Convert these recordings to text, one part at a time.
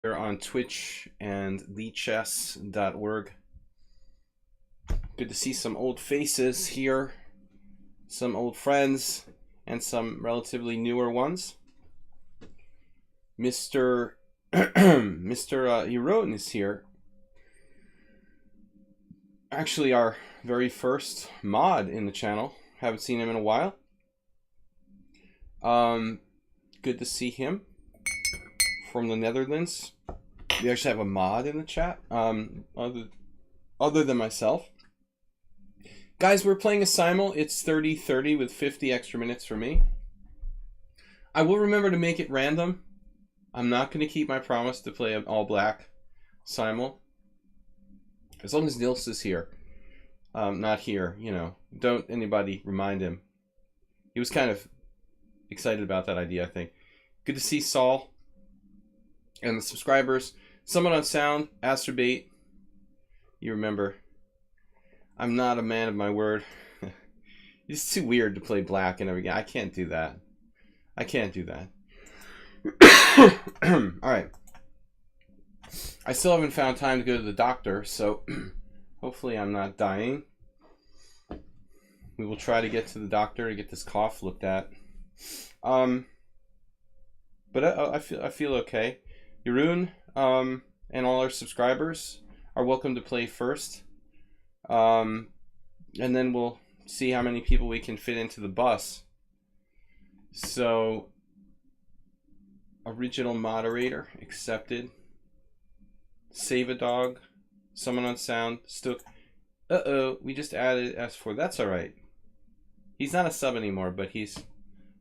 We're on Twitch and lichess.org. Good to see some old faces here, some old friends, and some relatively newer ones. Mr. Erotin is here. Actually, our very first mod in the channel. Haven't seen him in a while. Good to see him from the Netherlands. We actually have a mod in the chat, other than myself. Guys, we're playing a simul. It's 30-30 with 50 extra minutes for me. I will remember to make it random. I'm not going to keep my promise to play an all-black simul. As long as Nils is here. Not here, you know. Don't anybody remind him. He was kind of excited about that idea, I think. Good to see Saul and the subscribers. Someone on sound, Asterbait. You remember, I'm not a man of my word. It's too weird to play black in every game. I can't do that. I can't do that. Alright. I still haven't found time to go to the doctor, so hopefully I'm not dying. We will try to get to the doctor to get this cough looked at. But I feel okay. Jeroen, and all our subscribers are welcome to play first. And then we'll see how many people we can fit into the bus. So, original moderator accepted. Save a dog. Someone on sound. Stook. We just added S4. That's alright. He's not a sub anymore, but he's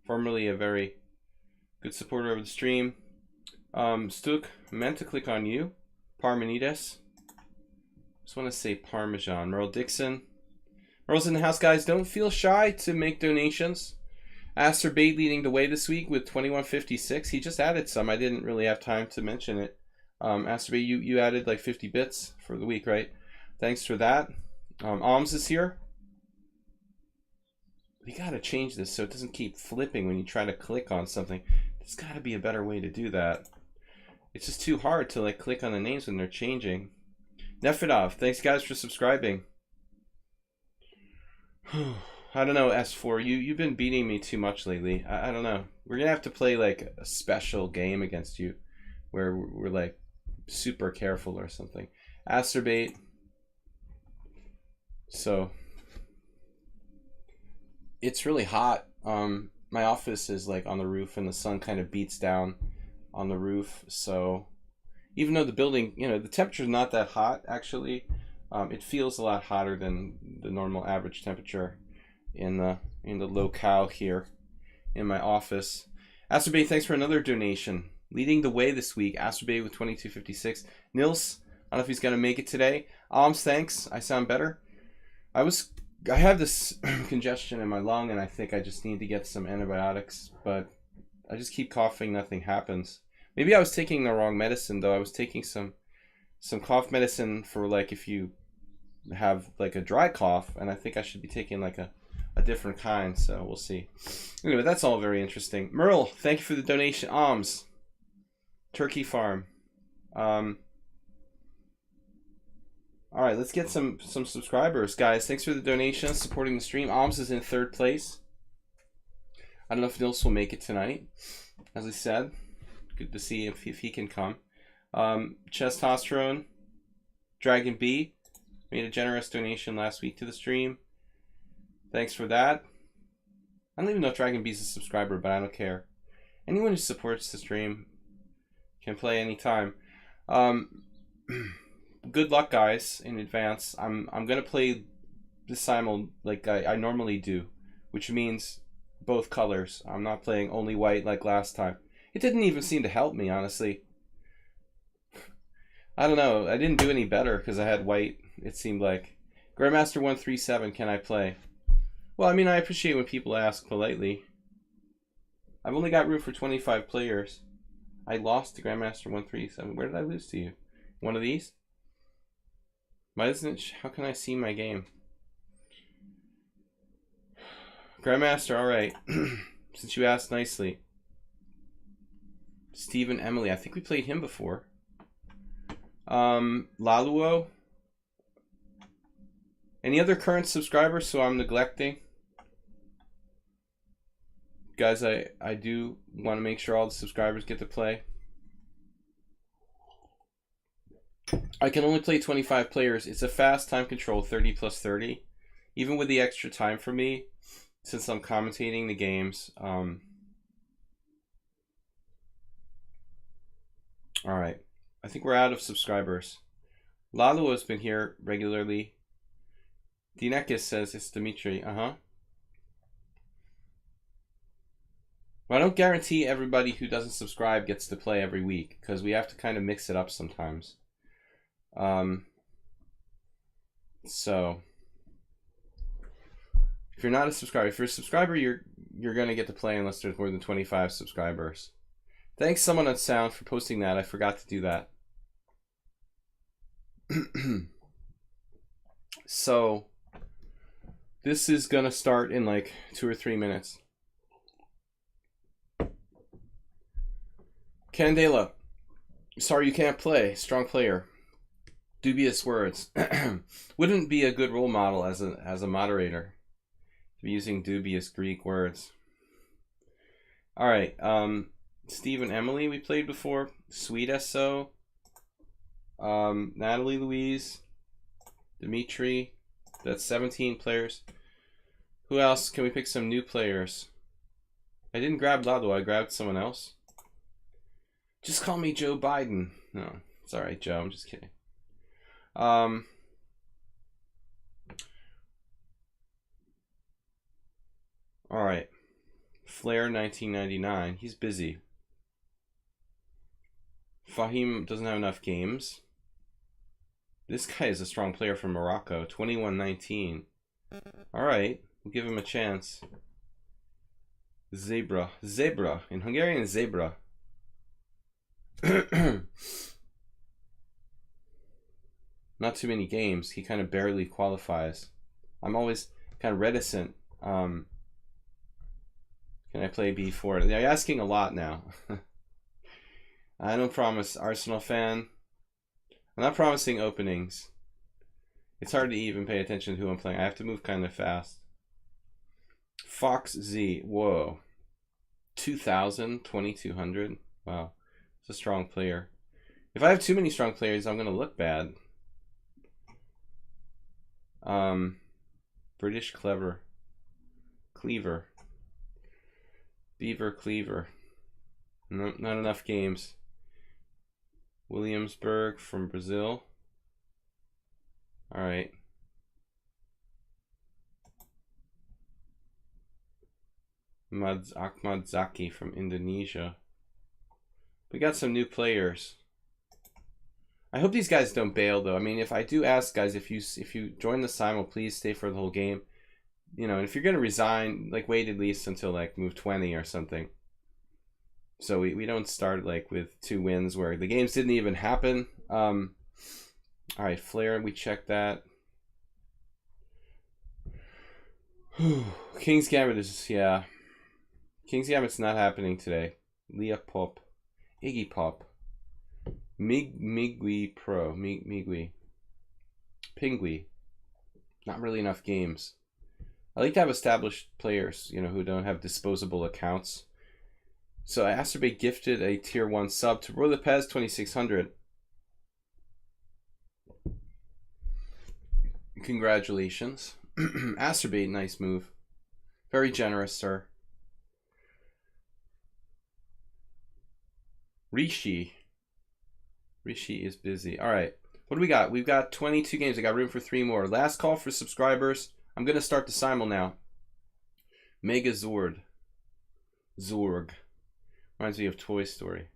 formerly a very good supporter of the stream. Stook, meant to click on you. Parmenides. Just want to say Parmesan. Merle Dixon. Merle's in the house, guys. Don't feel shy to make donations. Asterbait leading the way this week with 2156. He just added some. I didn't really have time to mention it. Asterbait, you added like 50 bits for the week, right? Thanks for that. Alms is here. We gotta change this so it doesn't keep flipping when you try to click on something. There's gotta be a better way to do that. It's just too hard to like click on the names when they're changing. Nefedov, thanks guys for subscribing. I don't know, S4, you've been beating me too much lately. I don't know. We're gonna have to play like a special game against you where we're like super careful or something. Asterbait. So it's really hot. My office is like on the roof and the sun kind of beats down on the roof. So even though the building, you know, the temperature's not that hot actually, it feels a lot hotter than the normal average temperature in the locale here in my office. Asterbait, thanks for another donation. Leading the way this week, Asterbait with 2256. Nils, I don't know if he's gonna make it today. Alms, thanks. I sound better. I have this congestion in my lung and I think I just need to get some antibiotics, but I just keep coughing, nothing happens. Maybe I was taking the wrong medicine though. I was taking some cough medicine for like if you have like a dry cough, and I think I should be taking like a different kind, so we'll see. Anyway, that's all very interesting. Merle, thank you for the donation. Alms. Turkey Farm. Alright, let's get some subscribers, guys. Thanks for the donation, supporting the stream. Alms is in 3rd place. I don't know if Nils will make it tonight. As I said, good to see if he can come. Chestosterone, Dragon B, made a generous donation last week to the stream. Thanks for that. I don't even know if Dragon B's a subscriber, but I don't care. Anyone who supports the stream can play anytime. Good luck, guys, in advance. I'm gonna play the simul like I normally do, which means both colors. I'm not playing only white like last time. It didn't even seem to help me, honestly. I don't know. I didn't do any better because I had white, it seemed like. Grandmaster 137, can I play? Well, I mean, I appreciate when people ask politely. I've only got room for 25 players. I lost to Grandmaster 137. Where did I lose to you? One of these? Why isn't it? How can I see my game? Grandmaster, alright. Since you asked nicely. Stephen Emily, I think we played him before. Laluo. Any other current subscribers so I'm neglecting? Guys, I do want to make sure all the subscribers get to play. I can only play 25 players. It's a fast time control, 30 plus 30. Even with the extra time for me, since I'm commentating the games. Alright. I think we're out of subscribers. Lalo has been here regularly. Dinekis says it's Dimitri. Well, I don't guarantee everybody who doesn't subscribe gets to play every week, because we have to kind of mix it up sometimes. So if you're not a subscriber, if you're a subscriber, you're gonna get to play unless there's more than 25 subscribers. Thanks someone on Sound for posting that. I forgot to do that. So this is gonna start in like 2 or 3 minutes. Candela, sorry you can't play. Strong player. Dubious words. Wouldn't be a good role model as a moderator to be using dubious Greek words. All right, Steve and Emily we played before. Sweet SO. Natalie Louise. Dimitri. That's 17 players. Who else? Can we pick some new players? I didn't grab Lado, I grabbed someone else. Just call me Joe Biden. No, it's all right, Joe. I'm just kidding. All right. Flair 1999. He's busy. Fahim doesn't have enough games. This guy is a strong player from Morocco. 21-19. All right. We'll give him a chance. Zebra. Zebra. In Hungarian, zebra. Not too many games. He kind of barely qualifies. I'm always kind of reticent. Can I play B4? They're asking a lot now. I don't promise. Arsenal fan. I'm not promising openings. It's hard to even pay attention to who I'm playing. I have to move kind of fast. Fox Z. Whoa. 2,000? 2,200? Wow. It's a strong player. If I have too many strong players, I'm going to look bad. British Clever. Cleaver. Beaver Cleaver. No, not enough games. Williamsburg from Brazil. All right. Ahmad Zaki from Indonesia. We got some new players. I hope these guys don't bail though. I mean, if I do ask guys, if you join the simul, please stay for the whole game. You know, and if you're gonna resign, like wait at least until like move 20 or something. So we don't start like with 2 wins where the games didn't even happen. All right, Flair, we checked that. King's Gambit is, yeah. King's Gambit's not happening today. Leah Pop. Iggy Pop. Migui Pro. Migui. Pingui. Not really enough games. I like to have established players, you know, who don't have disposable accounts. So Asterbate gifted a tier 1 sub to Roy Lopez 2600. Congratulations. Asterbate, nice move. Very generous, sir. Rishi is busy. All right. What do we got? We've got 22 games. I got room for 3 more. Last call for subscribers. I'm going to start the simul now. Mega Zord. Zorg. Reminds me of Toy Story.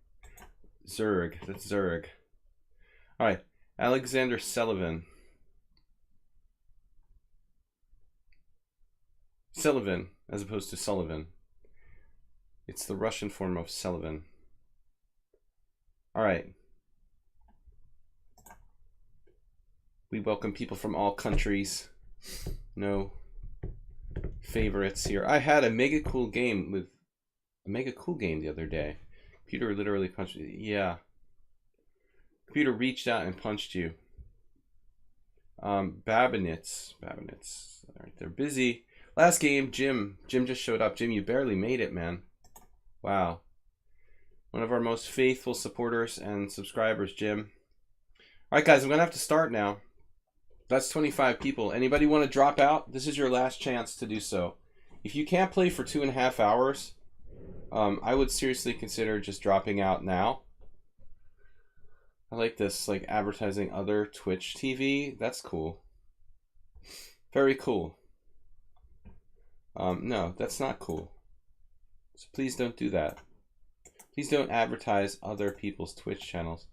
Zerg. That's Zerg. All right. Alexander Sullivan. Sullivan, as opposed to Sullivan. It's the Russian form of Sullivan. All right. We welcome people from all countries. No favorites here. I had a mega cool game the other day. Computer literally punched me. Yeah. Computer reached out and punched you. Babinets. All right, they're busy. Last game, Jim. Jim just showed up. Jim, you barely made it, man. Wow. One of our most faithful supporters and subscribers, Jim. All right, guys, I'm going to have to start now. That's 25 people. Anybody want to drop out? This is your last chance to do so. If you can't play for 2.5 hours, I would seriously consider just dropping out now. I like this, like advertising other Twitch TV. That's cool. Very cool. No, that's not cool. So please don't do that. Please don't advertise other people's Twitch channels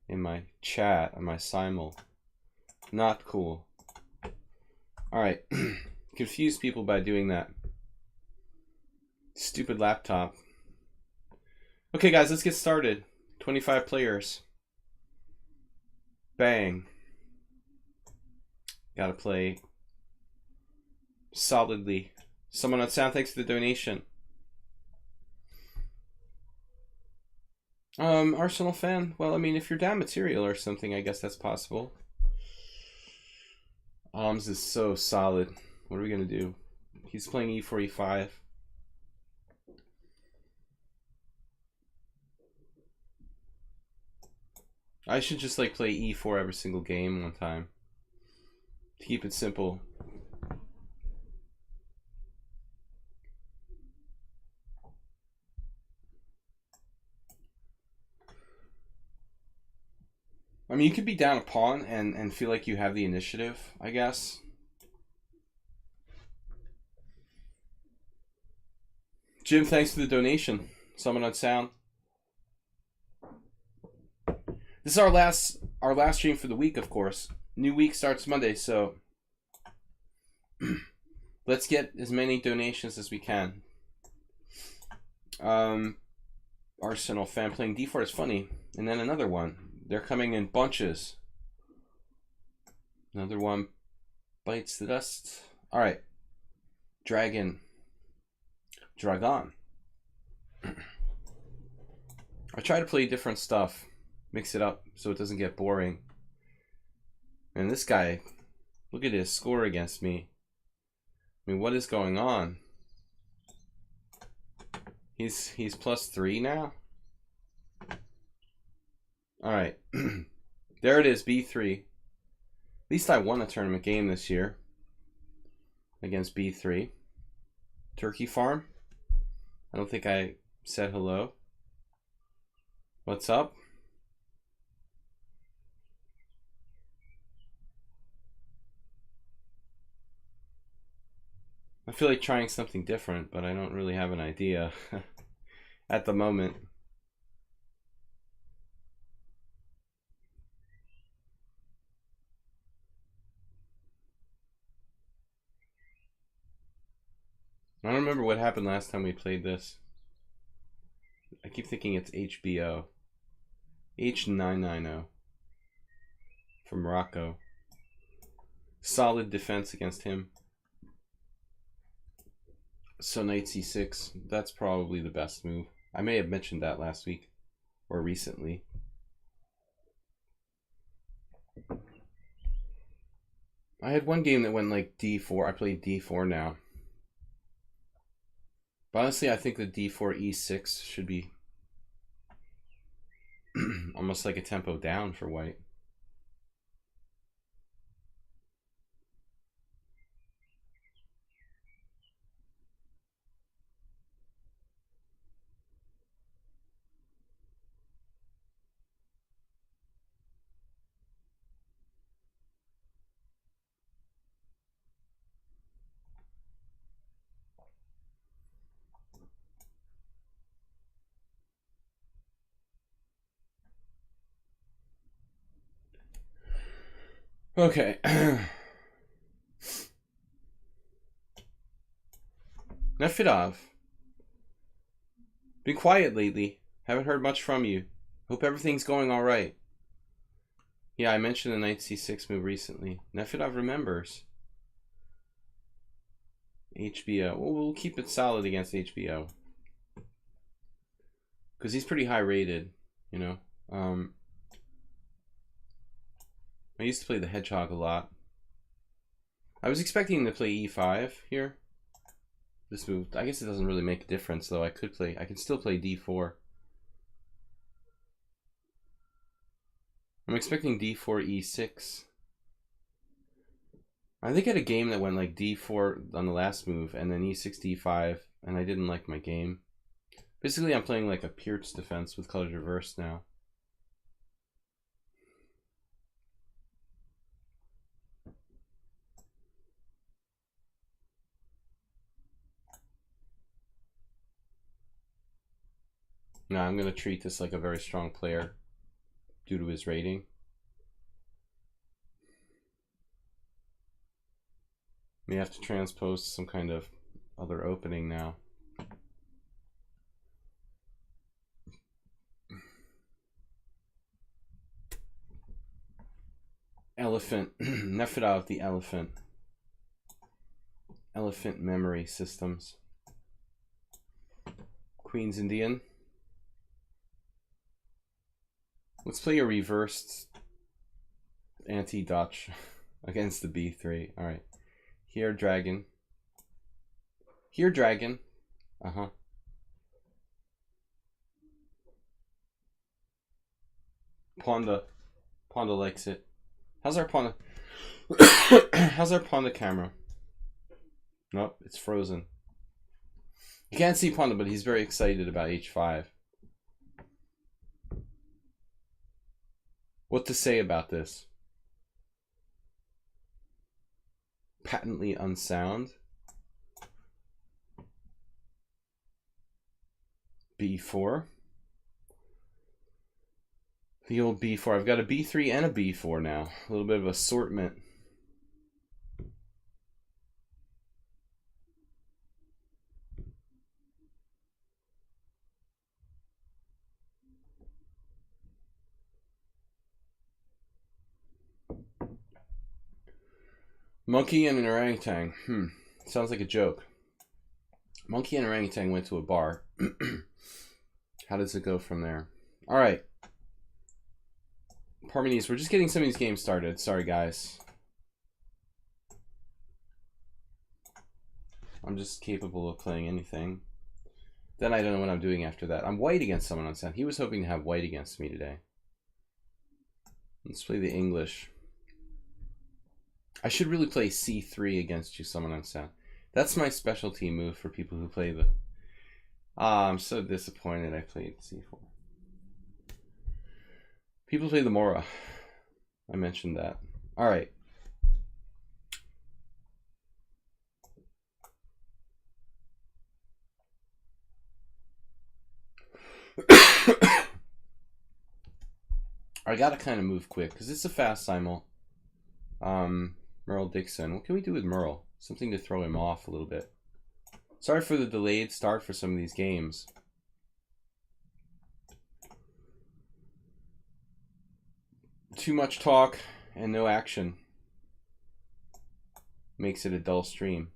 in my chat, on my simul. Not cool. Alright. Confuse people by doing that. Stupid laptop. Okay, guys, let's get started. 25 players. Bang. Gotta play solidly. Someone on sound, thanks for the donation. Arsenal fan? Well, I mean, if you're down material or something, I guess that's possible. Alms is so solid. What are we gonna do? He's playing e4, e5. I should just like play e4 every single game one time. To keep it simple. I mean, you could be down a pawn and feel like you have the initiative, I guess. Jim, thanks for the donation. Someone on sound. This is our last stream for the week, of course. New week starts Monday, so let's get as many donations as we can. Arsenal fan playing d4 is funny. And then another one. They're coming in bunches. Another one bites the dust. All right. Dragon. Dragon. I try to play different stuff. Mix it up so it doesn't get boring. And this guy, look at his score against me. I mean, what is going on? He's +3 now. All right, there it is, b3. At least I won a tournament game this year against b3. Turkey farm. I don't think I said hello. What's up? I feel like trying something different, but I don't really have an idea at the moment. I don't remember what happened last time we played this. I keep thinking it's HBO. H990 from Morocco. Solid defense against him. So knight c6, that's probably the best move. I may have mentioned that last week or recently. I had one game that went like d4. I played d4 now. But honestly, I think the d4 e6 should be almost like a tempo down for white. Okay. Nefidov. Been quiet lately. Haven't heard much from you. Hope everything's going alright. Yeah, I mentioned the knight c6 move recently. Nefidov remembers. HBO. Well, we'll keep it solid against HBO. Because he's pretty high rated, you know. I used to play the hedgehog a lot. I was expecting to play e5 here. This move, I guess it doesn't really make a difference though. I can still play d4. I'm expecting d4, e6. I think I had a game that went like d4 on the last move and then e6, d5, and I didn't like my game. Basically, I'm playing like a Pierce defense with colors reversed now. Now I'm going to treat this like a very strong player due to his rating. We have to transpose some kind of other opening now. Elephant. Nefedov the elephant. Elephant memory systems. Queen's Indian. Let's play a reversed anti-Dutch against the b3. All right. Here, dragon. Here, dragon. Uh-huh. Ponda. Ponda likes it. How's our Ponda? How's our Ponda camera? Nope, it's frozen. You can't see Ponda, but he's very excited about h5. What to say about this? Patently unsound. b4. The old b4. I've got a b3 and a b4 now. A little bit of assortment. Monkey and an orangutan. Sounds like a joke. Monkey and orangutan went to a bar. How does it go from there? All right. Parmenides, we're just getting some of these games started. Sorry, guys. I'm just capable of playing anything. Then I don't know what I'm doing after that. I'm white against someone on sound. He was hoping to have white against me today. Let's play the English. I should really play c3 against you, someone on sound. That's my specialty move for people who play the... I'm so disappointed I played c4. People play the Mora. I mentioned that. All right. I gotta kind of move quick because it's a fast simul. Merle Dixon. What can we do with Merle? Something to throw him off a little bit. Sorry for the delayed start for some of these games. Too much talk and no action makes it a dull stream.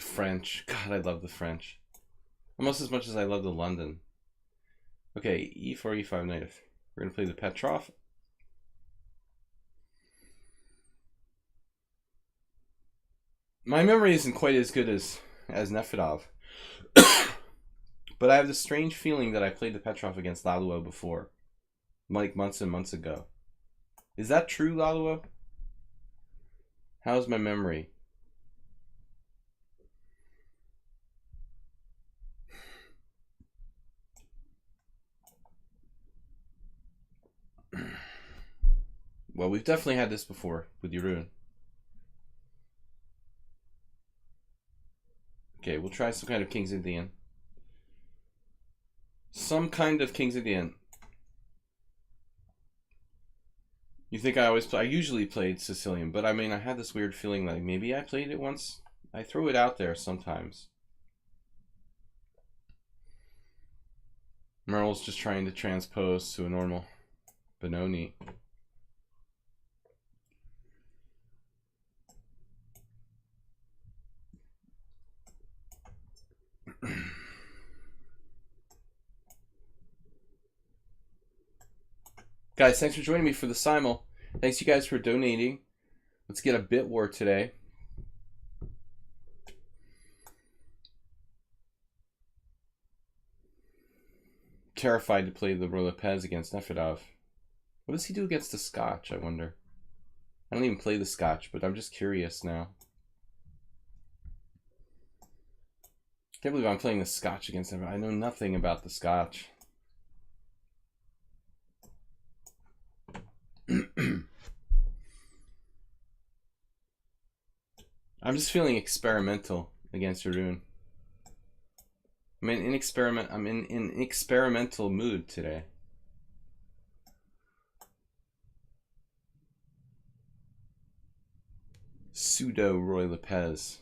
French. God, I love the French. Almost as much as I love the London. Okay, e4, e5, knight. We're going to play the Petrov. My memory isn't quite as good as Nefedov. But I have this strange feeling that I played the Petrov against Laluo before. Like months and months ago. Is that true, Laluo? How's my memory? Well, we've definitely had this before with Jeroen. Okay, we'll try some kind of King's Indian. Some kind of King's Indian. You think I always play? I usually played Sicilian, but I mean, I had this weird feeling like maybe I played it once. I throw it out there sometimes. Merle's just trying to transpose to a normal Benoni. Guys, thanks for joining me for the simul. Thanks you guys for donating. Let's get a bit war today. Terrified to play the Roy Lopez against Nefedov. What does he do against the Scotch, I wonder? I don't even play the Scotch, but I'm just curious now. Can't believe I'm playing the Scotch against him. I know nothing about the Scotch. I'm just feeling experimental against Arun. I'm in experimental mood today. Pseudo Roy Lopez.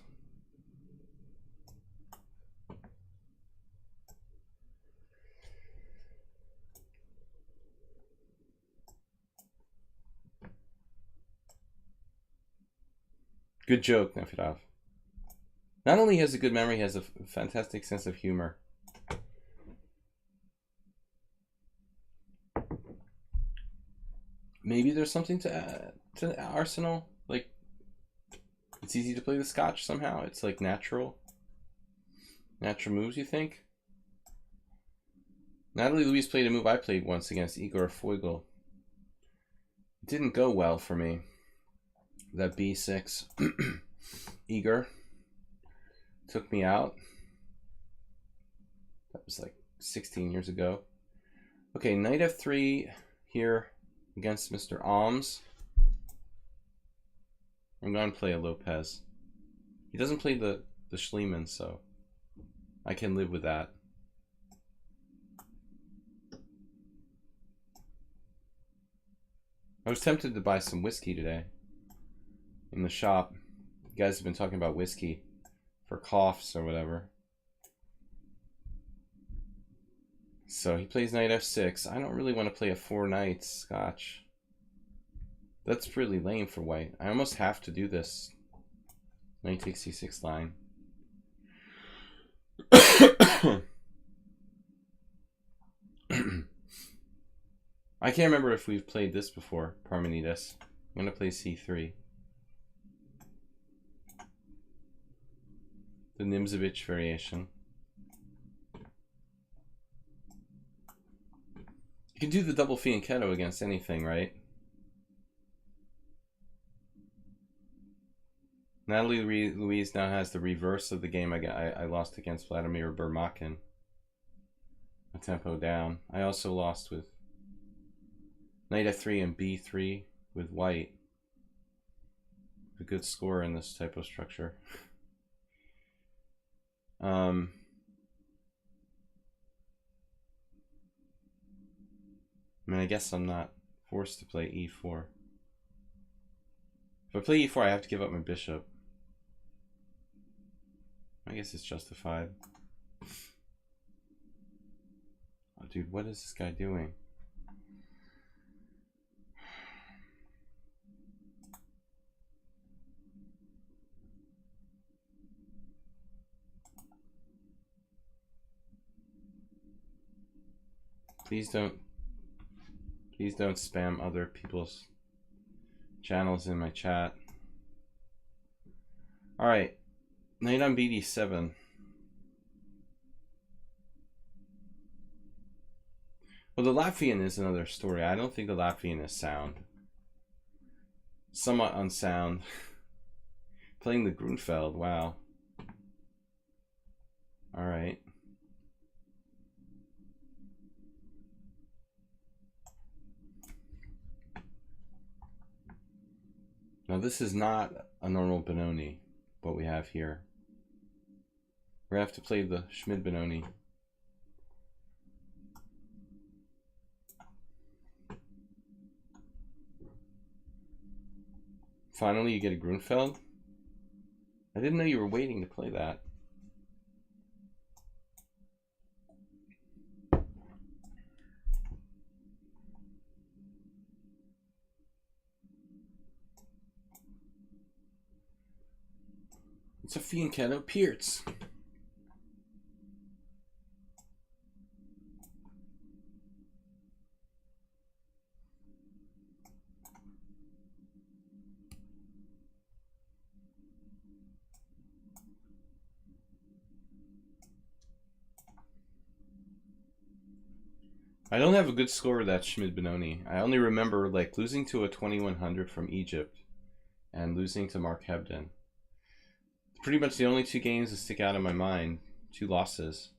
Good joke, Nefedov. Not only has a good memory, he has a fantastic sense of humor. Maybe there's something to Arsenal. Like, it's easy to play the Scotch somehow. It's like natural moves, you think? Natalie Louise played a move I played once against Igor Foigl. It didn't go well for me. That B6. Igor took me out. That was like 16 years ago. Okay, knight f3 here against Mr. Alms. I'm going to play a Lopez. He doesn't play the Schliemann, so I can live with that. I was tempted to buy some whiskey today in the shop. You guys have been talking about whiskey for coughs or whatever. So he plays knight f6. I don't really want to play a 4 knights Scotch. That's really lame for white. I almost have to do this. Knight takes c6 line. I can't remember if we've played this before, Parmenides. I'm going to play c3. The Nimzovich variation. You can do the double fianchetto against anything, right? Natalie Louise now has the reverse of the game I lost against Vladimir Bermakin. A tempo down. I also lost with knight f3 and b3 with white. A good score in this type of structure. I mean, I guess I'm not forced to play e4. If I play e4, I have to give up my bishop. I guess it's justified. Oh, dude, what is this guy doing? Please don't spam other people's channels in my chat. All right, knight on bd7. Well, the Latvian is another story. I don't think the Latvian is sound. Somewhat unsound. Playing the Grunfeld, wow. All right. Now this is not a normal Benoni, what we have here. We're gonna have to play the Schmid Benoni. Finally, you get a Grunfeld. I didn't know you were waiting to play that. It's a fianchetto Pierce. I don't have a good score with that Schmid Benoni. I only remember like losing to a 2100 from Egypt and losing to Mark Hebden. Pretty much the only two games that stick out in my mind. Two losses.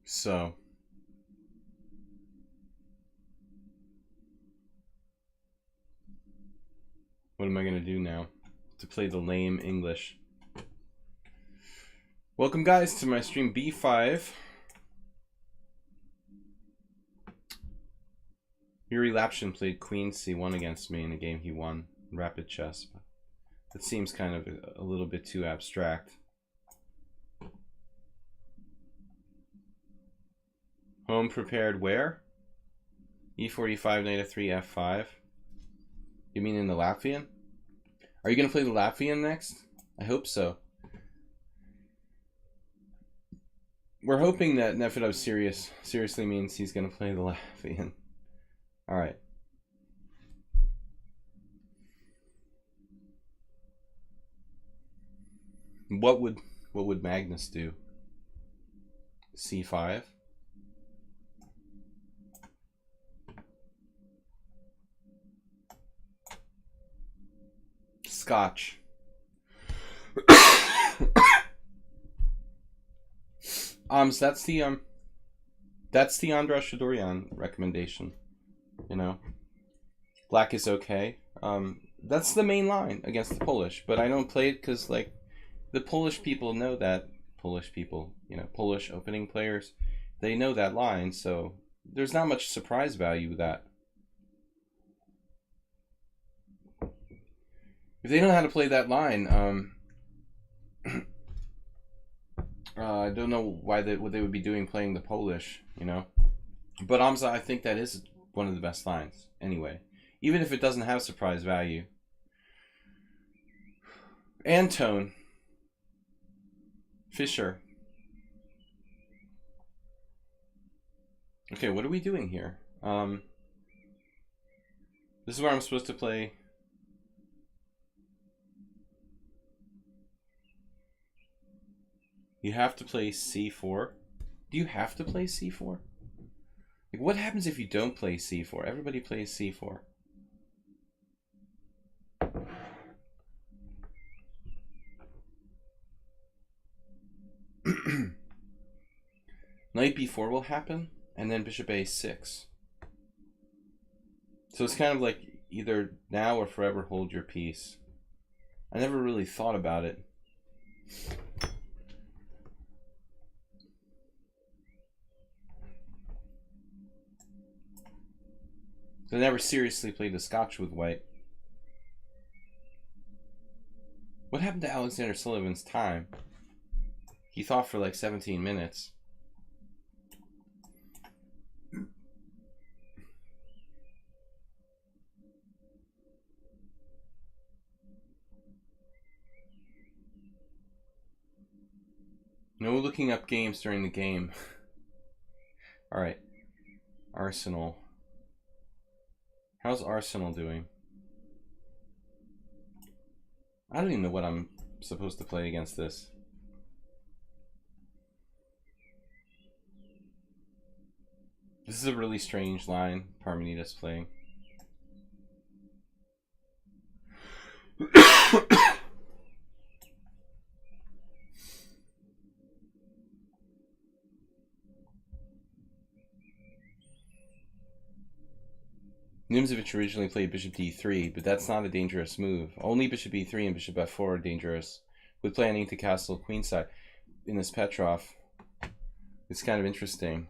So what am I going to do now to play the lame English? Welcome guys to my stream B5. Yuri Lapshin played Queen C1 against me in a game he won in Rapid Chess. That seems kind of a little bit too abstract. Home prepared where? E4, E5, knight f3, F5. You mean in the Latvian? Are you going to play the Latvian next? I hope so. We're hoping that Nefedov seriously means he's going to play the Latvian. All right. What would Magnus do? C5. Scotch. So that's the Andras Shadorian recommendation. You know, black is okay. That's the main line against the Polish, but I don't play it because like the Polish people know that. Polish people, you know, Polish opening players, they know that line, so there's not much surprise value with that. If they know how to play that line, I don't know what they would be doing playing the Polish, you know. But I think that is one of the best lines anyway, even if it doesn't have surprise value. Antone Fischer. Okay, what are we doing here? This is where I'm supposed to play. You have to play C4. Do you have to play C4? Like, what happens if you don't play C4? Everybody plays C4. Knight B4 will happen, and then bishop A6. So it's kind of like either now or forever hold your peace. I never really thought about it. I never seriously played the Scotch with white. What happened to Alexander Sullivan's time? He thought for like 17 minutes. No looking up games during the game. Alright. Arsenal. How's Arsenal doing? I don't even know what I'm supposed to play against this. This is a really strange line Parmenides playing. Nimzovich originally played bishop d3, but that's not a dangerous move. Only bishop e3 and bishop f4 are dangerous. With planning to castle queenside in this Petrov, it's kind of interesting.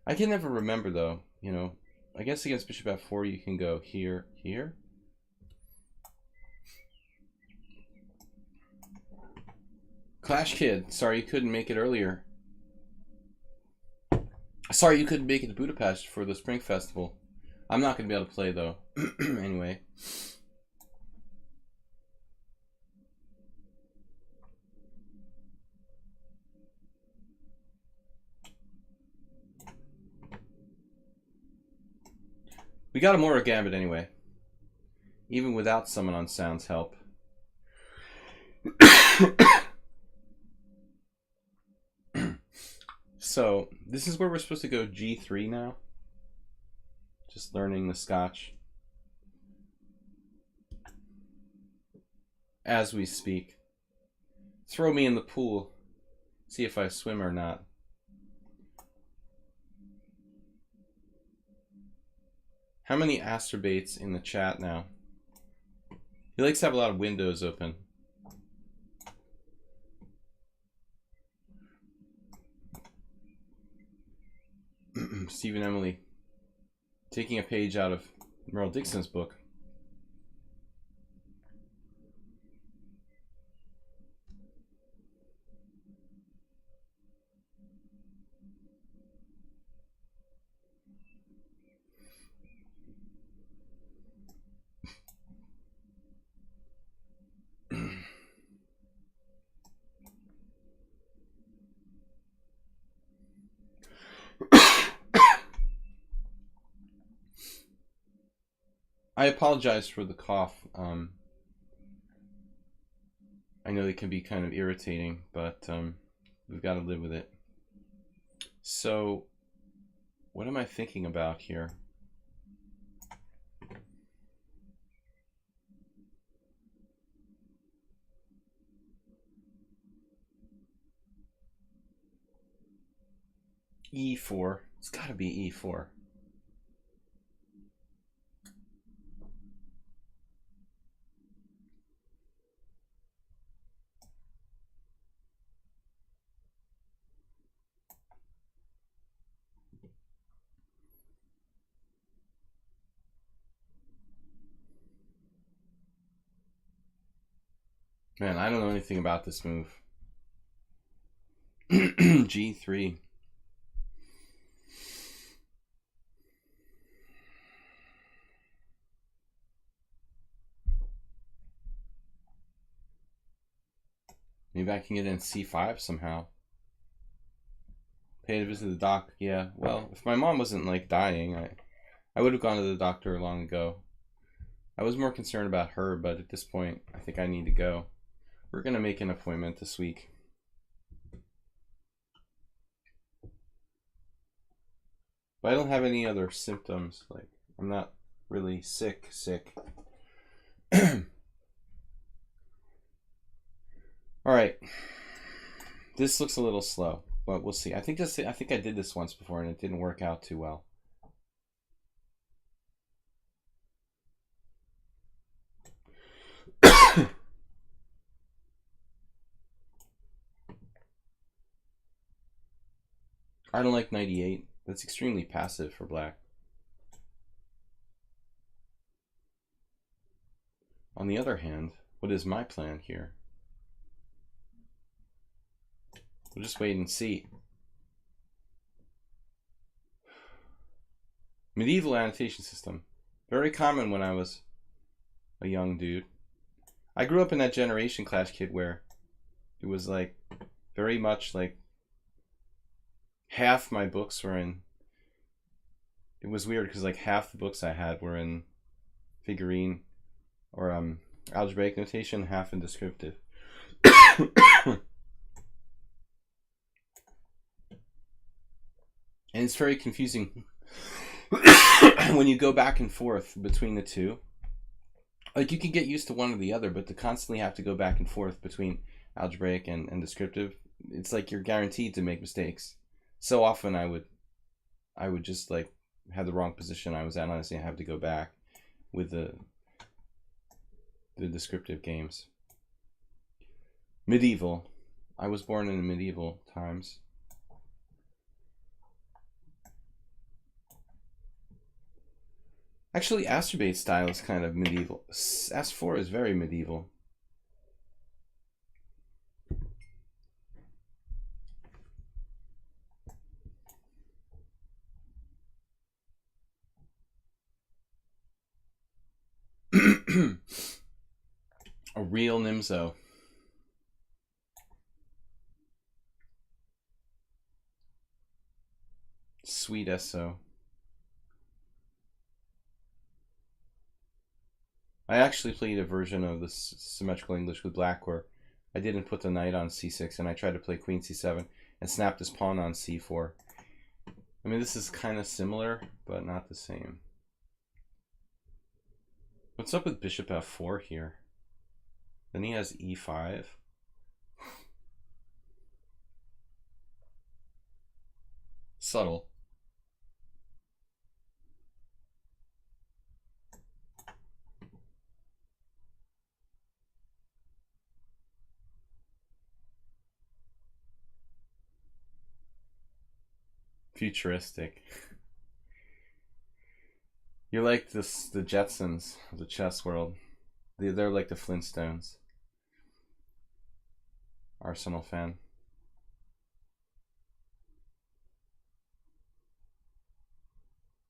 I can never remember though, you know. I guess against bishop f4 you can go here, here. Clash Kid, sorry you couldn't make it earlier. Sorry you couldn't make it to Budapest for the Spring Festival. I'm not going to be able to play though. Anyway. We got a Mora Gambit anyway. Even without Summon on Sound's help. So, this is where we're supposed to go G3 now. Just learning the Scotch. As we speak. Throw me in the pool. See if I swim or not. How many acerbates in the chat now? He likes to have a lot of windows open. Stephen Emily. Taking a page out of Merle Dixon's book. I apologize for the cough. I know they can be kind of irritating, but we've got to live with it. So, what am I thinking about here? E4. It's got to be E4. Man, I don't know anything about this move. G3. Maybe I can get in C5 somehow. Pay a visit to the doc. Yeah, well, if my mom wasn't like dying, I would have gone to the doctor long ago. I was more concerned about her, but at this point, I think I need to go. We're going to make an appointment this week. But I don't have any other symptoms. Like, I'm not really sick. All right. This looks a little slow, but we'll see. I think I did this once before and it didn't work out too well. I don't like 98. That's extremely passive for black. On the other hand, what is my plan here? We'll just wait and see. Medieval annotation system. Very common when I was a young dude. I grew up in that generation Clash kid where it was like very much like half my books were in. It was weird because like half the books I had were in figurine or algebraic notation, half in descriptive. And it's very confusing when you go back and forth between the two. Like, you can get used to one or the other, but to constantly have to go back and forth between algebraic and descriptive, it's like you're guaranteed to make mistakes. So often I would just like have the wrong position I was at, and honestly I have to go back with the descriptive games. Medieval. I was born in the medieval times. Actually, astrobate style is kind of medieval. S4 is very medieval. A real Nimzo. Sweet SO. I actually played a version of this symmetrical English with black where I didn't put the knight on c6 and I tried to play queen c7 and snapped his pawn on c4. I mean, this is kind of similar, but not the same. What's up with bishop f4 here? Then he has e5. Subtle. Futuristic. You're like this, the Jetsons of the chess world. They're like the Flintstones. Arsenal fan.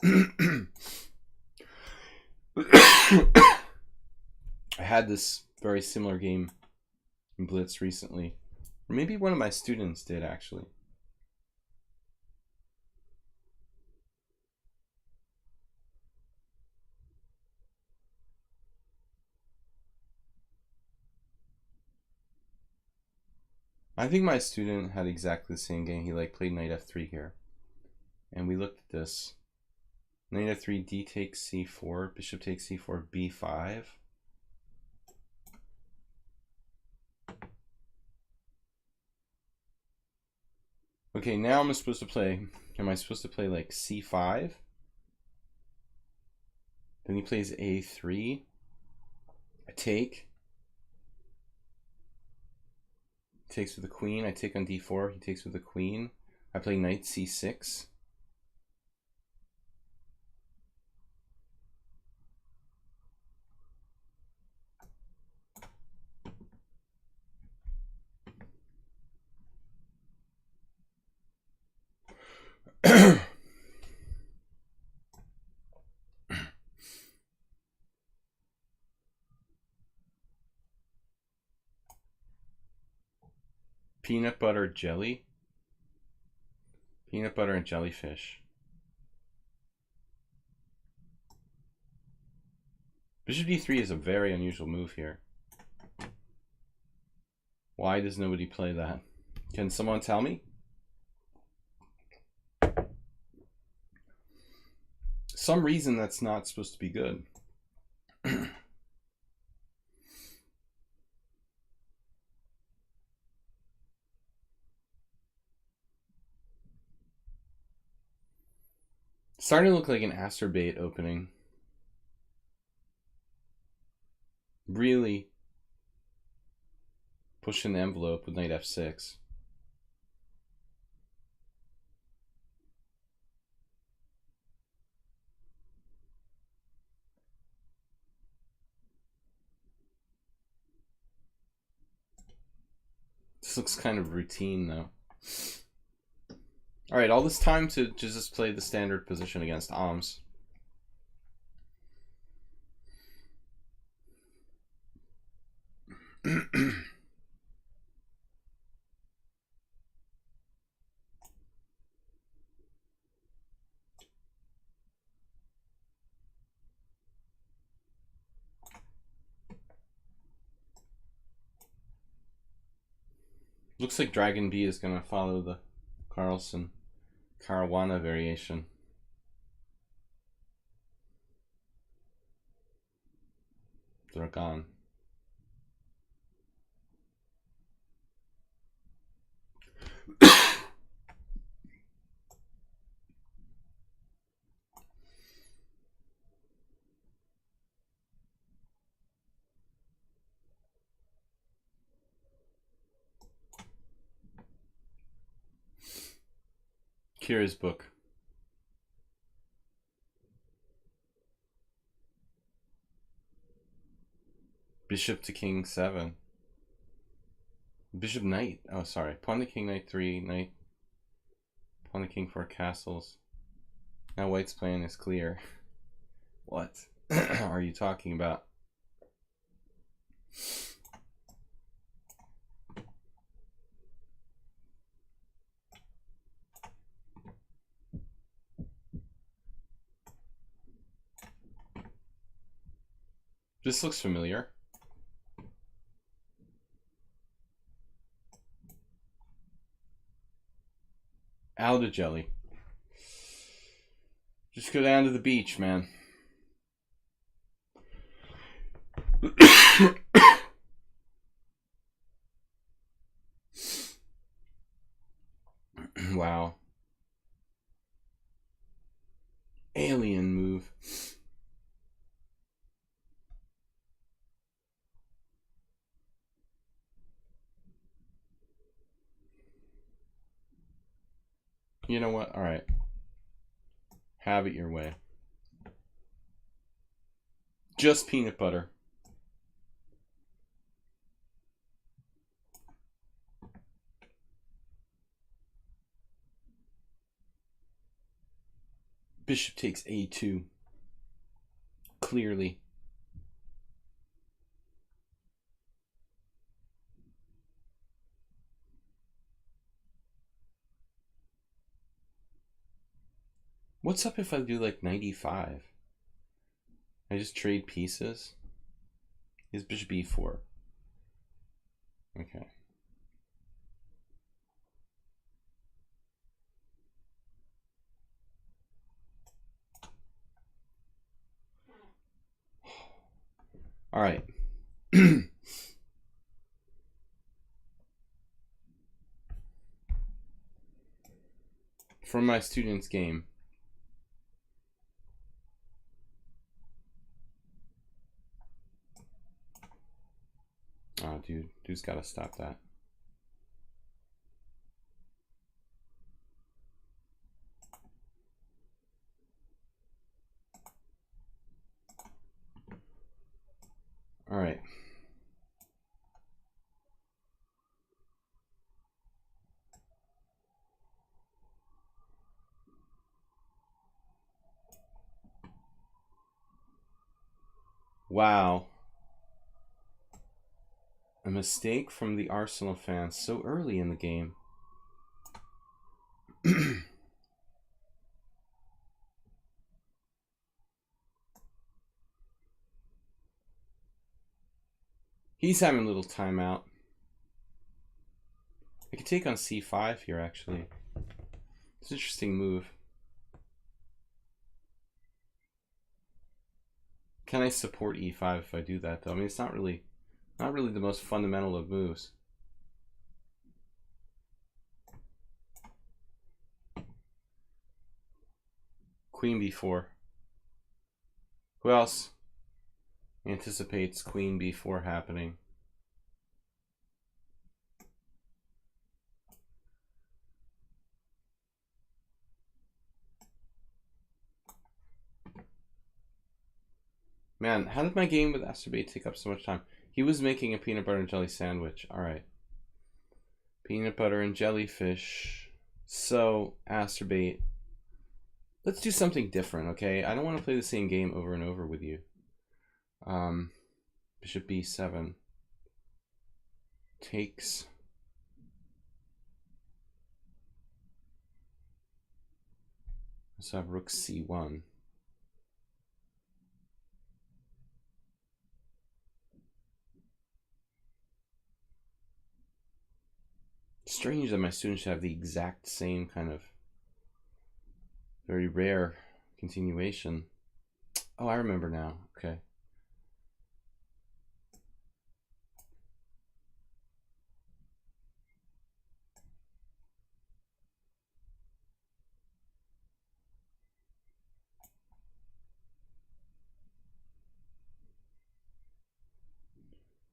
I had this very similar game in Blitz recently. Or maybe one of my students did, actually. I think my student had exactly the same game. He like played knight f3 here. And we looked at this. Knight f3, d takes c4, bishop takes c4, b5. Okay, now am I supposed to play like c5? Then he plays a3. I take. Takes with the queen. I take on d4. He takes with the queen. I play knight c6. Peanut butter jelly. Peanut butter and jellyfish. Bishop d3 is a very unusual move here. Why does nobody play that? Can someone tell me? Some reason that's not supposed to be good. Starting to look like an Asterbait opening. Really pushing the envelope with knight f6. This looks kind of routine though. Alright, all this time to just play the standard position against Oms. Looks like Dragon B is going to follow the Caruana variation. Dragon. Kira's book. Bishop to king 7. Bishop knight. Oh, sorry. Pawn to king knight 3. Knight. Pawn to king 4 castles. Now white's plan is clear. What are you talking about? This looks familiar. Out of jelly. Just go down to the beach, man. Wow. Alien move. You know what? All right. Have it your way. Just peanut butter. Bishop takes a2. Clearly. What's up if I do like 95? I just trade pieces. Is bishop e4. Okay. All right. From my student's game. Oh, dude's got to stop that. All right. Wow. A mistake from the Arsenal fans so early in the game. He's having a little timeout. I could take on c5 here, actually. It's an interesting move. Can I support e5 if I do that, though? I mean, it's not really the most fundamental of moves. Queen b4. Who else anticipates queen b4 happening? Man, how did my game with Asterbait take up so much time? He was making a peanut butter and jelly sandwich. All right. Peanut butter and jellyfish. So, Asterbait. Let's do something different, okay? I don't want to play the same game over and over with you. Bishop b7. Takes. Let's have rook c1. Strange that my students should have the exact same kind of very rare continuation. Oh, I remember now. Okay.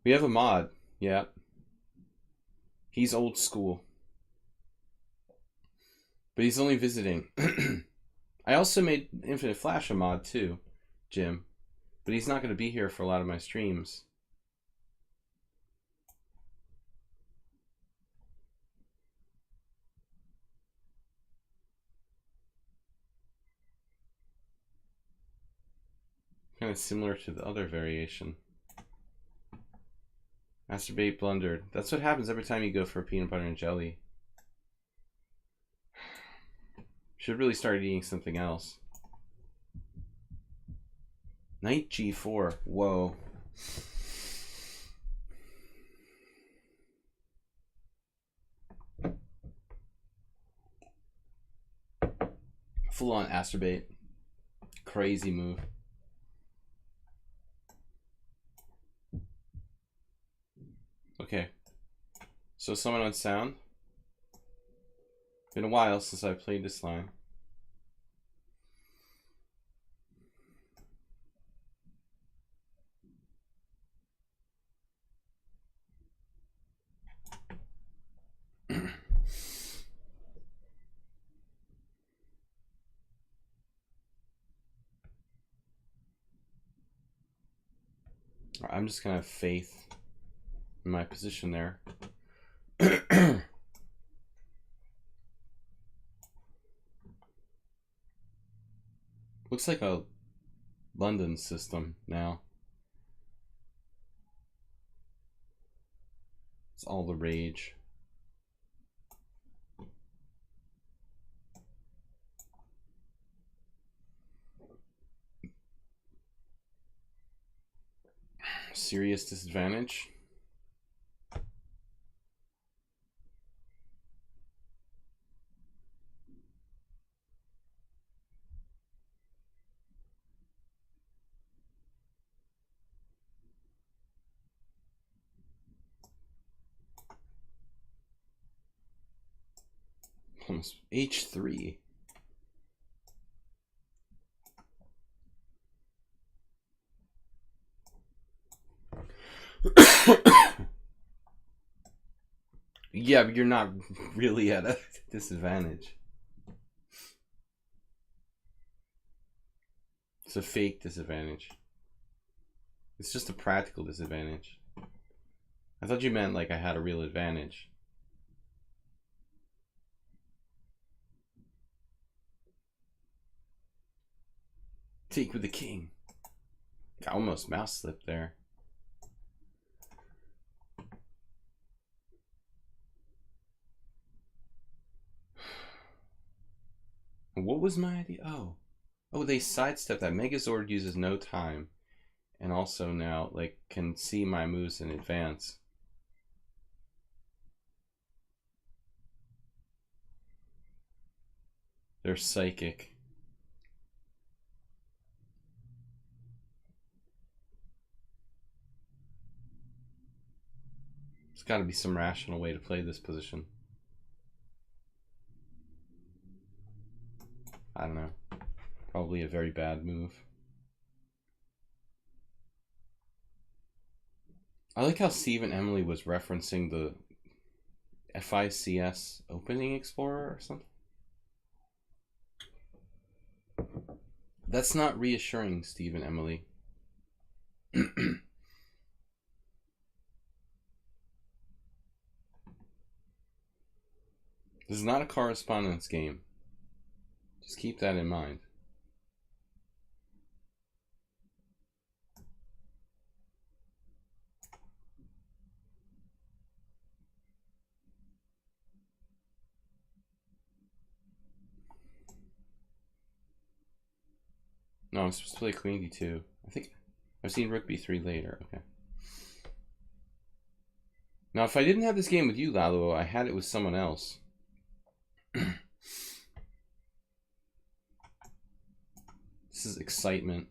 We have a mod. Yeah. He's old school. But he's only visiting. I also made Infinite Flash a mod too, Jim. But he's not going to be here for a lot of my streams. Kind of similar to the other variation. Masturbate blundered. That's what happens every time you go for peanut butter and jelly. Should really start eating something else. Knight g4. Whoa. Full on acerbate. Crazy move. Okay. So someone on sound. Been a while since I played this line. I'm just gonna have faith in my position there. Looks like a London system now. It's all the rage. Serious disadvantage. Almost H3. Yeah, but you're not really at a disadvantage. It's a fake disadvantage. It's just a practical disadvantage. I thought you meant like I had a real advantage. Take with the king. I almost mouse slipped there. What was my idea? Oh, they sidestepped that. Megazord uses no time, and also now like can see my moves in advance. They're psychic. There's got to be some rational way to play this position. I don't know. Probably a very bad move. I like how Steve and Emily was referencing the FICS Opening Explorer or something. That's not reassuring, Steve and Emily. This is not a correspondence game. Just keep that in mind. No, I'm supposed to play Queen D2. I think I've seen Rook B3 later. Okay. Now, if I didn't have this game with you, Lalo, I had it with someone else. This is excitement.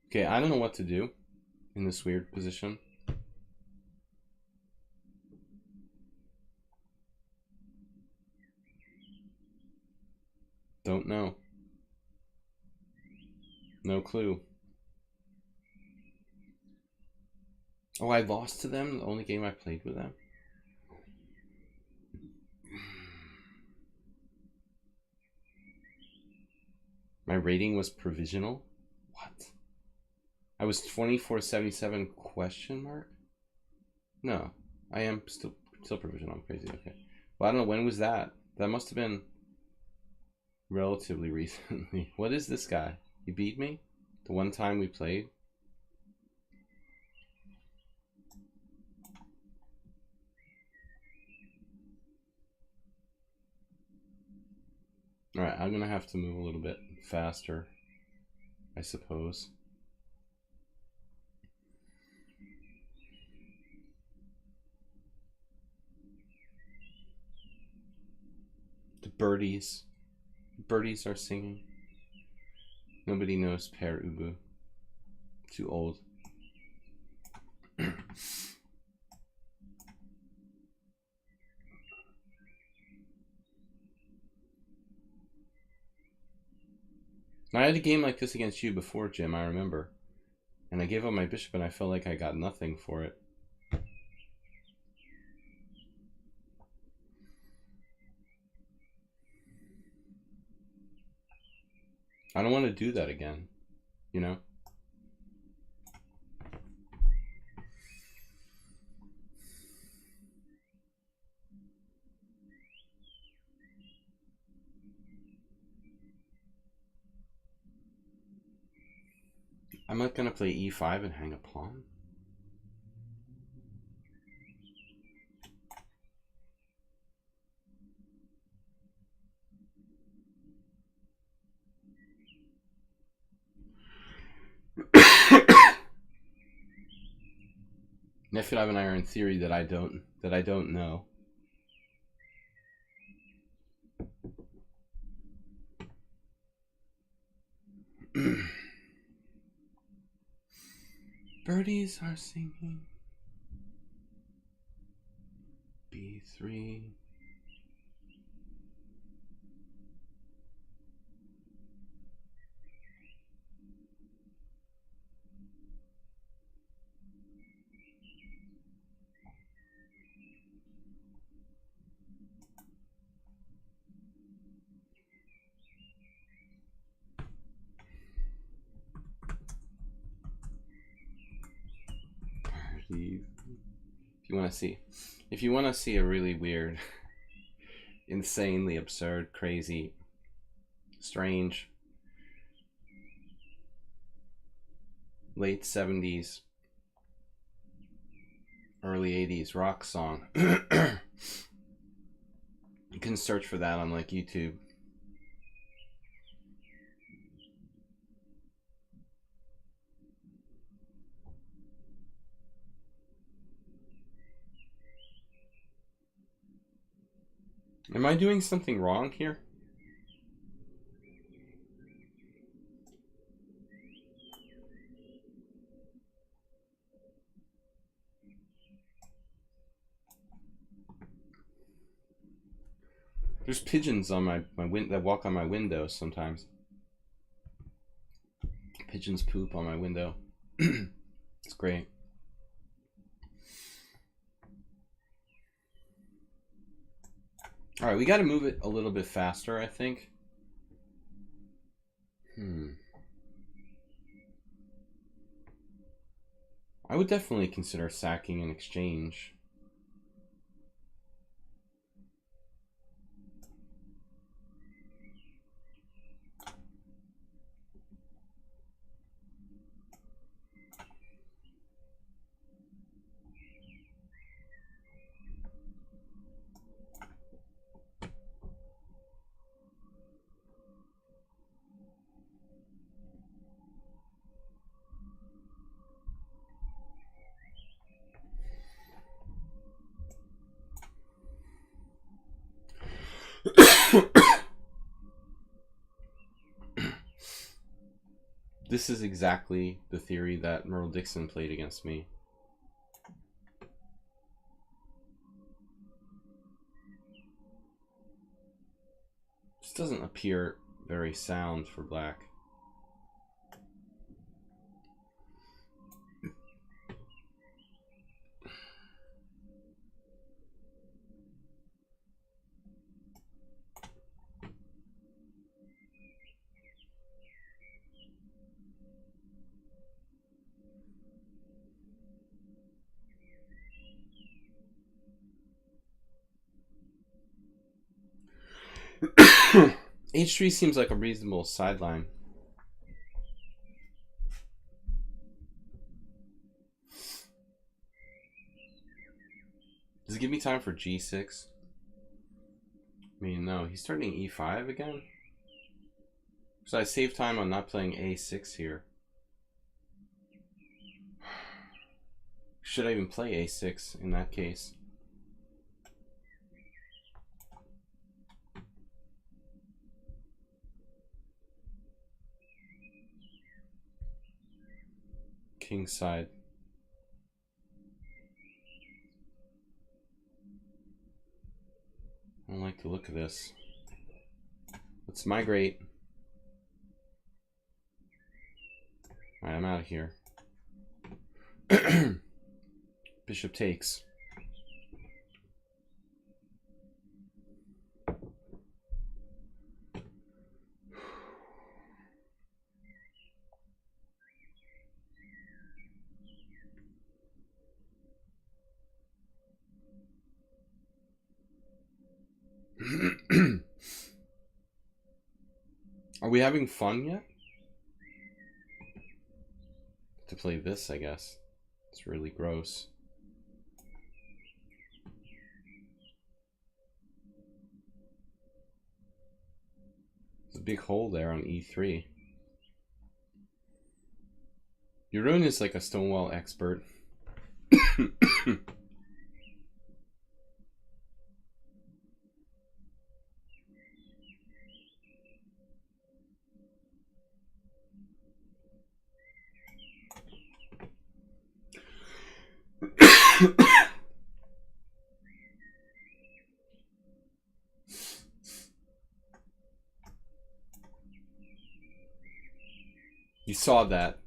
Okay, I don't know what to do in this weird position. Don't know. No clue. Oh, I lost to them? The only game I played with them? My rating was provisional? What? I was 2477 question mark? No, I am still provisional. I'm crazy. Okay. Well, I don't know. When was that? That must have been relatively recently. What is this guy? He beat me? The one time we played? Alright, I'm gonna have to move a little bit faster, I suppose. The birdies. Birdies are singing. Nobody knows Per Ubu. Too old. I had a game like this against you before, Jim, I remember. And I gave up my bishop and I felt like I got nothing for it. I don't want to do that again, you know? I'm not going to play e5 and hang a pawn. Nephew and I are in theory that I don't know. Birdies are singing. B3. If you want to see a really weird, insanely absurd, crazy, strange, late 70s, early 80s rock song, you can search for that on like YouTube. Am I doing something wrong here? There's pigeons on my that walk on my window sometimes. Pigeons poop on my window. It's great. All right, we got to move it a little bit faster, I think. I would definitely consider sacking an exchange. This is exactly the theory that Merle Dixon played against me. This doesn't appear very sound for black. H3 seems like a reasonable sideline. Does it give me time for G6? I mean, no, he's starting E5 again? So I save time on not playing a6 here. Should I even play a6 in that case? King side. I don't like the look of this. Let's migrate. Alright, I'm out of here. Bishop takes. Are we having fun yet? To play this, I guess. It's really gross. There's a big hole there on e3. Jeroen is like a Stonewall expert. You saw that.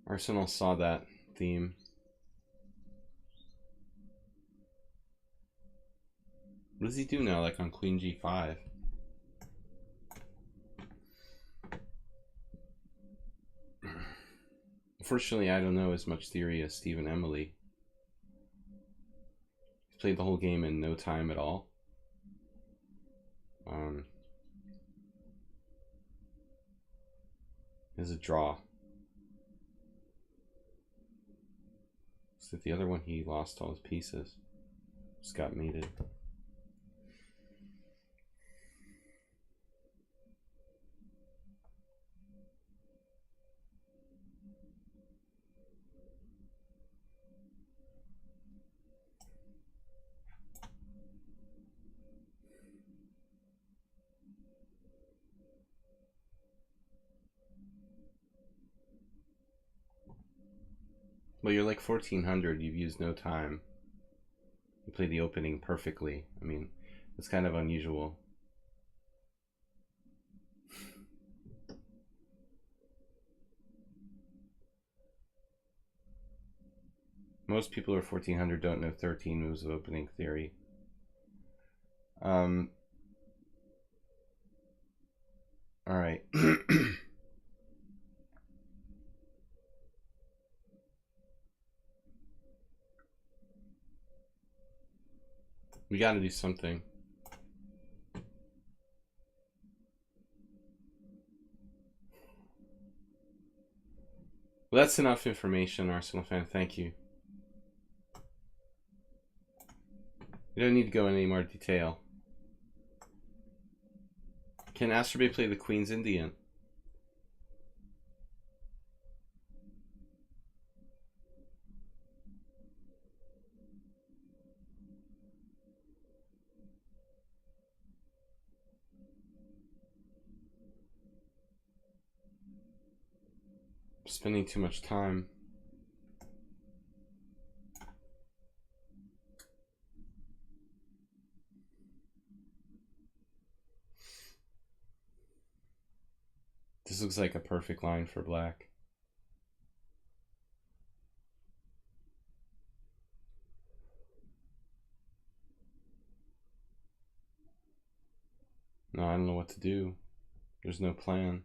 Arsenal saw that theme. What does he do now, like on Queen G5? Unfortunately, I don't know as much theory as Steve and Emily. He played the whole game in no time at all. There's a draw. So the other one, he lost all his pieces. Just got mated. Well, you're like 1400, you've used no time. You played the opening perfectly. I mean, it's kind of unusual. Most people who are 1400 don't know 13 moves of opening theory. All right. We got to do something. Well, that's enough information, Arsenal fan. Thank you. You don't need to go into any more detail. Can Astrobay play the Queen's Indian? Spending too much time. This looks like a perfect line for black. No, I don't know what to do. There's no plan.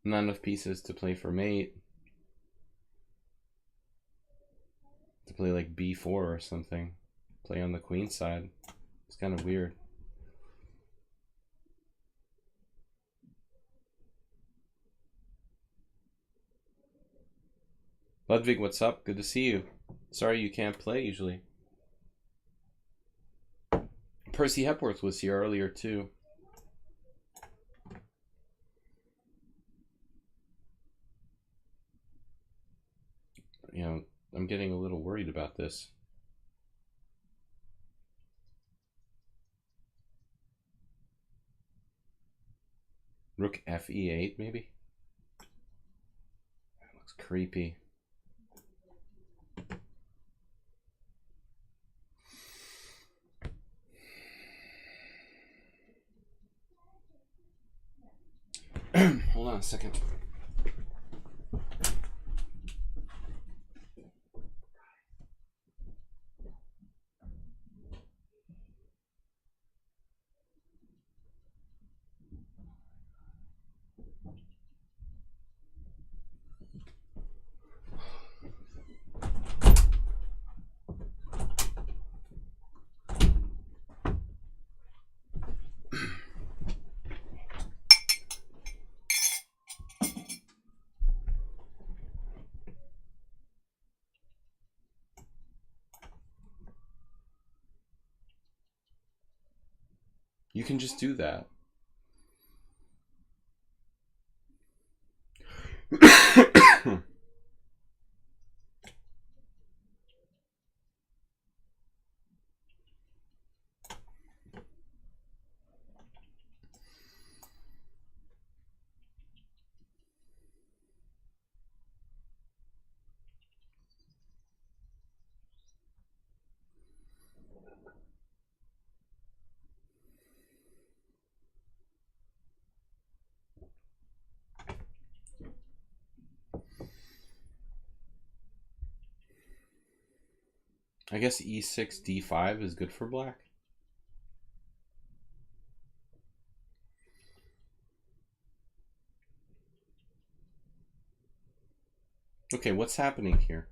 Not enough pieces to play for mate. To play like b4 or something. Play on the queen side. It's kind of weird. Ludwig, what's up? Good to see you. Sorry you can't play usually. Percy Hepworth was here earlier too. getting a little worried about this. Rook fe8, maybe? That looks creepy. Hold on a second. You can just do that. I guess e6, d5 is good for black. Okay, what's happening here?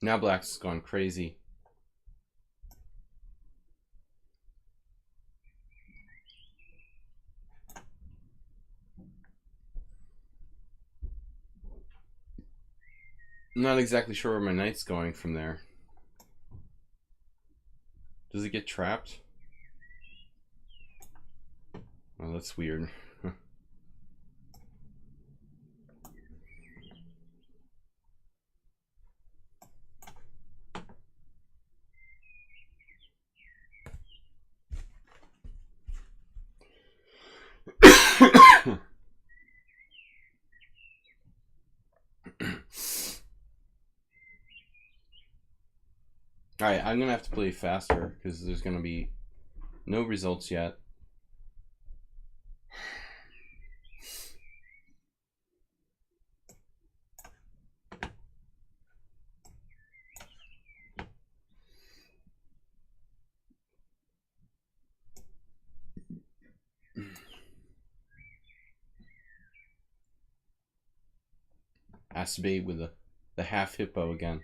Now black's gone crazy. I'm not exactly sure where my knight's going from there. Does it get trapped? Oh, that's weird. Alright, I'm gonna have to play faster because there's gonna be no results yet. Activate with the half hippo again.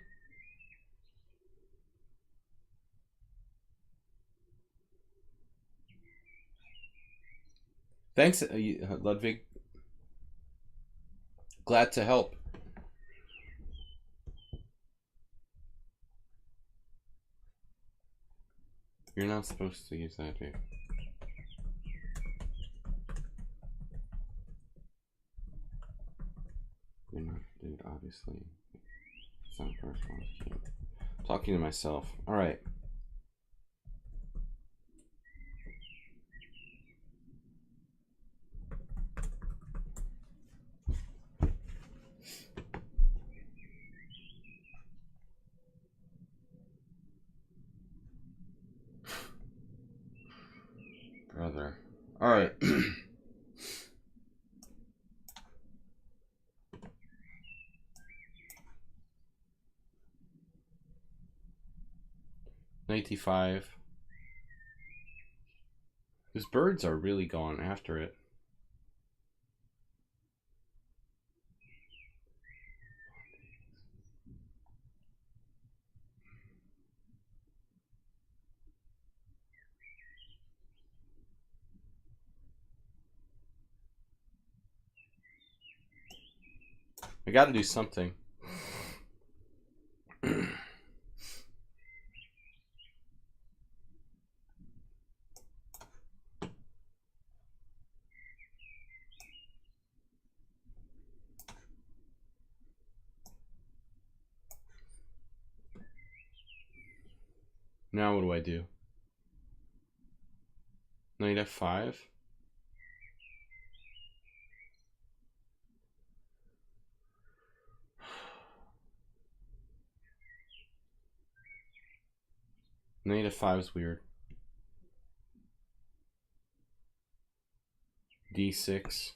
Thanks, Ludwig. Glad to help. You're not supposed to use that, dude. You're not, dude, obviously. It's not personal. Talking to myself. Alright. Brother. Alright. Knight d5. His birds are really going after it. I gotta do something. Now what do I do? Knight f5. Knight f5 is weird. d6.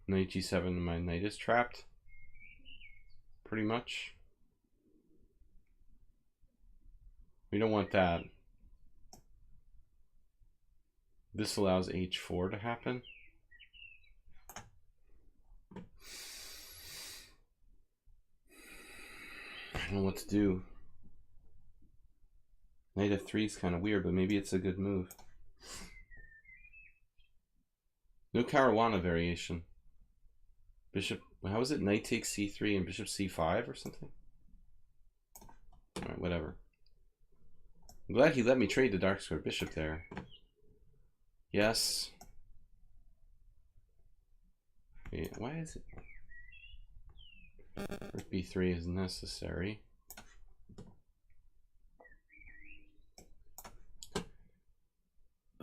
Knight g7, and my knight is trapped. Pretty much. We don't want that. This allows h4 to happen. I don't know what to do. Knight f3 is kind of weird, but maybe it's a good move. No Caruana variation. Bishop, how is it? Knight takes c3 and bishop c5 or something? Alright, whatever. I'm glad he let me trade the dark square bishop there. Yes. Wait, why is it? Rook b3 is necessary.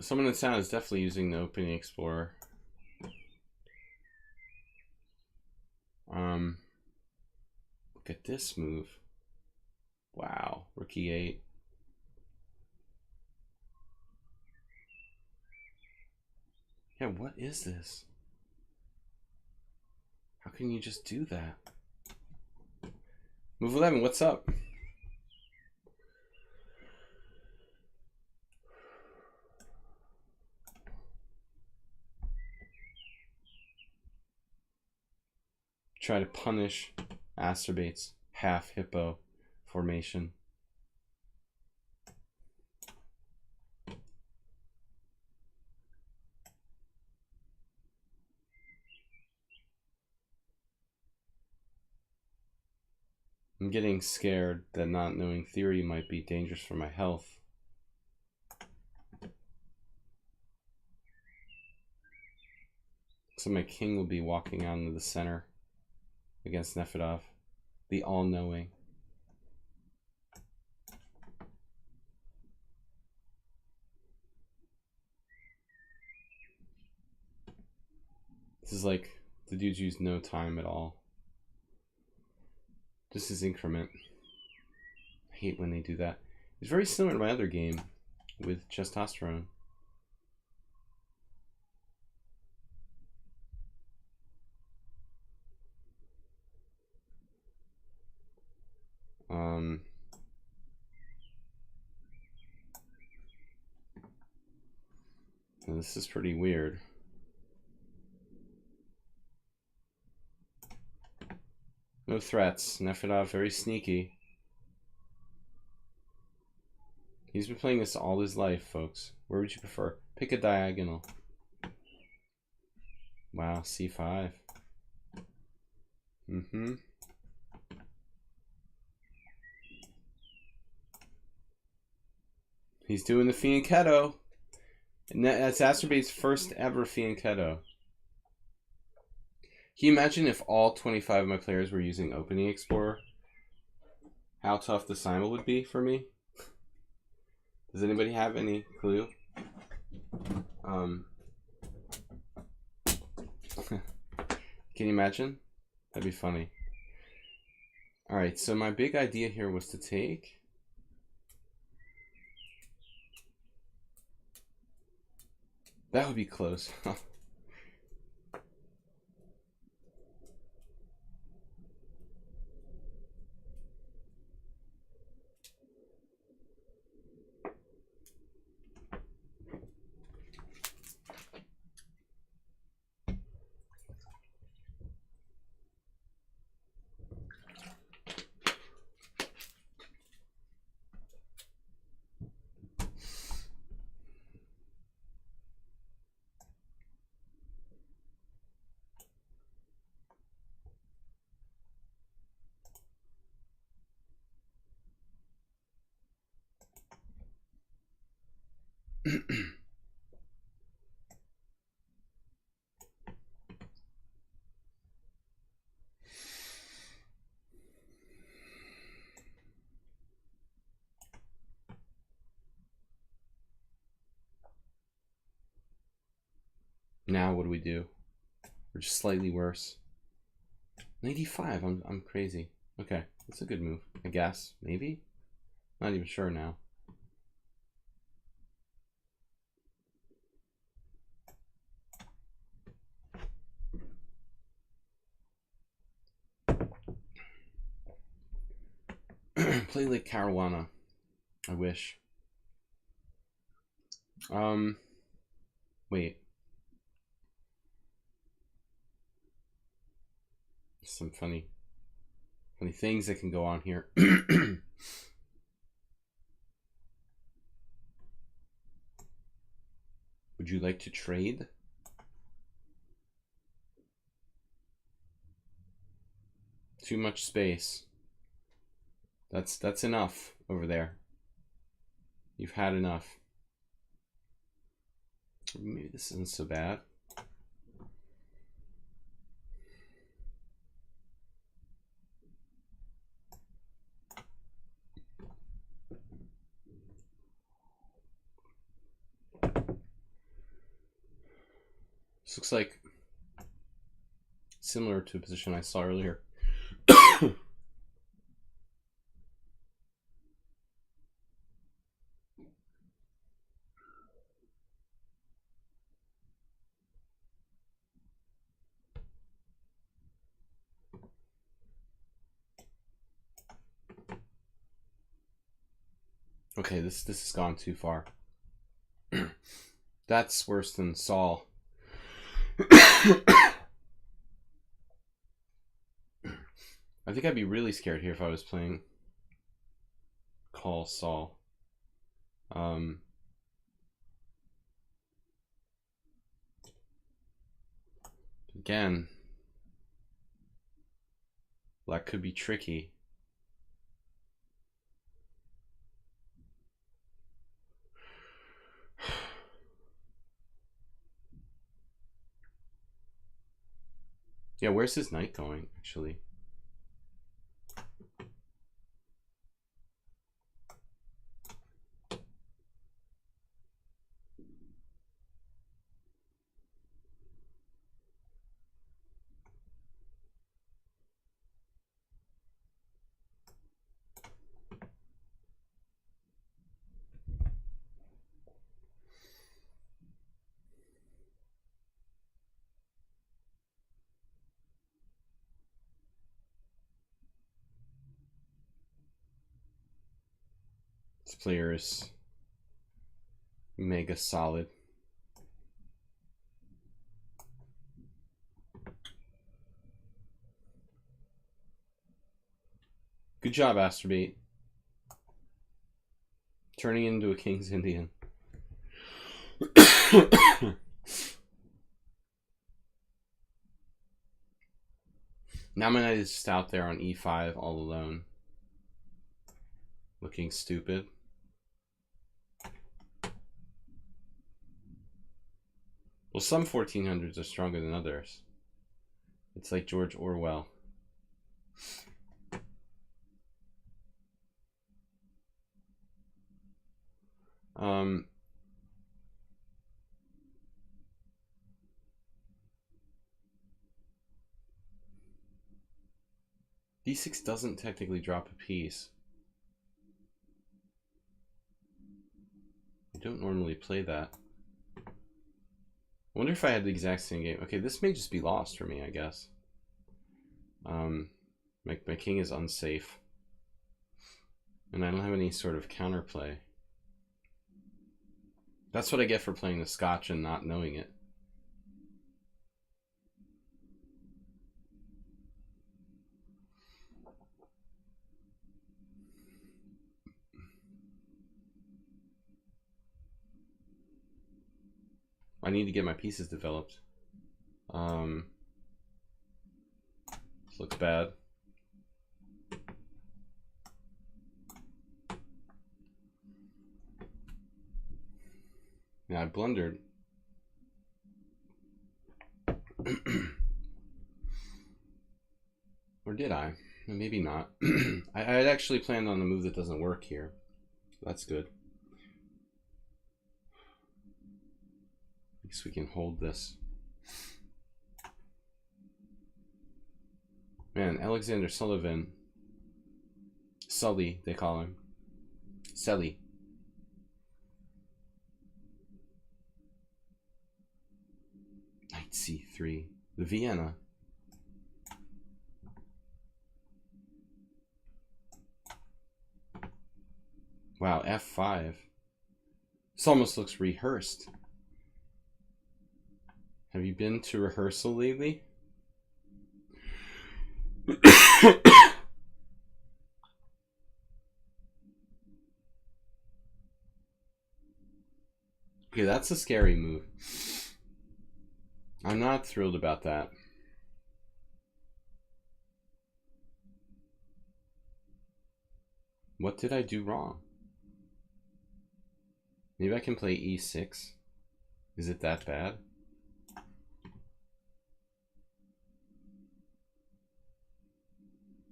Someone in the sound is definitely using the opening explorer. Look at this move. Wow, rook e8. Yeah, what is this? How can you just do that? Move 11, what's up? Try to punish Acerbate's half hippo formation. I'm getting scared that not knowing theory might be dangerous for my health. So my king will be walking out into the center against Nefedov, the all-knowing. This is like the dudes use no time at all. Just his increment. I hate when they do that. It's very similar to my other game with testosterone. This is pretty weird. No threats. Nefedov very sneaky. He's been playing this all his life, folks. Where would you prefer? Pick a diagonal. Wow, c5. He's doing the fianchetto. And that's Acerbate's first ever fianchetto. Can you imagine if all 25 of my players were using Opening Explorer? How tough the simul would be for me? Does anybody have any clue? Can you imagine? That'd be funny. Alright, so my big idea here was to take... That would be close. Now what do we do? We're just slightly worse. 95. I'm crazy. Okay, that's a good move, I guess. Maybe? Not even sure now. Play like Caruana. I wish. Wait. Some funny things that can go on here. Would you like to trade? Too much space. That's enough over there. You've had enough. Maybe this isn't so bad. This looks like similar to a position I saw earlier. Okay, this has gone too far. That's worse than Saul. I think I'd be really scared here if I was playing Call Saul. Again, that could be tricky. Yeah, where's his knight going, actually? This player is mega solid. Good job, Astrobate. Turning into a King's Indian. Now my knight is just out there on e5 all alone. Looking stupid. Well, some 1400s are stronger than others. It's like George Orwell. D6 doesn't technically drop a piece. I don't normally play that. I wonder if I had the exact same game. Okay, this may just be lost for me, I guess. My king is unsafe. And I don't have any sort of counterplay. That's what I get for playing the Scotch and not knowing it. I need to get my pieces developed. This looks bad. Yeah, I blundered. Or did I? Maybe not. I had actually planned on the move that doesn't work here. That's good. I guess we can hold this. Man, Alexander Sullivan. Sully, they call him. Sully. Knight c3. The Vienna. Wow, f5. This almost looks rehearsed. Have you been to rehearsal lately? Okay, that's a scary move. I'm not thrilled about that. What did I do wrong? Maybe I can play e6. Is it that bad?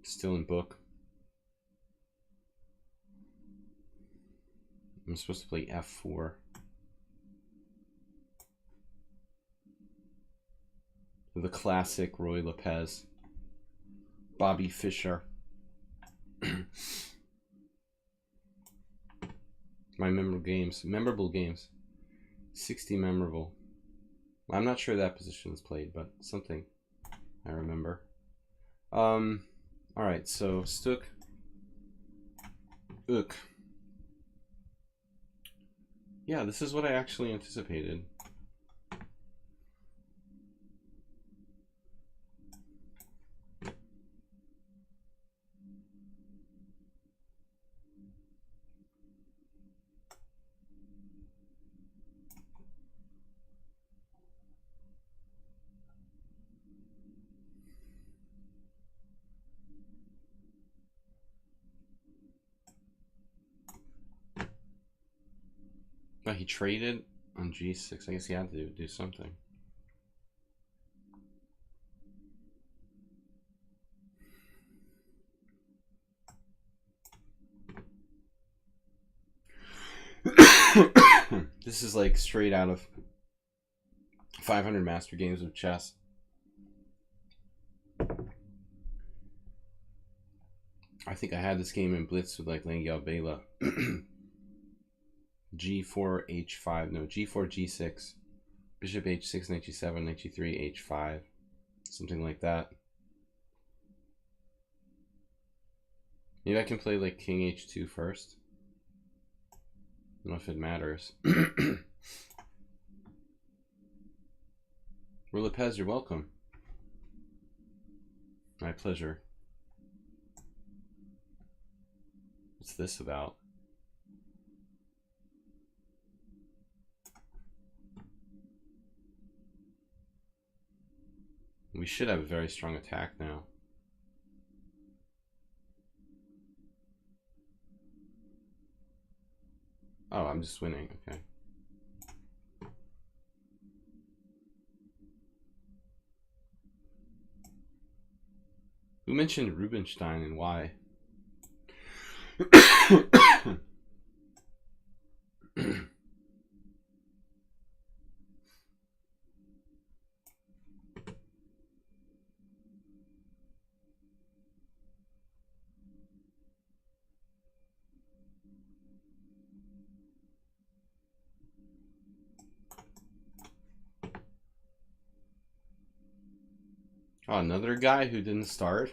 Still in book. I'm supposed to play f4. The classic Roy Lopez. Bobby Fischer. My memorable games. 60 memorable. I'm not sure that position is played, but something I remember. Alright, so Stuk. Uk. Yeah, this is what I actually anticipated. But he traded on g6. I guess he had to do something. This is like straight out of 500 master games of chess. I think I had this game in Blitz with like Lengyel Bela. G4, H5, no, G4, G6, Bishop H6, Knight G7, Knight G3, H5, something like that. Maybe I can play like King H2 first. I don't know if it matters. Roy Lopez, you're welcome. My pleasure. What's this about? We should have a very strong attack now. Oh, I'm just winning. Okay. Who mentioned Rubinstein and why? Oh, another guy who didn't start?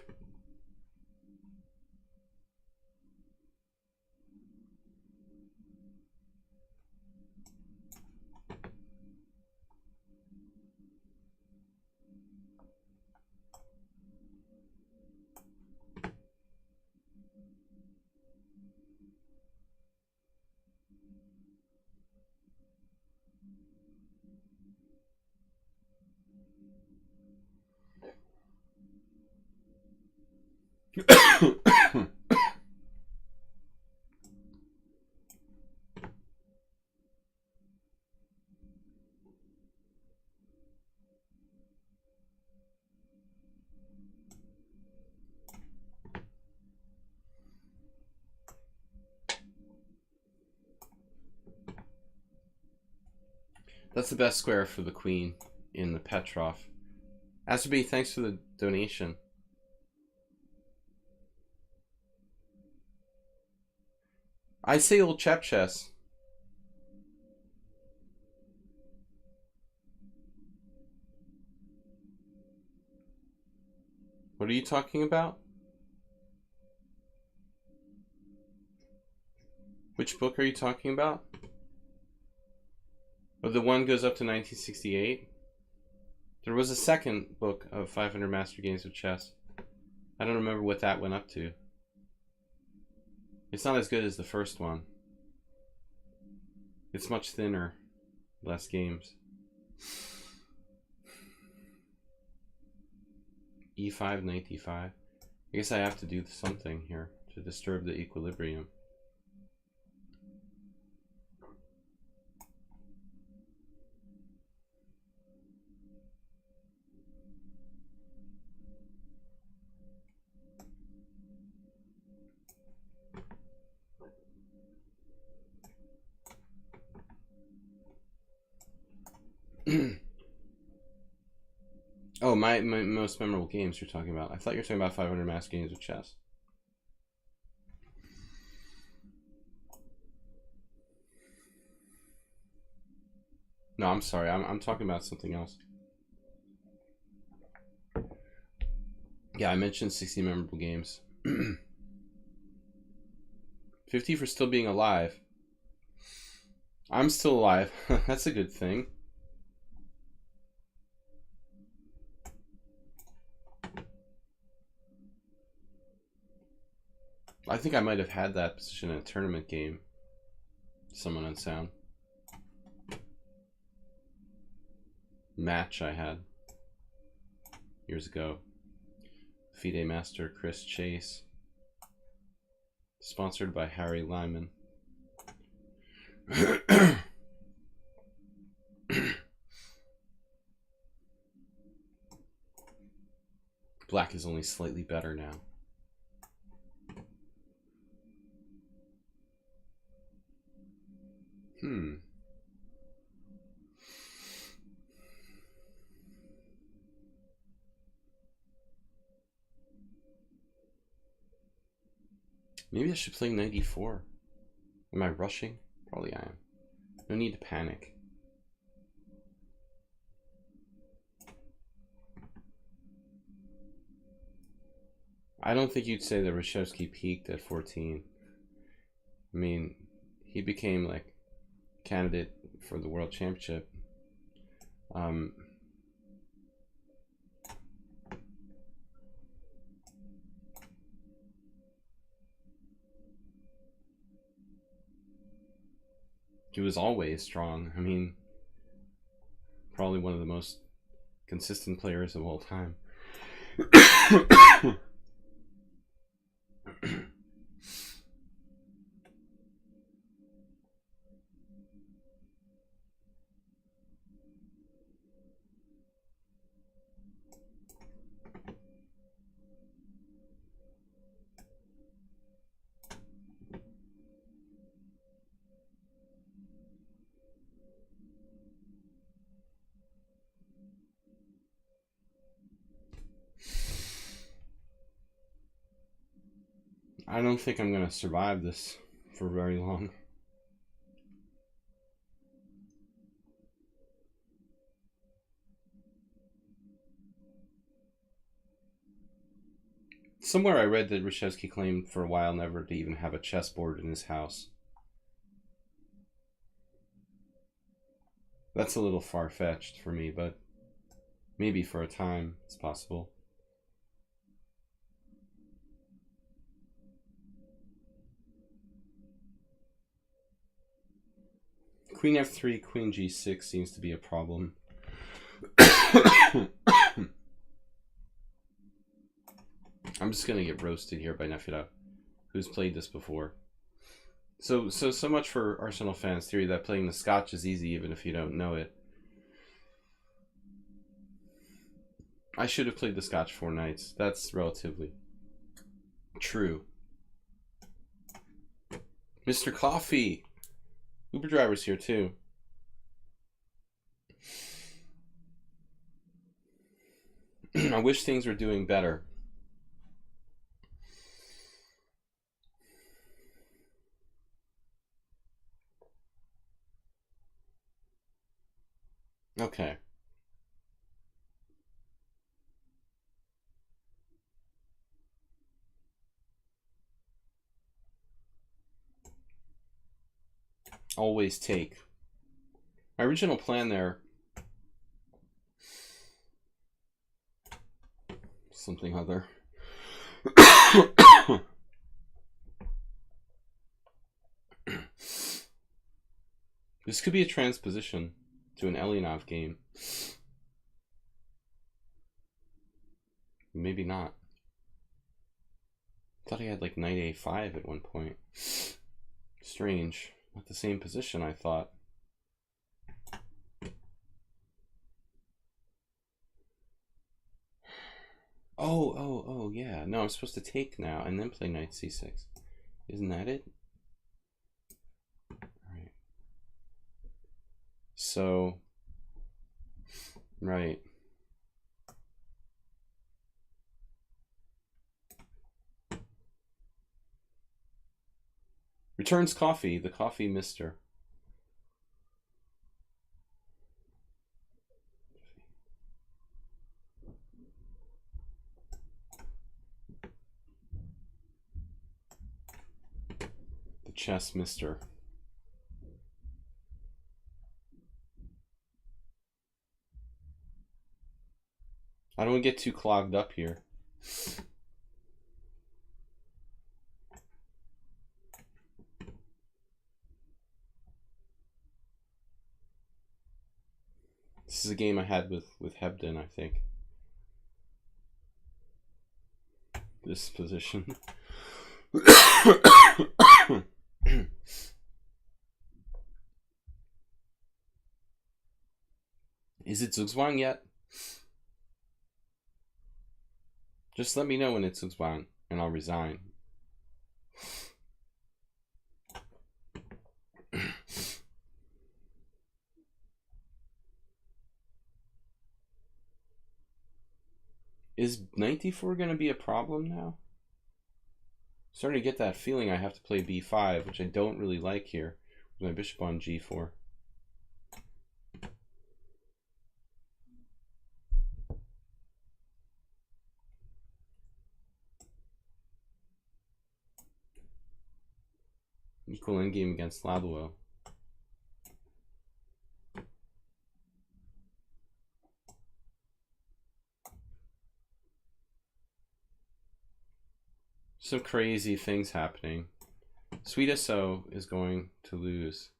That's the best square for the queen. in the Petrov. Asterby, thanks for the donation. I say old chap chess. What are you talking about? Which book are you talking about? Oh, the one goes up to 1968? There was a second book of 500 Master Games of Chess. I don't remember what that went up to. It's not as good as the first one. It's much thinner. Less games. E5, knight d5. I guess I have to do something here to disturb the equilibrium. Oh, my most memorable games you're talking about. I thought you were talking about 500 Master Games of Chess. No, I'm sorry. I'm talking about something else. Yeah, I mentioned 60 memorable games. 50 for still being alive. I'm still alive. That's a good thing. I think I might have had that position in a tournament game. Someone on sound. Match I had years ago. FIDE Master Chris Chase. Sponsored by Harry Lyman. Black is only slightly better now. Maybe I should play 94. Am I rushing? Probably I am. No need to panic. I don't think you'd say that Reshevsky peaked at 14. I mean, he became like candidate for the World Championship. He was always strong. I mean, probably one of the most consistent players of all time. I don't think I'm going to survive this for very long. Somewhere I read that Reshevsky claimed for a while never to even have a chessboard in his house. That's a little far-fetched for me, but maybe for a time it's possible. Queen f3, queen g6 seems to be a problem. I'm just gonna get roasted here by Nefira, who's played this before. So much for Arsenal fans' theory that playing the Scotch is easy even if you don't know it. I should have played the Scotch 4 knights. That's relatively true. Mr. Coffee! Uber driver's here too. I wish things were doing better. Okay. Always take. My original plan there, something other. This could be a transposition to an Elianov game. Maybe not. I thought he had like knight a5 at one point. Strange. Not the same position, I thought. Oh, yeah. No, I'm supposed to take now and then play knight c6. Isn't that it? Right. So, right. Returns coffee, the coffee mister. The chess mister. I don't want to get too clogged up here. This is a game I had with Hebden, I think. This position. Is it Zugzwang yet? Just let me know when it's Zugzwang, and I'll resign. Is knight d4 going to be a problem now? Starting to get that feeling I have to play b5, which I don't really like here, with my bishop on g4. Equal endgame against Labuo. Some crazy things happening. Sweet SO is going to lose.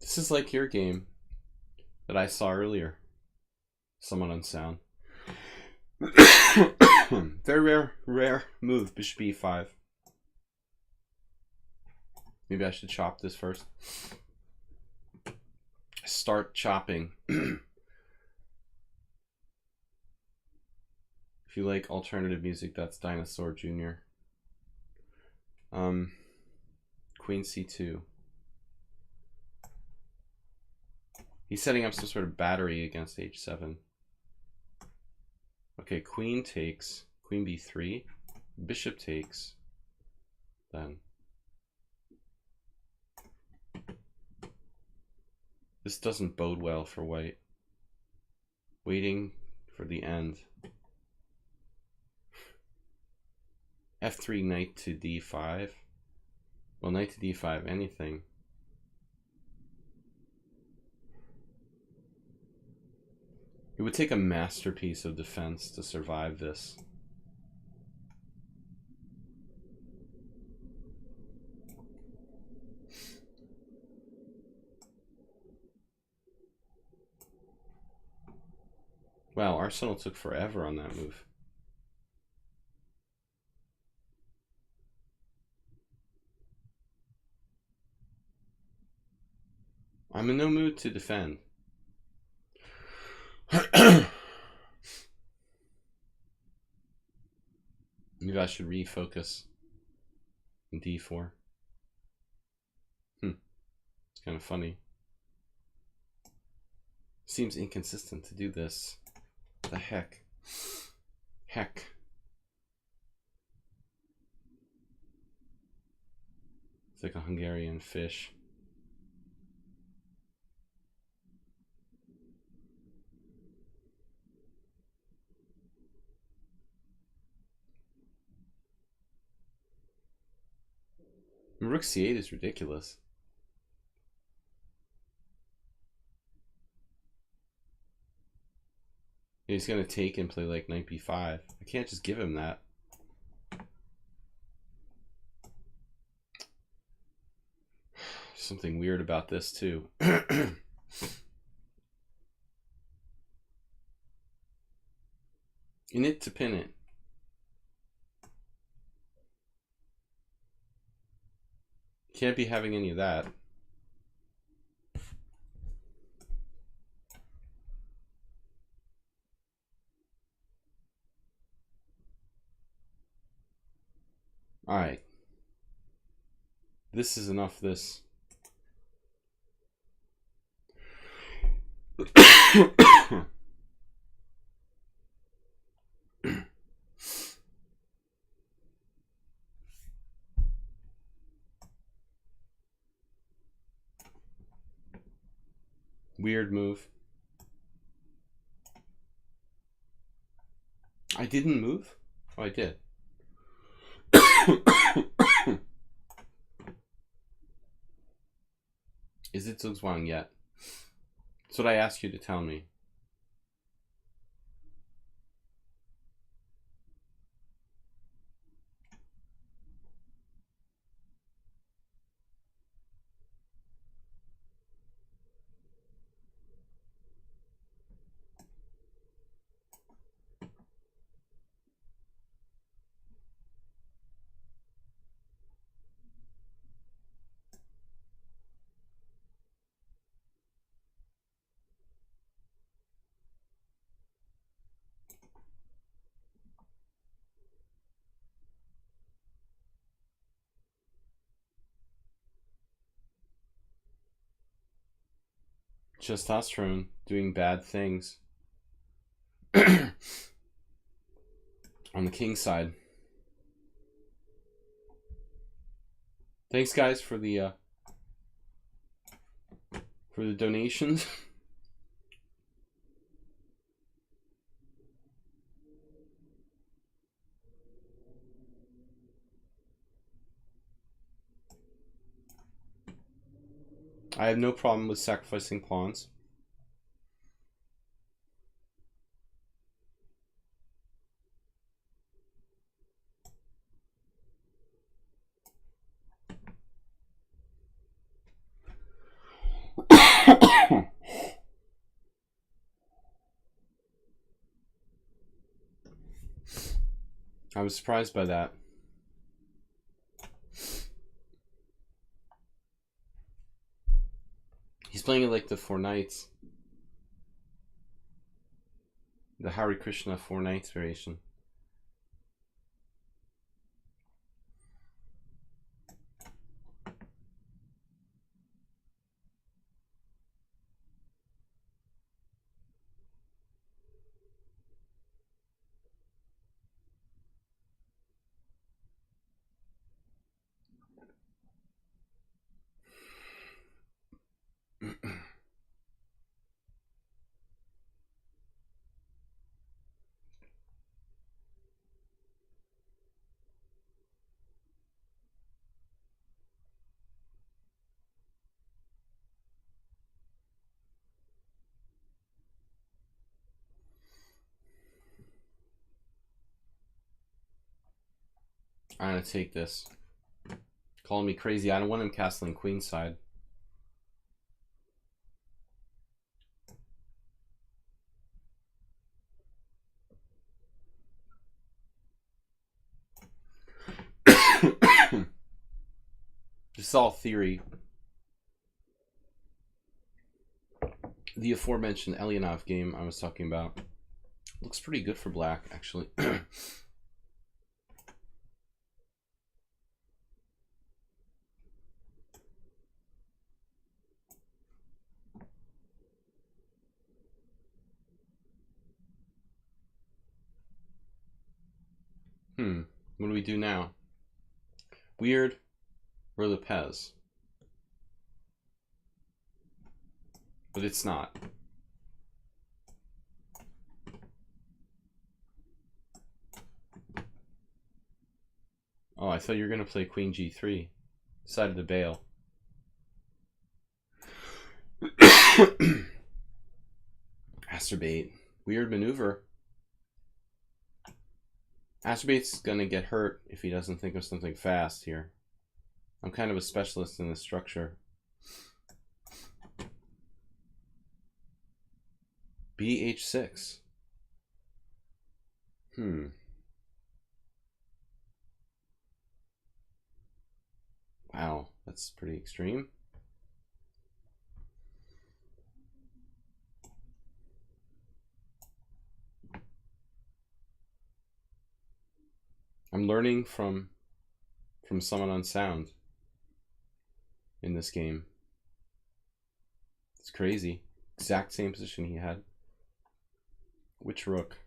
This is like your game that I saw earlier. Someone on sound. Very rare move, bishop e5. Maybe I should chop this first. Start chopping. If you like alternative music, that's Dinosaur Jr. Queen c2. He's setting up some sort of battery against h7. Okay, queen takes, queen b3, bishop takes, then. This doesn't bode well for white. Waiting for the end. f3, knight to d5. Well, knight to d5, anything. It would take a masterpiece of defense to survive this. Wow, Arsenal took forever on that move. I'm in no mood to defend. Maybe I should refocus in d4. It's kind of funny. Seems inconsistent to do this. What the heck? Heck. It's like a Hungarian fish. Rook c8 is ridiculous. He's gonna take and play like knight b5. I can't just give him that. Something weird about this too. In it to pin it. Can't be having any of that. All right. This is enough. This. Weird move. I didn't move? Oh, I did. Is it Zugzwang yet? That's what I asked you to tell me. Testosterone doing bad things on the king side. Thanks, guys, for the donations. I have no problem with sacrificing pawns. I was surprised by that. He's playing it like the Four Knights. The Hare Krishna Four Knights variation. I'm gonna take this. Calling me crazy. I don't want him castling queenside. This is all theory. the aforementioned Elianov game I was talking about looks pretty good for black, actually. What do we do now? Weird or the Pez? But it's not. Oh, I thought you were going to play Queen G3. Decided to bail. Asterbate. Weird maneuver. Asterbate's going to get hurt if he doesn't think of something fast here. I'm kind of a specialist in this structure. BH6. Wow, that's pretty extreme. I'm learning from someone on sound in this game. It's crazy. Exact same position he had. Which rook?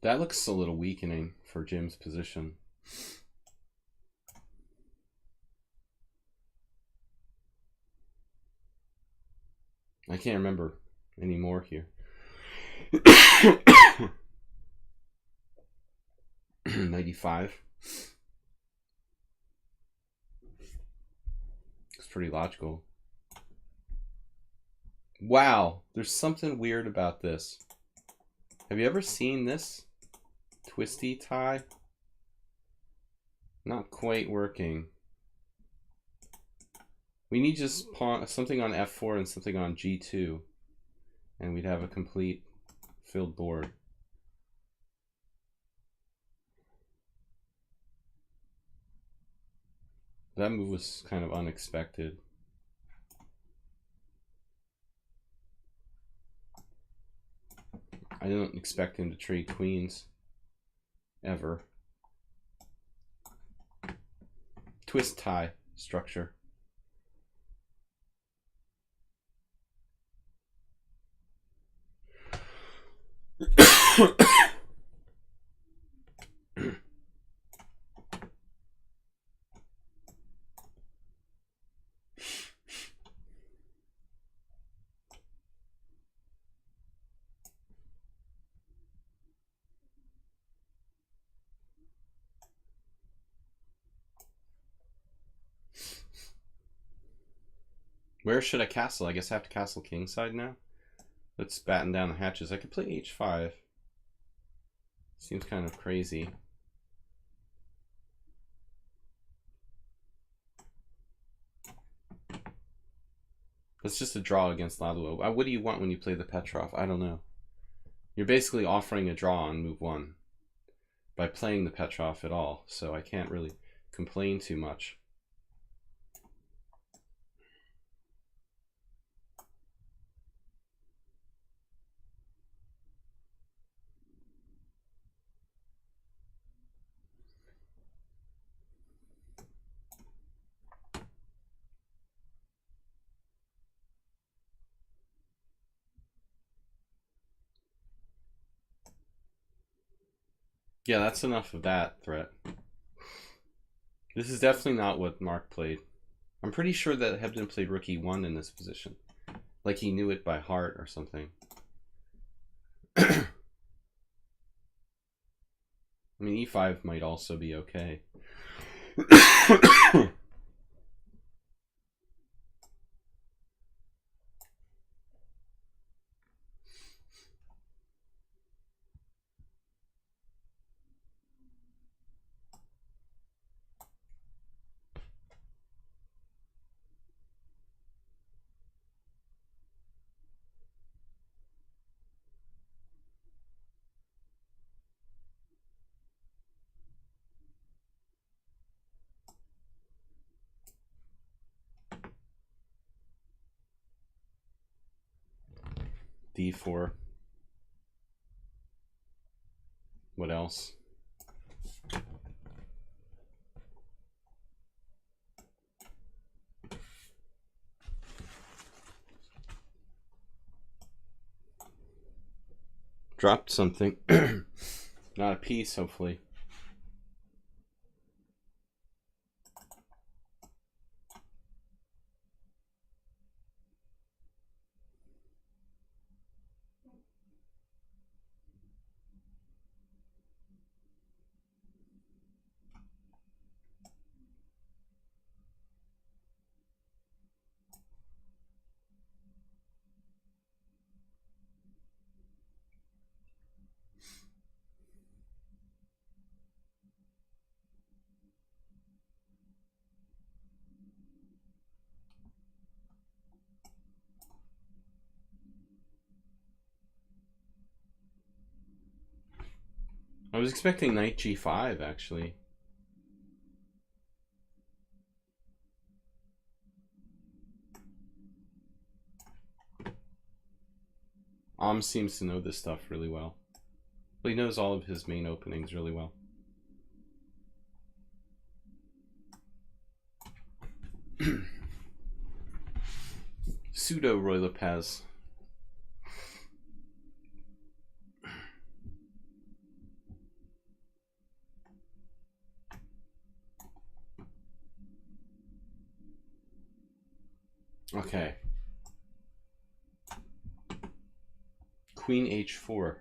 That looks a little weakening for Jim's position. I can't remember any more here. 95. It's pretty logical. Wow, there's something weird about this. Have you ever seen this? Twisty tie? Not quite working. We need just pawn something on f4 and something on g2, and we'd have a complete filled board. That move was kind of unexpected. I didn't expect him to trade queens ever. Twist tie structure. Where should I castle? I guess I have to castle kingside now. Let's batten down the hatches. I could play h5. Seems kind of crazy. That's just a draw against Laluo. What do you want when you play the Petrov? I don't know. You're basically offering a draw on move 1 by playing the Petrov at all, so I can't really complain too much. Yeah, that's enough of that threat. This is definitely not what Mark played. I'm pretty sure that Hebden played rook e1 in this position. Like he knew it by heart or something. I mean, e5 might also be okay. d4. What else? Dropped something. Not a piece, hopefully. I was expecting knight g5, actually. Seems to know this stuff really well. Well, he knows all of his main openings really well. Pseudo Roy Lopez. Okay. Queen h4.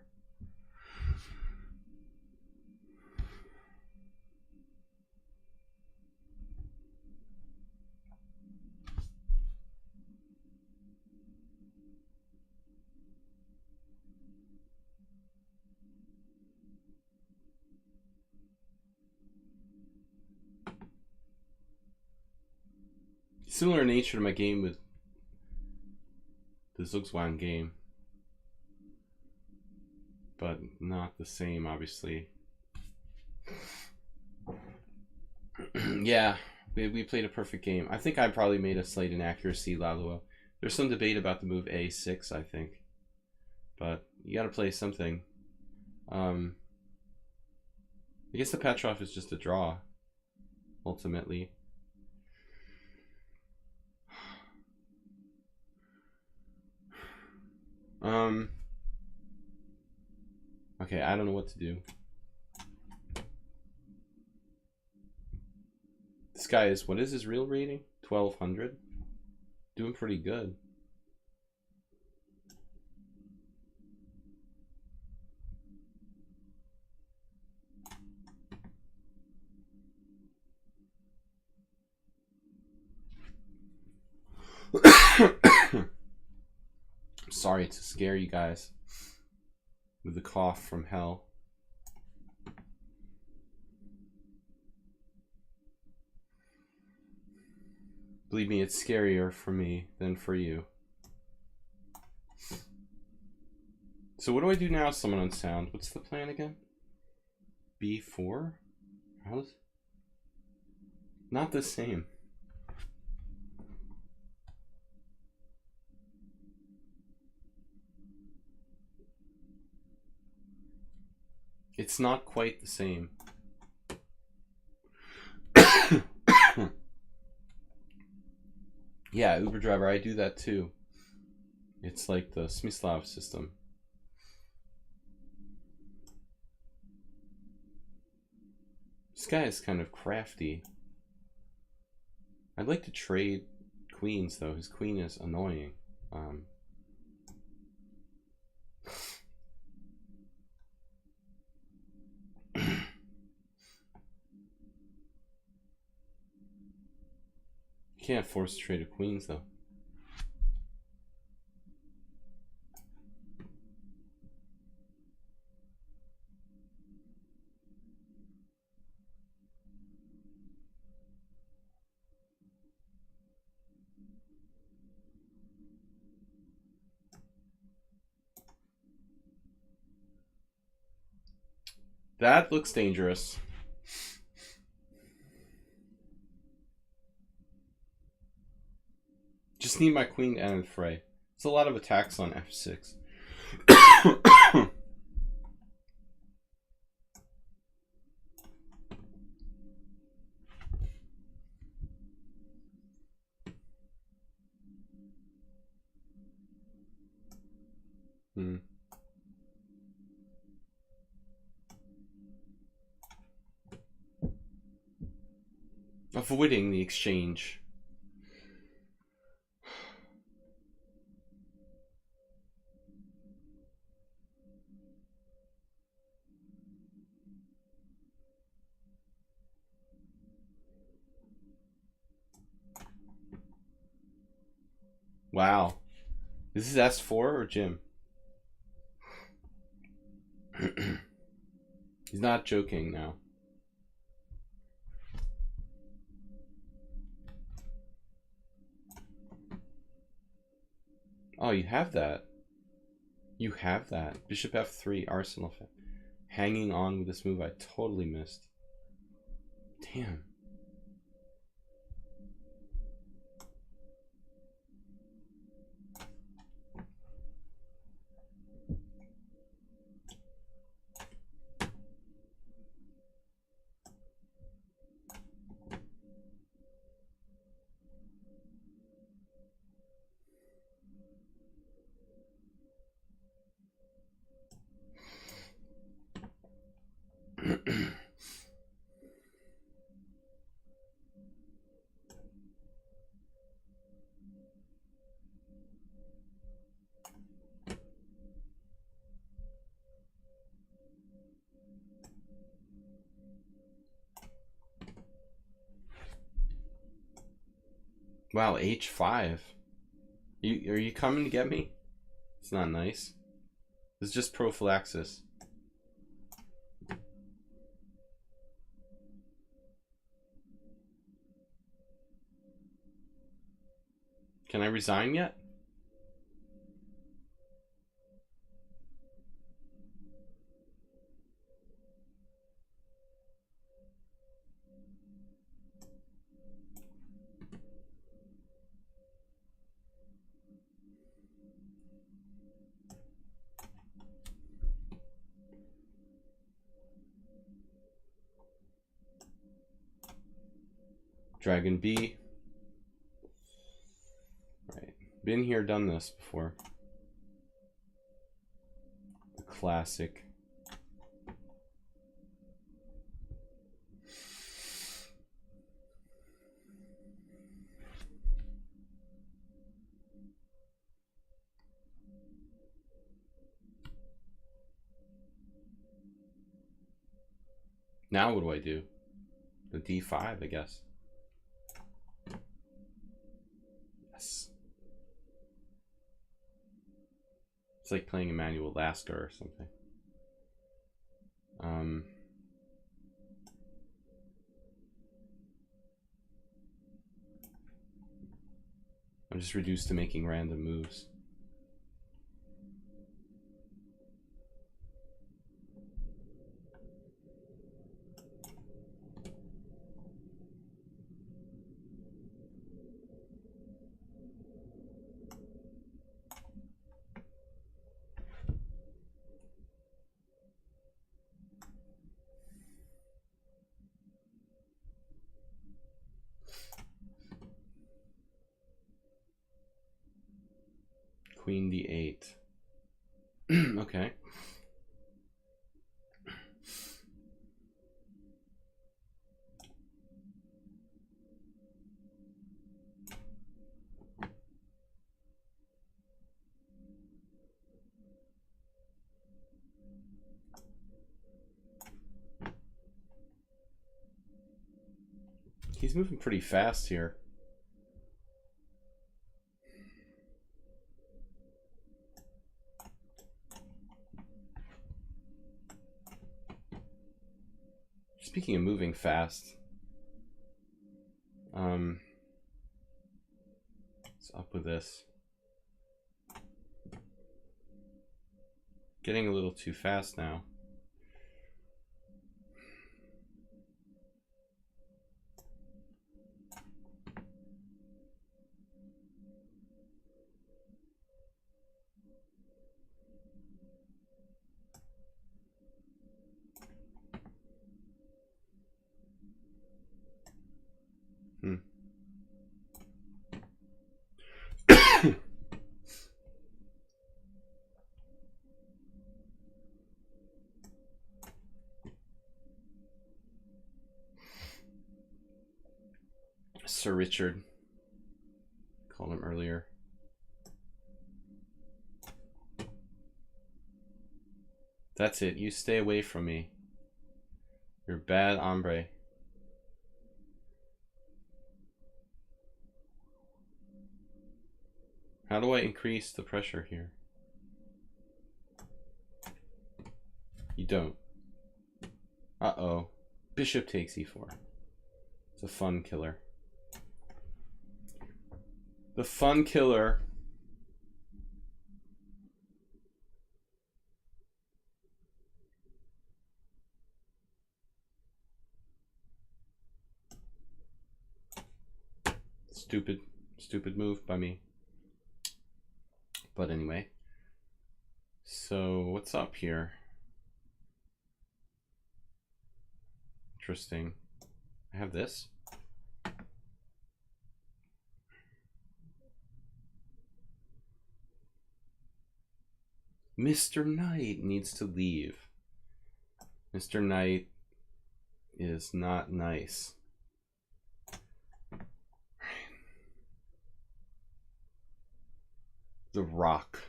Similar nature to my game with the Zugzwang game, but not the same, obviously. Yeah, we played a perfect game. I think I probably made a slight inaccuracy, Laluo. There's some debate about the move a6, I think, but you got to play something. I guess the Petrov is just a draw, ultimately. Okay, I don't know what to do. This guy is, what is his real rating? 1200? Doing pretty good. I'm sorry to scare you guys with the cough from hell. Believe me, it's scarier for me than for you. So what do I do now, Someone on Sound? What's the plan again? B4? How's... Not the same. It's not quite the same. Yeah, Uber driver, I do that too. It's like the Smyslov system. This guy is kind of crafty. I'd like to trade queens, though. His queen is annoying. Can't force a trade of queens, though. That looks dangerous. Just need my queen to end the fray. It's a lot of attacks on f6. Avoiding the exchange. Wow. This is S4 or Jim? He's not joking now. Oh, you have that. You have that. Bishop F3, Arsenal. Hanging on with this move I totally missed. Damn. Wow, H5. Are you coming to get me? It's not nice. It's just prophylaxis. Can I resign yet? Dragon B. Right. Been here, done this before. The classic. Now what do I do? The D5, I guess. Yes. It's like playing Emmanuel Lasker or something. I'm just reduced to making random moves. Queen D8. Okay. He's moving pretty fast here. Speaking of moving fast, what's up with this? Getting a little too fast now. Sir Richard, called him earlier. That's it. You stay away from me. You're a bad hombre. How do I increase the pressure here? You don't. Uh-oh. Bishop takes e4. It's a fun killer. The fun killer. Stupid move by me. But anyway. So what's up here? Interesting. I have this. Mr. Knight needs to leave. Mr. Knight is not nice. The rock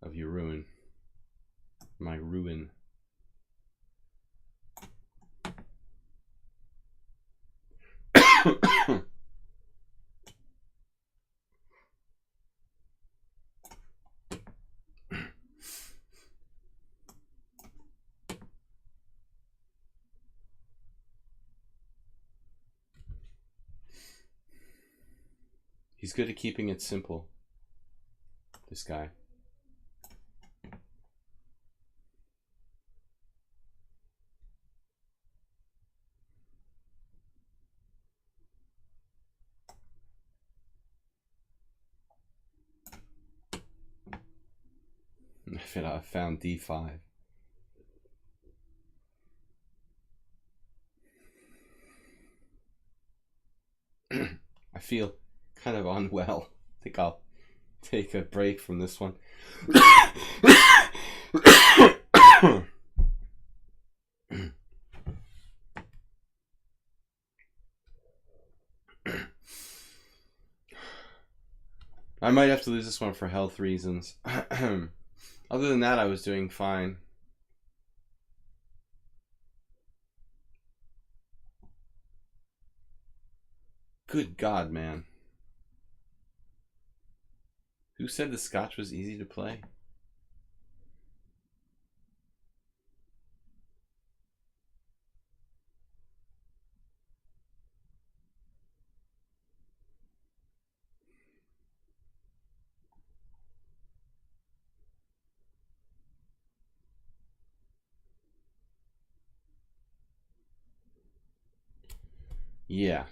of your ruin. My ruin. He's good at keeping it simple. This guy. I found d5. I feel kind of unwell. I think I'll take a break from this one. I might have to lose this one for health reasons. Other than that, I was doing fine. Good God, man. Who said the Scotch was easy to play? Yeah.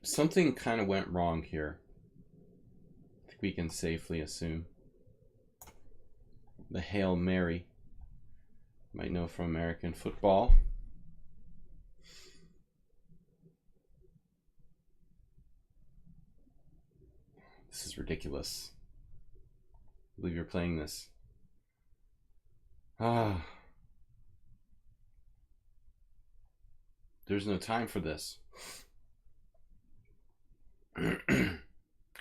Something kind of went wrong here. I think we can safely assume. The Hail Mary. Might know from American football. This is ridiculous. I believe you're playing this. Ah. There's no time for this. I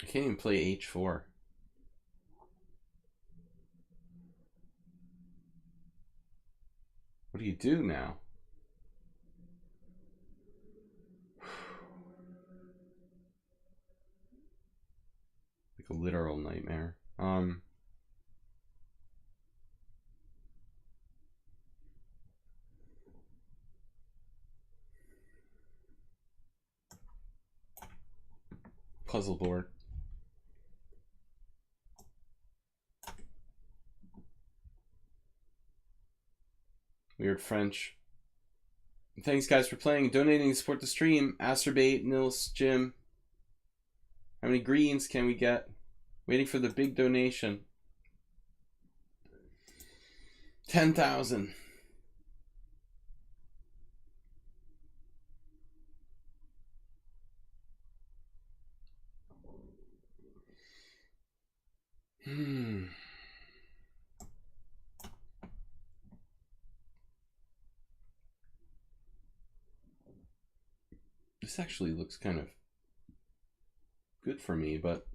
can't even play h4. What do you do now? Like a literal nightmare. Puzzle board. Weird French. Thanks, guys, for playing and donating to support the stream. Acerbate, Nils, Jim. How many greens can we get? Waiting for the big donation. 10,000. This actually looks kind of good for me, but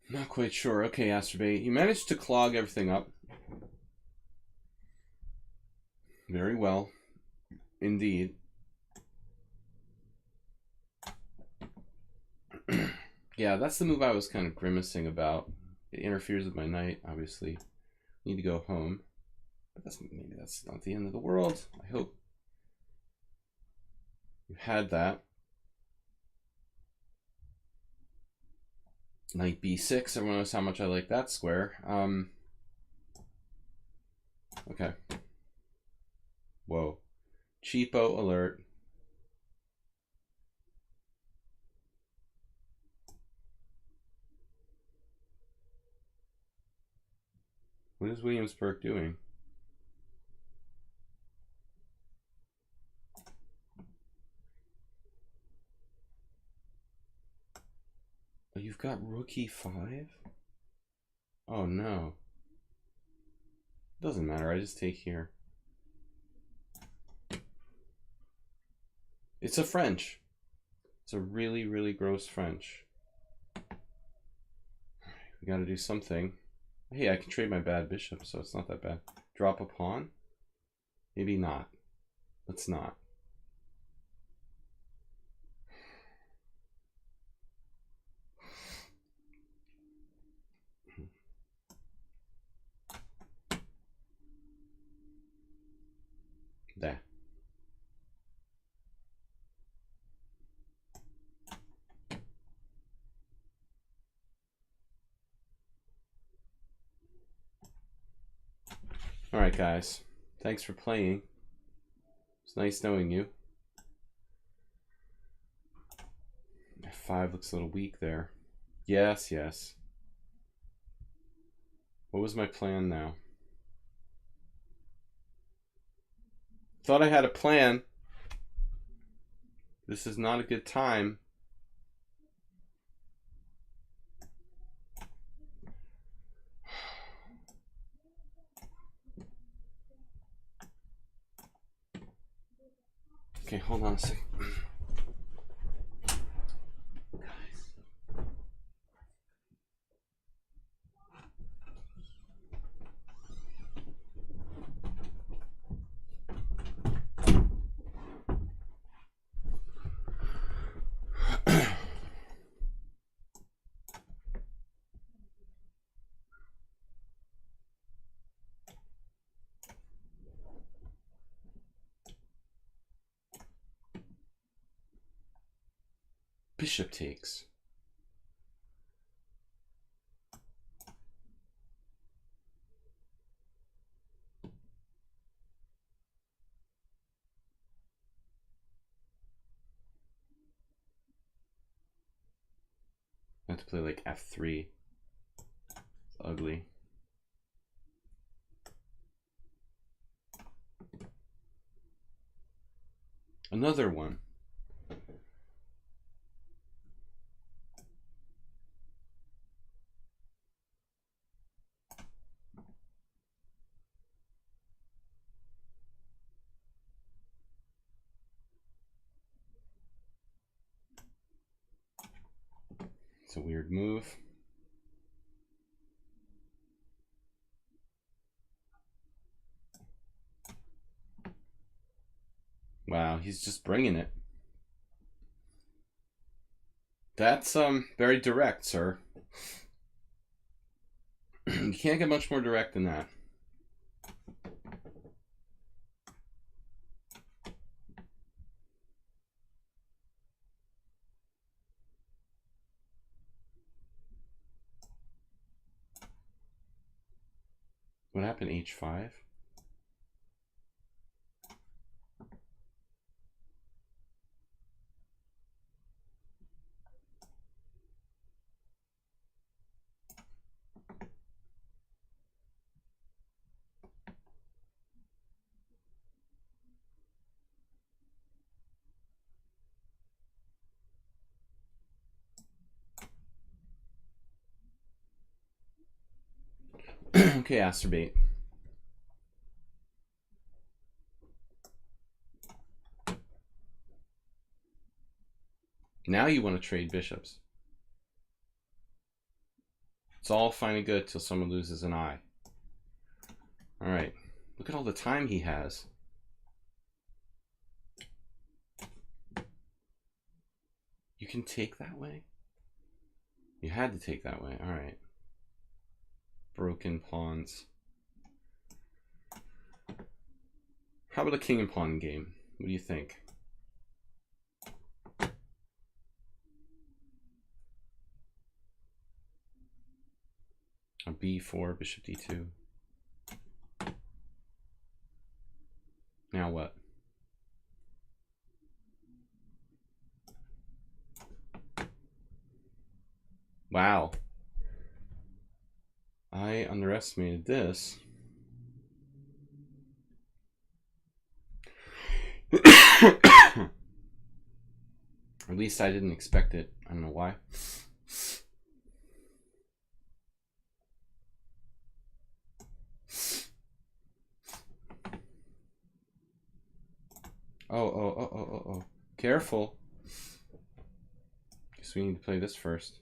not quite sure. Okay, Acerbate. You managed to clog everything up. Very well. Indeed. Yeah, that's the move I was kind of grimacing about. It interferes with my knight, obviously. Need to go home. But maybe that's not the end of the world. I hope you had that. Knight b6. Everyone knows how much I like that square. Okay. Whoa. Cheapo alert. What is Williamsburg doing? Oh, you've got rook e5? Oh no. Doesn't matter, I just take here. It's a French. It's a really, really gross French. We gotta do something. Hey, I can trade my bad bishop, so it's not that bad. Drop a pawn? Maybe not. Let's not. There. Alright, guys. Thanks for playing. It's nice knowing you. F5 looks a little weak there. Yes, yes. What was my plan now? Thought I had a plan. This is not a good time. Okay, hold on a second. Bishop takes. I have to play like F3. It's ugly. Another one. It's a weird move. Wow, he's just bringing it. That's very direct, sir. You can't get much more direct than that. What happened, h5? Okay, Asterbate. Now you want to trade bishops. It's all fine and good till someone loses an eye. All right. Look at all the time he has. You can take that way? You had to take that way. All right. Broken pawns. How about a king and pawn game? What do you think? A b4, bishop d2. Now what? Wow. I underestimated this. At least I didn't expect it. I don't know why. Oh. Careful. Guess we need to play this first.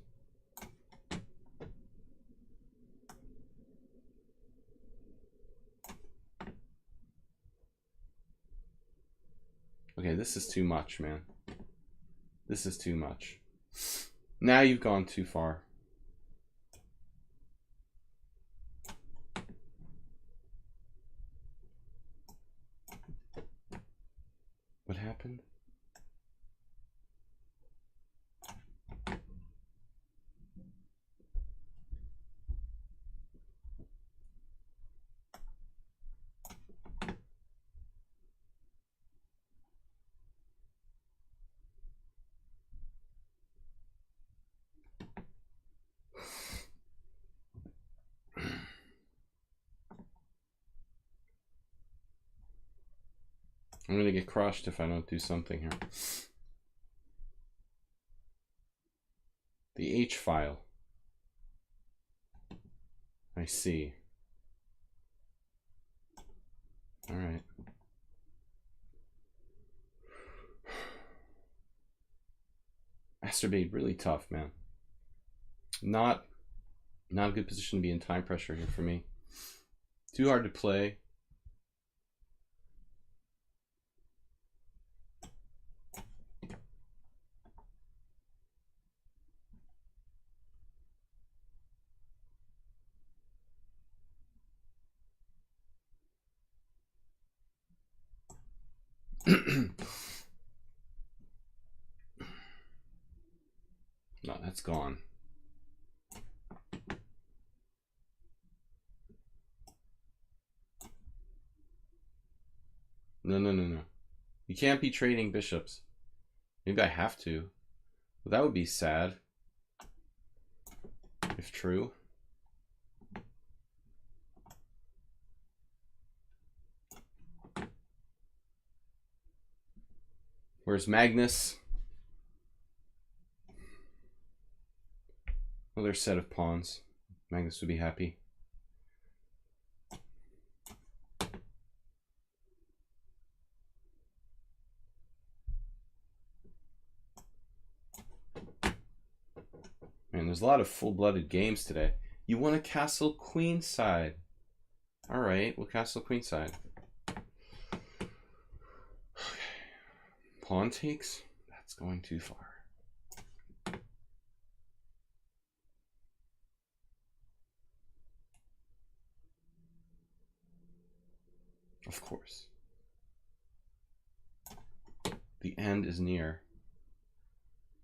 Okay, this is too much, man. This is too much. Now you've gone too far. What happened? I'm gonna get crushed if I don't do something here. The H file. I see. All right. Asterbate, really tough, man. Not a good position to be in time pressure here for me. Too hard to play. No, that's gone. No. You can't be trading bishops. Maybe I have to. But that would be sad. If true. Where's Magnus? Another set of pawns. Magnus would be happy. Man, there's a lot of full-blooded games today. You want a castle queenside. All right, we'll castle queenside. pawn takes? That's going too far. Of course. The end is near.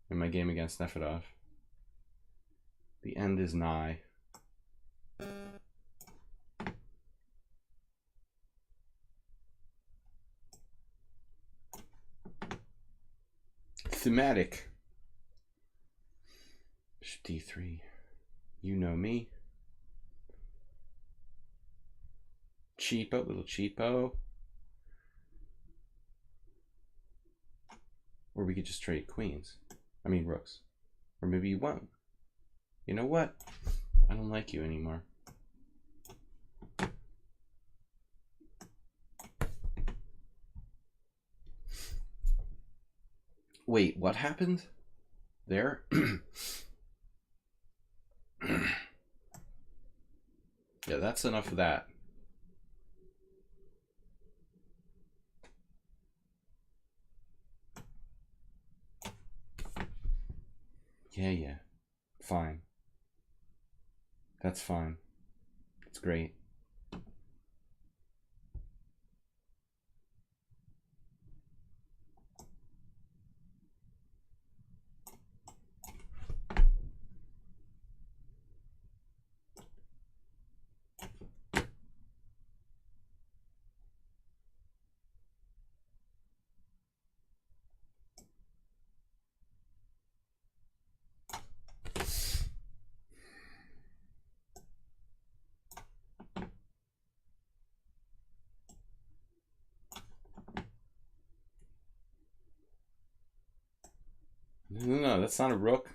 In my game against Nefedov. The end is nigh. Thematic. Bishop d3. You know me. Cheapo, little cheapo. Or we could just trade queens. I mean rooks. Or maybe you won't. You know what? I don't like you anymore. Wait, what happened? There? Yeah, that's enough of that. Yeah. Fine. That's fine. It's great. No, that's not a rook.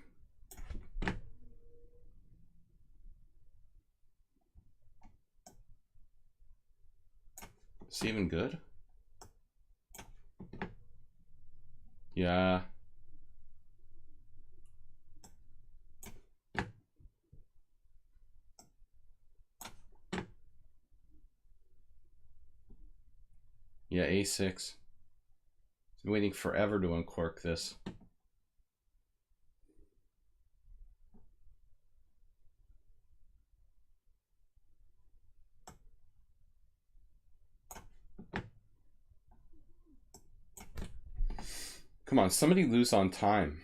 Is he even good? Yeah. Yeah, a6. I've been waiting forever to uncork this. Come on, somebody lose on time,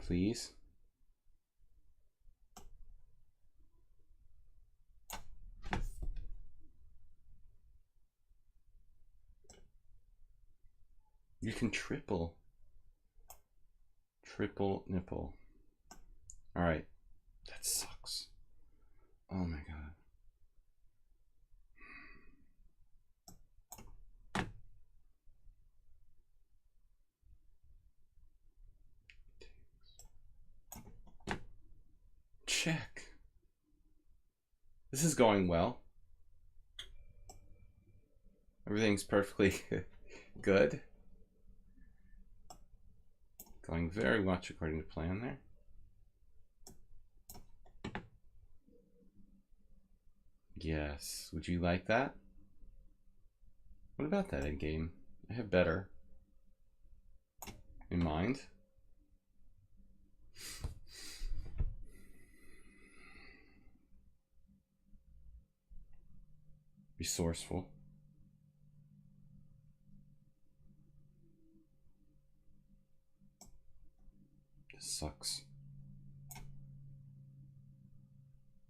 please. You can triple. Triple nipple. All right. That sucks. Oh my god. Check. This is going well. Everything's perfectly good. Going very much according to plan there. Yes. Would you like that? What about that endgame? I have better in mind. Resourceful. This sucks.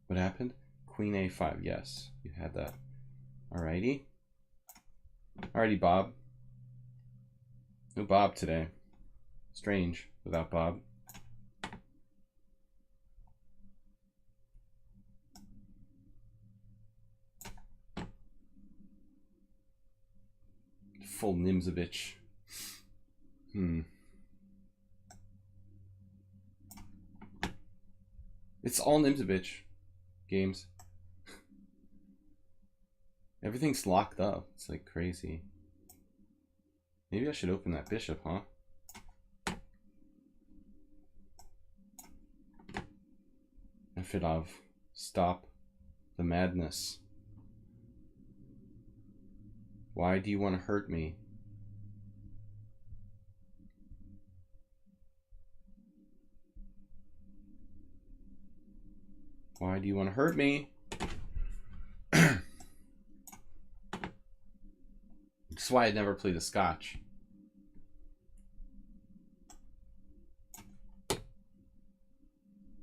What happened? Queen a5. Yes, you had that. Alrighty. Alrighty, Bob. No Bob today. Strange without Bob. Full Nimzovich. It's all Nimzovich games. Everything's locked up. It's like crazy. Maybe I should open that bishop, huh? Nefedov, stop the madness. Why do you want to hurt me? Why do you want to hurt me? That's why I never play the Scotch.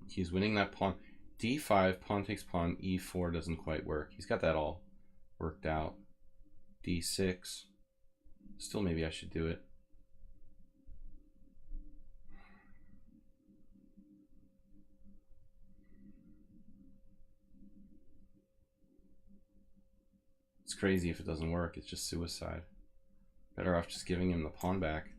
He's winning that pawn. D5, pawn takes pawn, E4 doesn't quite work. He's got that all worked out. D6. Still, maybe I should do it. It's crazy if it doesn't work. It's just suicide. Better off just giving him the pawn back.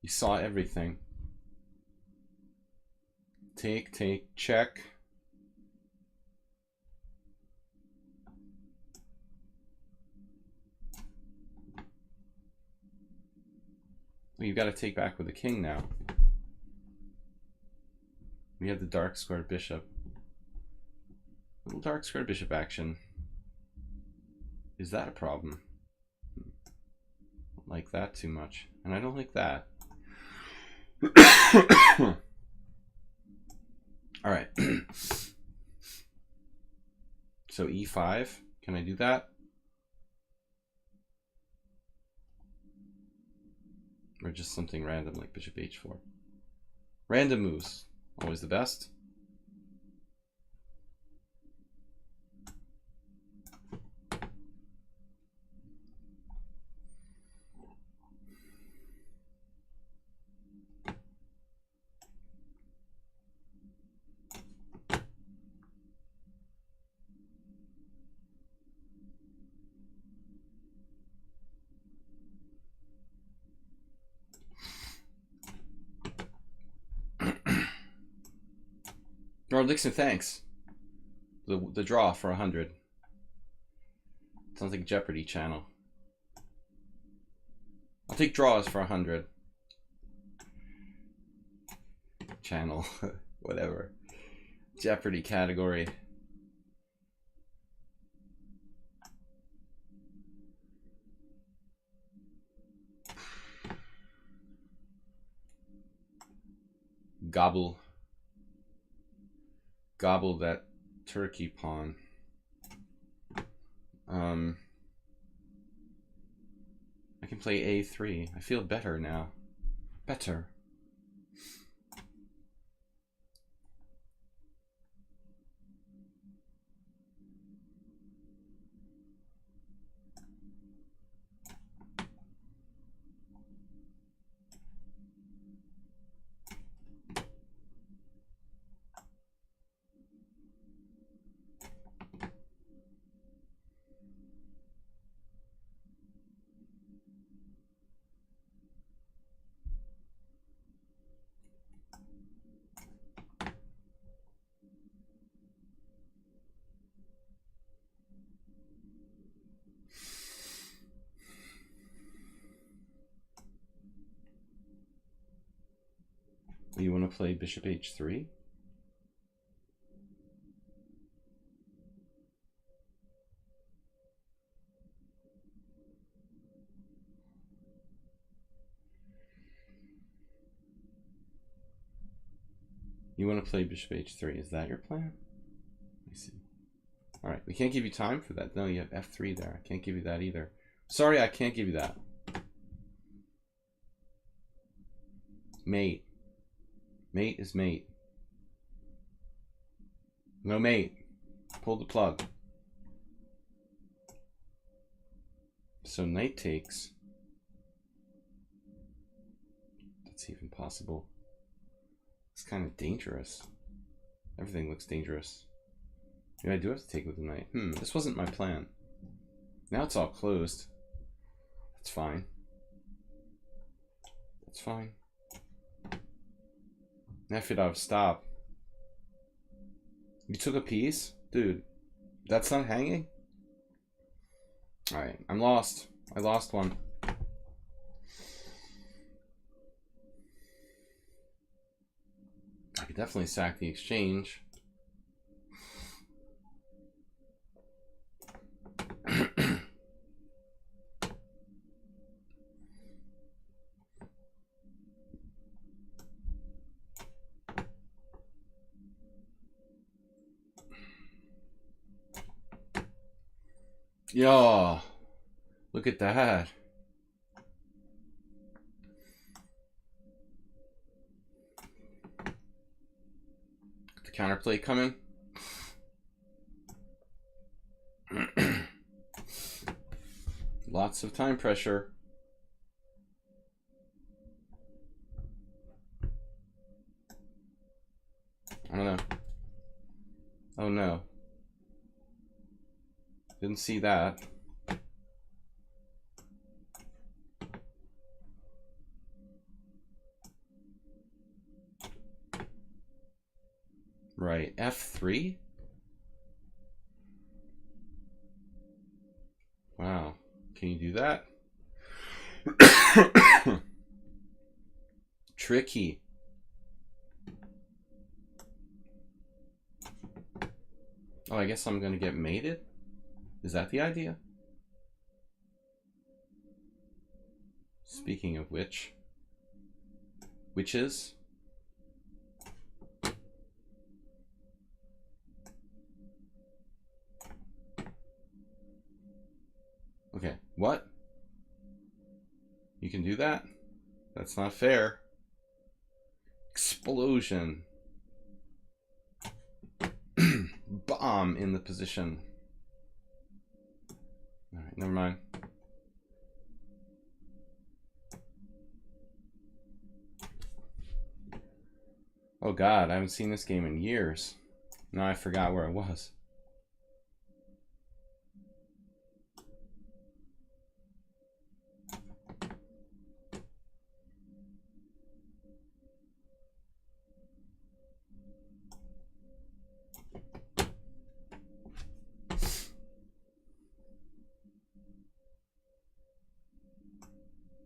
You saw everything. Take, take, check. Well, you've got to take back with the king now. We have the dark squared bishop. Little dark squared bishop action. Is that a problem? I don't like that too much. And I don't like that. All right. So E5, can I do that? Or just something random like bishop H4? Random moves, always the best. Lord Dixon, thanks. The draw for 100. Sounds like Jeopardy channel. I'll take draws for 100. Channel, whatever. Jeopardy category. Gobble. Gobble that turkey pawn. I can play A3. I feel better now. Better. You want to play bishop H3? You want to play bishop H3? Is that your plan? I see. All right, we can't give you time for that. No, you have F3 there. I can't give you that either. Sorry, I can't give you that. Mate. Mate is mate. No mate. Pull the plug. So knight takes. That's even possible. It's kind of dangerous. Everything looks dangerous. Maybe I do have to take with the knight. This wasn't my plan. Now it's all closed. That's fine. That's fine. Nefedov, stop. You took a piece? Dude, that's not hanging? Alright, I'm lost. I lost one. I could definitely sack the exchange. Yo, look at that. The counterplay coming. Lots of time pressure. I don't know. Oh no. Didn't see that. Right, F3? Wow, can you do that? Tricky. Oh, I guess I'm gonna get mated? Is that the idea? Speaking of which. Witches? Okay, what? You can do that? That's not fair. Explosion. Bomb in the position. Alright, never mind. Oh god, I haven't seen this game in years. Now I forgot where I was.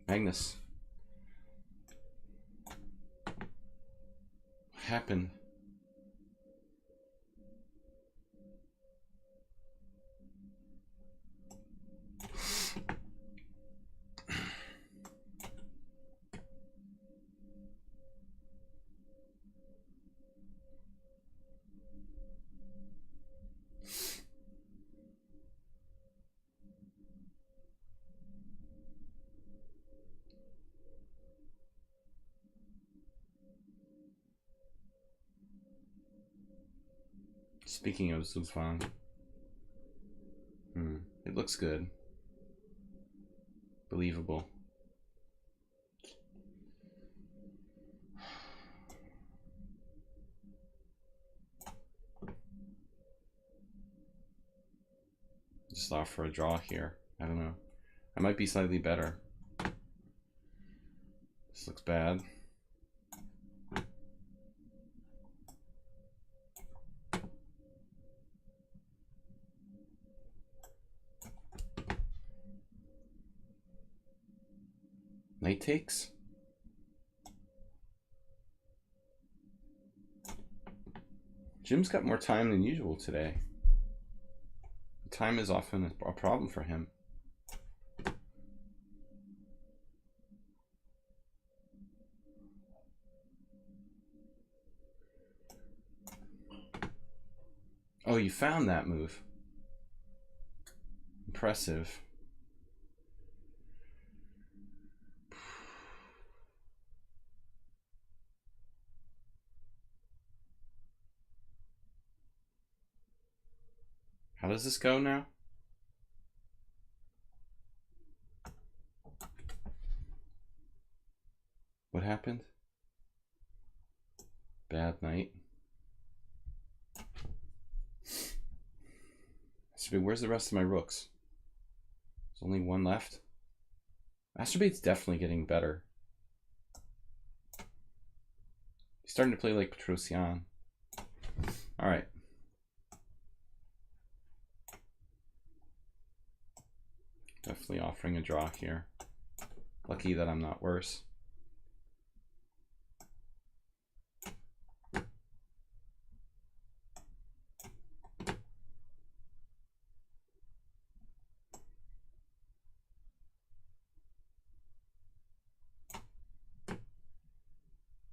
Magnus. What happened? Speaking of Zufang. It looks good. Believable. Just off for a draw here. I don't know. I might be slightly better. This looks bad. Knight takes? Jim's got more time than usual today. Time is often a problem for him. Oh, you found that move. Impressive. How does this go now? What happened? Bad night. Where's the rest of my rooks? There's only one left. Masturbate's definitely getting better. He's starting to play like Petrosian. Alright. Definitely offering a draw here. Lucky that I'm not worse.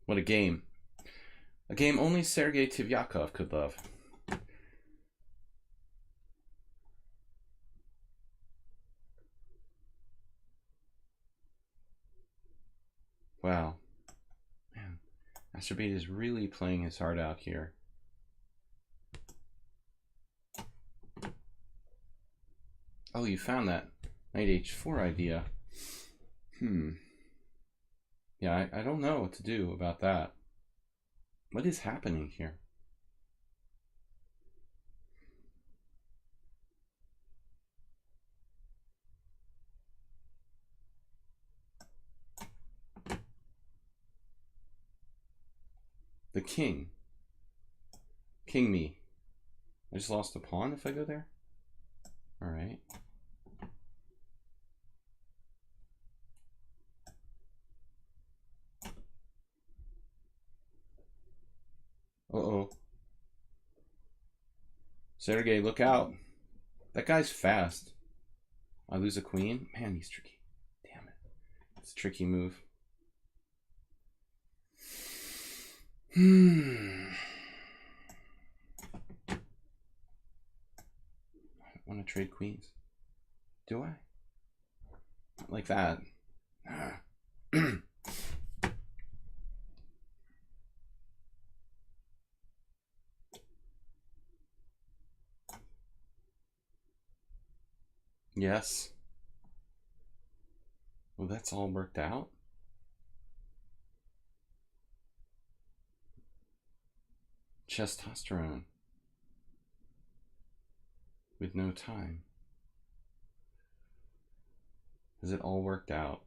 What a game. A game only Sergei Tivyakov could love. Wow. Man, Masturbate is really playing his heart out here. Oh, you found that knight h4 idea. Yeah, I don't know what to do about that. What is happening here? The king. King me. I just lost a pawn if I go there? Alright. Uh-oh. Sergey, look out. That guy's fast. I lose a queen? Man, he's tricky. Damn it. It's a tricky move. I want to trade queens. Do I? Not like that. Yes. Well, that's all worked out. Testosterone. With no time. Has it all worked out?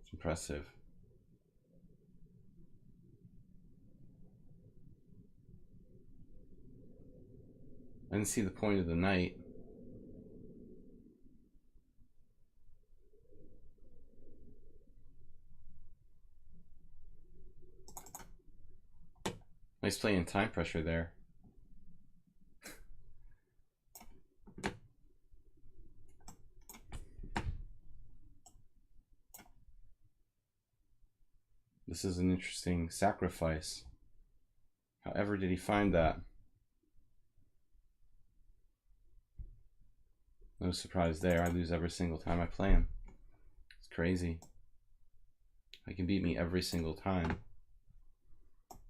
It's impressive. I didn't see the point of the knight. Nice play in time pressure there. This is an interesting sacrifice. However did he find that? No surprise there. I lose every single time I play him. It's crazy. He can beat me every single time.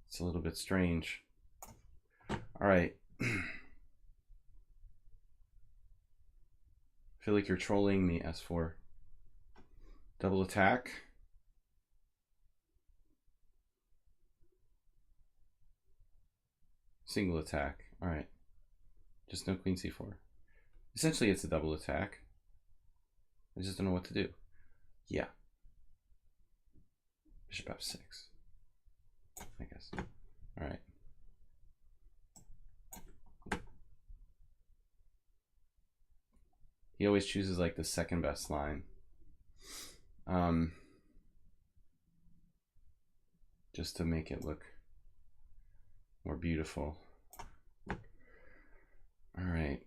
It's a little bit strange. All right. I feel like you're trolling me, S4. Double attack. Single attack. All right. Just no queen c4. Essentially, it's a double attack. I just don't know what to do. Yeah. Bishop f6. I guess. All right. He always chooses like the second best line. Just to make it look more beautiful. All right.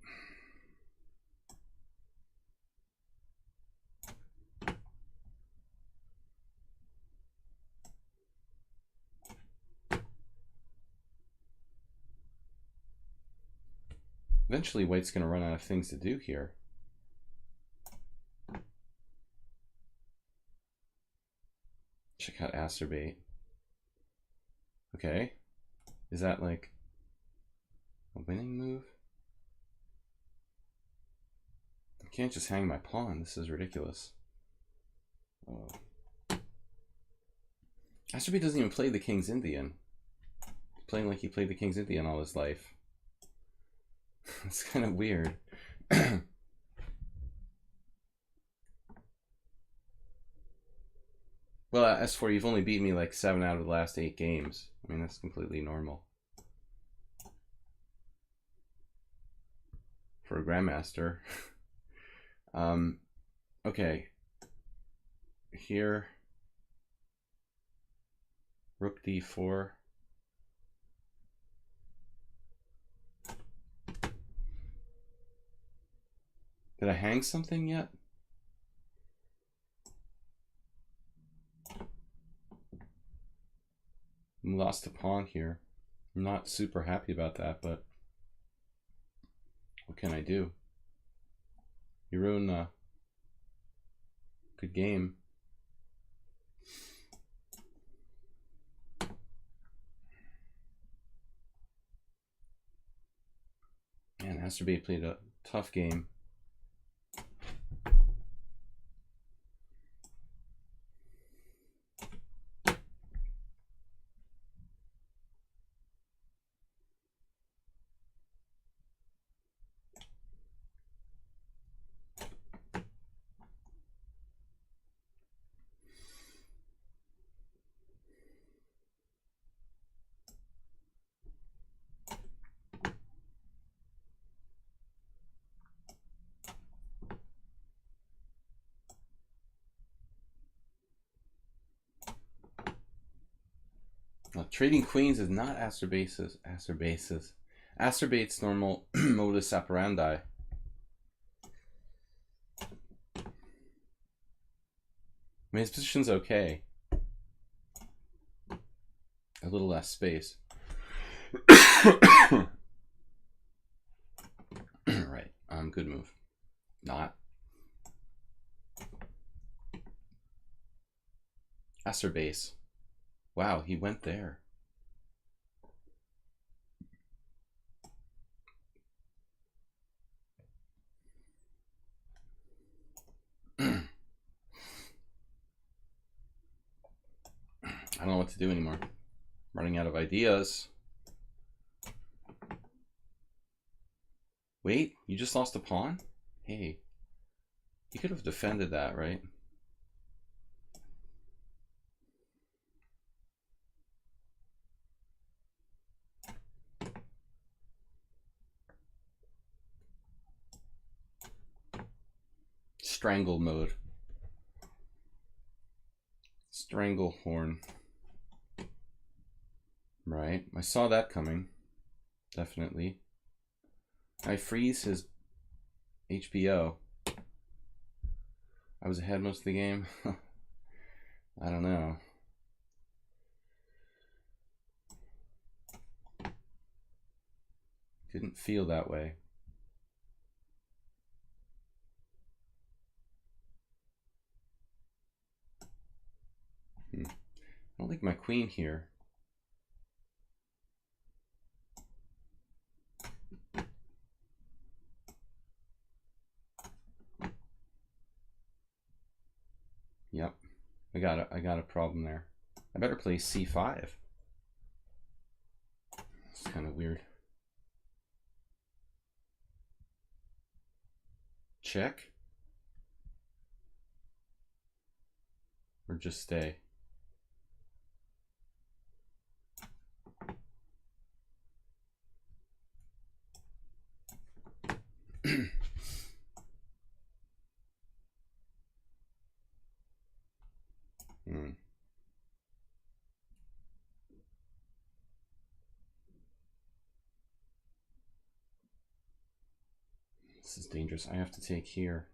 Eventually, White's going to run out of things to do here. Check out Acerbate. Okay. Is that like a winning move? I can't just hang my pawn. This is ridiculous. Oh. Acerbate doesn't even play the King's Indian. He's playing like he played the King's Indian all his life. It's kind of weird. Well, as for you've only beat me like 7 out of the last 8 games. I mean, that's completely normal. For a Grandmaster. Okay. Here. Rook d4. Did I hang something yet? I lost a pawn here. I'm not super happy about that, but what can I do? You ruin a good game. Man, Asterbate played a tough game. Trading queens is not Asterbate's normal modus operandi. I mean, his position's okay. A little less space. Right. Good move. Not. Asterbase. Wow, he went there. I don't know what to do anymore. Running out of ideas. Wait, you just lost a pawn? Hey, you could have defended that, right? Strangle mode. Stranglehorn. Right, I saw that coming. Definitely. I freeze his HBO. I was ahead most of the game. I don't know. Didn't feel that way. I don't like my queen here. Yep, I got a problem there. I better play c5. It's kind of weird. Check. Or just stay. This is dangerous. I have to take here.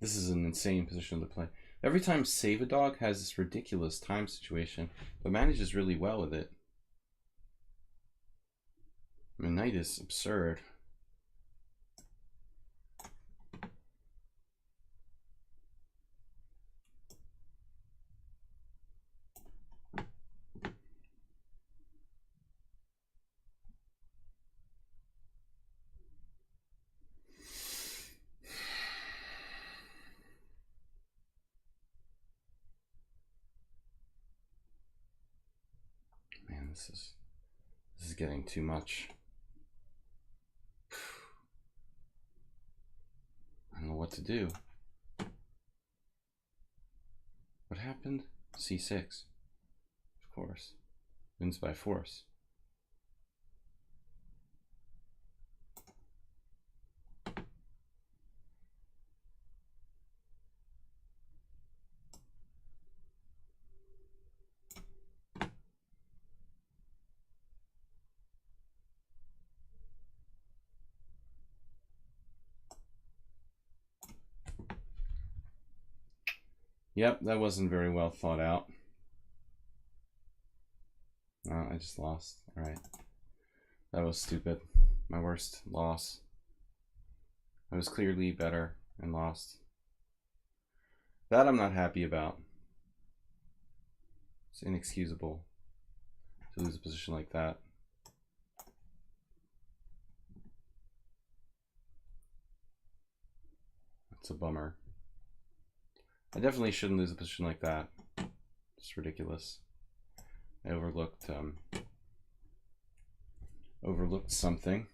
This is an insane position to play. Every time Save a Dog has this ridiculous time situation, but manages really well with it. I mean, knight is absurd. Man, this is getting too much. I don't know what to do. What happened? c6. Of course. Wins by force. Yep, that wasn't very well thought out. Oh, I just lost. Alright. That was stupid. My worst loss. I was clearly better and lost. That I'm not happy about. It's inexcusable. to lose a position like that. That's a bummer. I definitely shouldn't lose a position like that. It's ridiculous. I overlooked something.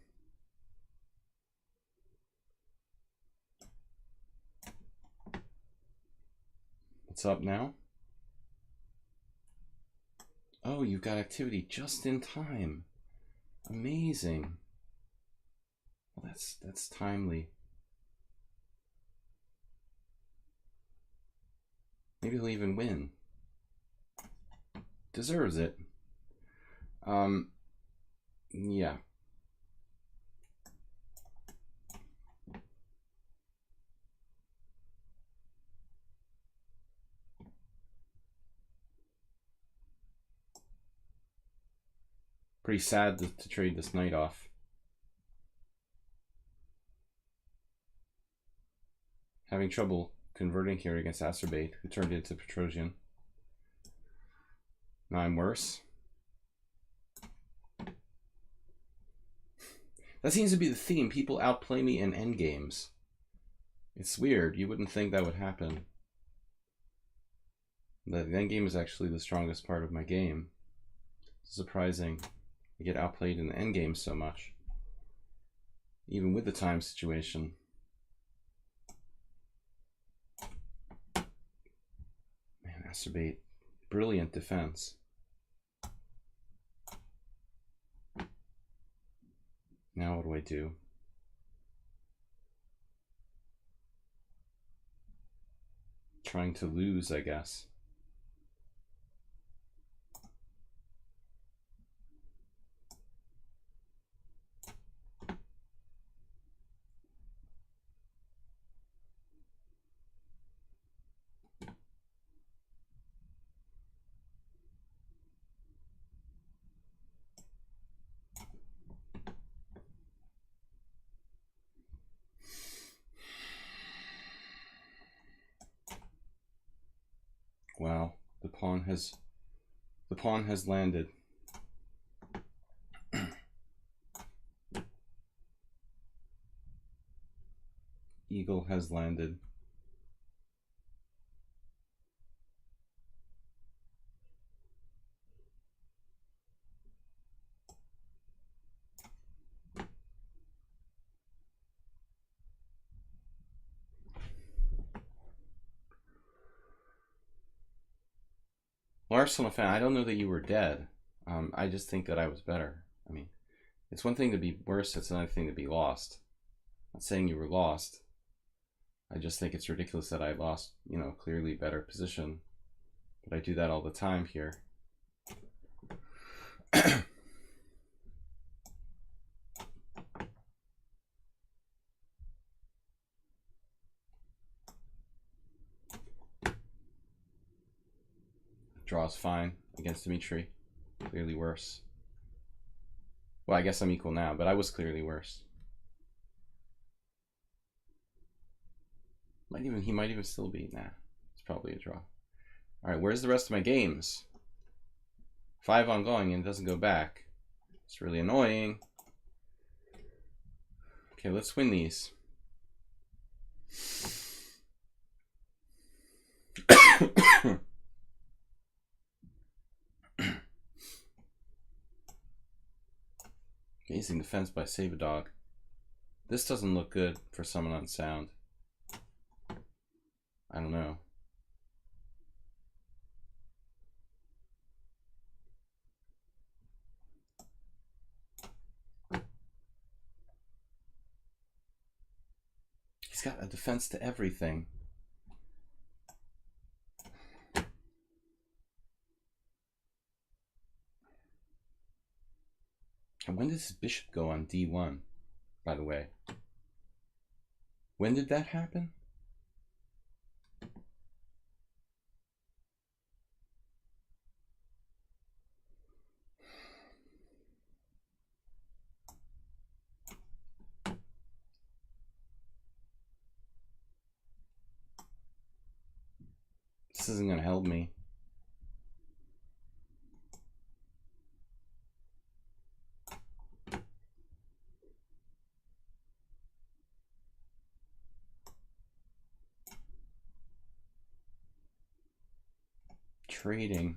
What's up now? Oh, you've got activity just in time. Amazing. Well, that's timely. Maybe he'll even win. Deserves it. Yeah. Pretty sad to trade this knight off. Having trouble converting here against Acerbate, who turned into Petrosian. Now I'm worse. That seems to be the theme. People outplay me in endgames. It's weird. You wouldn't think that would happen. The endgame is actually the strongest part of my game. It's surprising. I get outplayed in the endgame so much. Even with the time situation. Man, Acerbate. Brilliant defense. Now what do I do? Trying to lose, I guess. Wow, the pawn has landed. Eagle has landed. Well, Arsenal fan, I don't know that you were dead. I just think that I was better. I mean, it's one thing to be worse, it's another thing to be lost. I'm not saying you were lost. I just think it's ridiculous that I lost, you know, clearly better position. But I do that all the time here. Draw's fine against Dmitry. Clearly worse. Well, I guess I'm equal now, but I was clearly worse. He might even still be. Nah, it's probably a draw. All right, where's the rest of my games? 5 ongoing and it doesn't go back. It's really annoying. Okay, let's win these. Amazing defense by Save-A-Dog. This doesn't look good for someone on sound. I don't know. He's got a defense to everything. And when does his bishop go on d1, by the way? When did that happen? This isn't going to help me. Trading.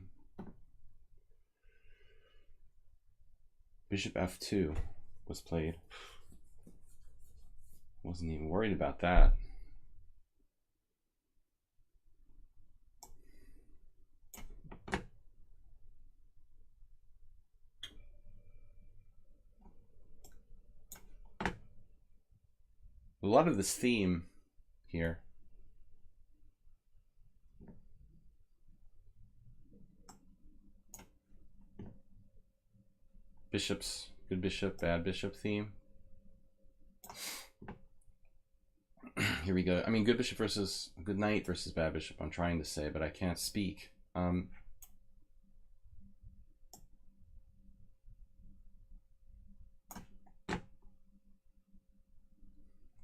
Bishop f2 was played. Wasn't even worried about that. A lot of this theme here. Bishops, good bishop, bad bishop theme. Here we go. I mean, good bishop versus good knight versus bad bishop, I'm trying to say, but I can't speak.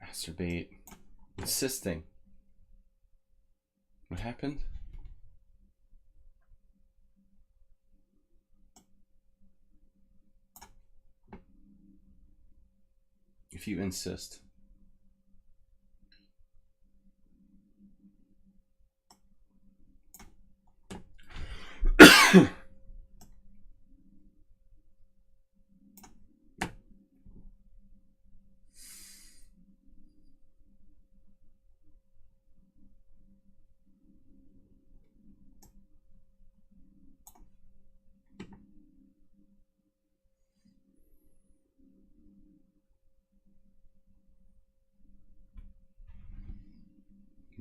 Masturbate. Insisting. What happened? If you insist.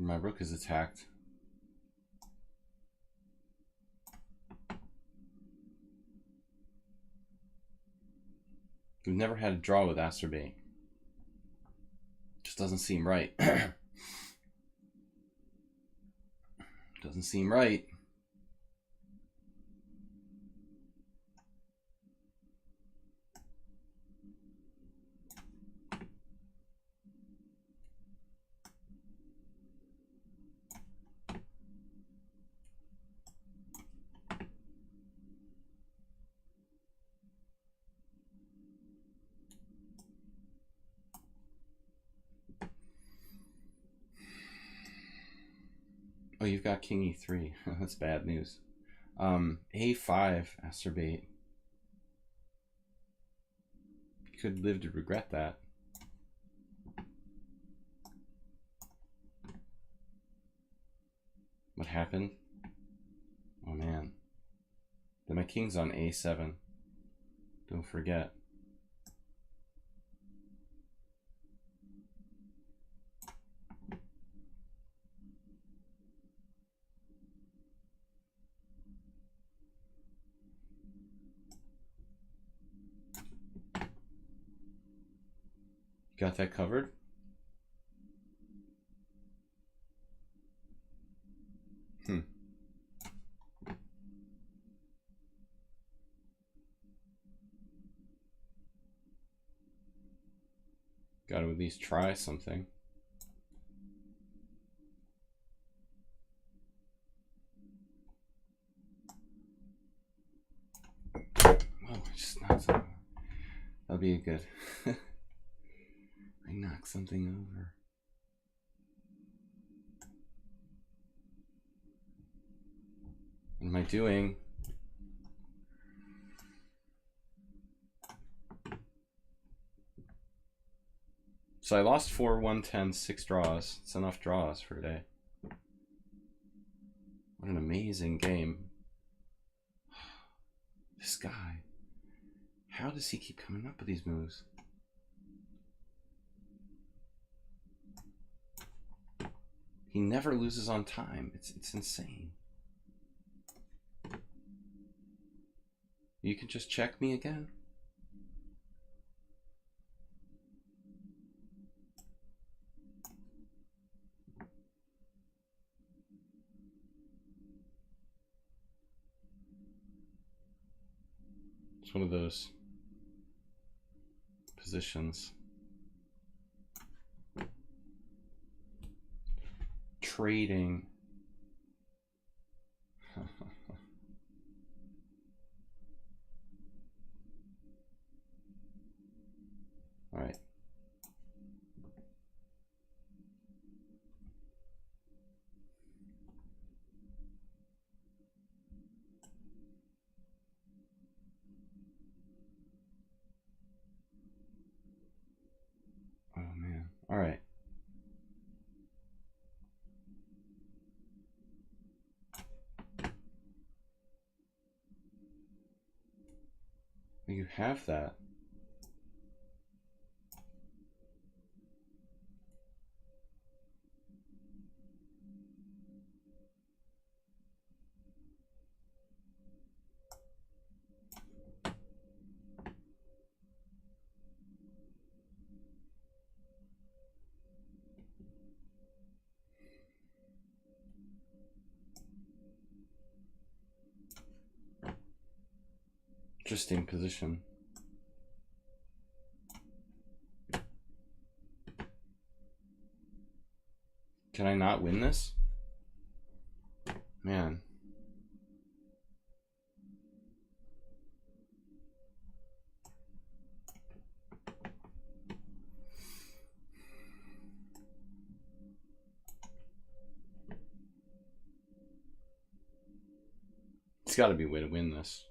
My rook is attacked. We've never had a draw with Asterbate. Just doesn't seem right. Doesn't seem right. Oh, you've got king e3. That's bad news. A5, Asterbate. You could live to regret that. What happened? Oh man. Then my king's on a7. Don't forget. Got that covered? Got to at least try something. Oh, just not so. That'll be good. I knocked something over. What am I doing? So I lost 4, 1, 10, 6 draws. It's enough draws for today. What an amazing game. This guy. How does he keep coming up with these moves? He never loses on time. It's insane. You can just check me again? It's one of those positions. Trading. All right. All right. You have that. Interesting position. Can I not win this? Man. It's got to be a way to win this.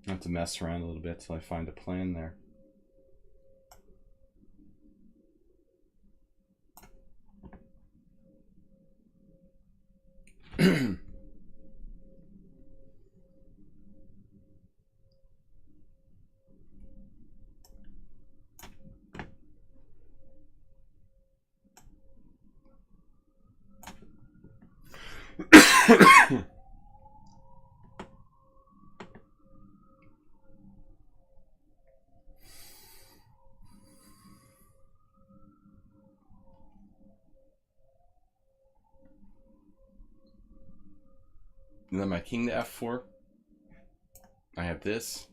I have to mess around a little bit till I find a plan there. And then my king to f4. I have this.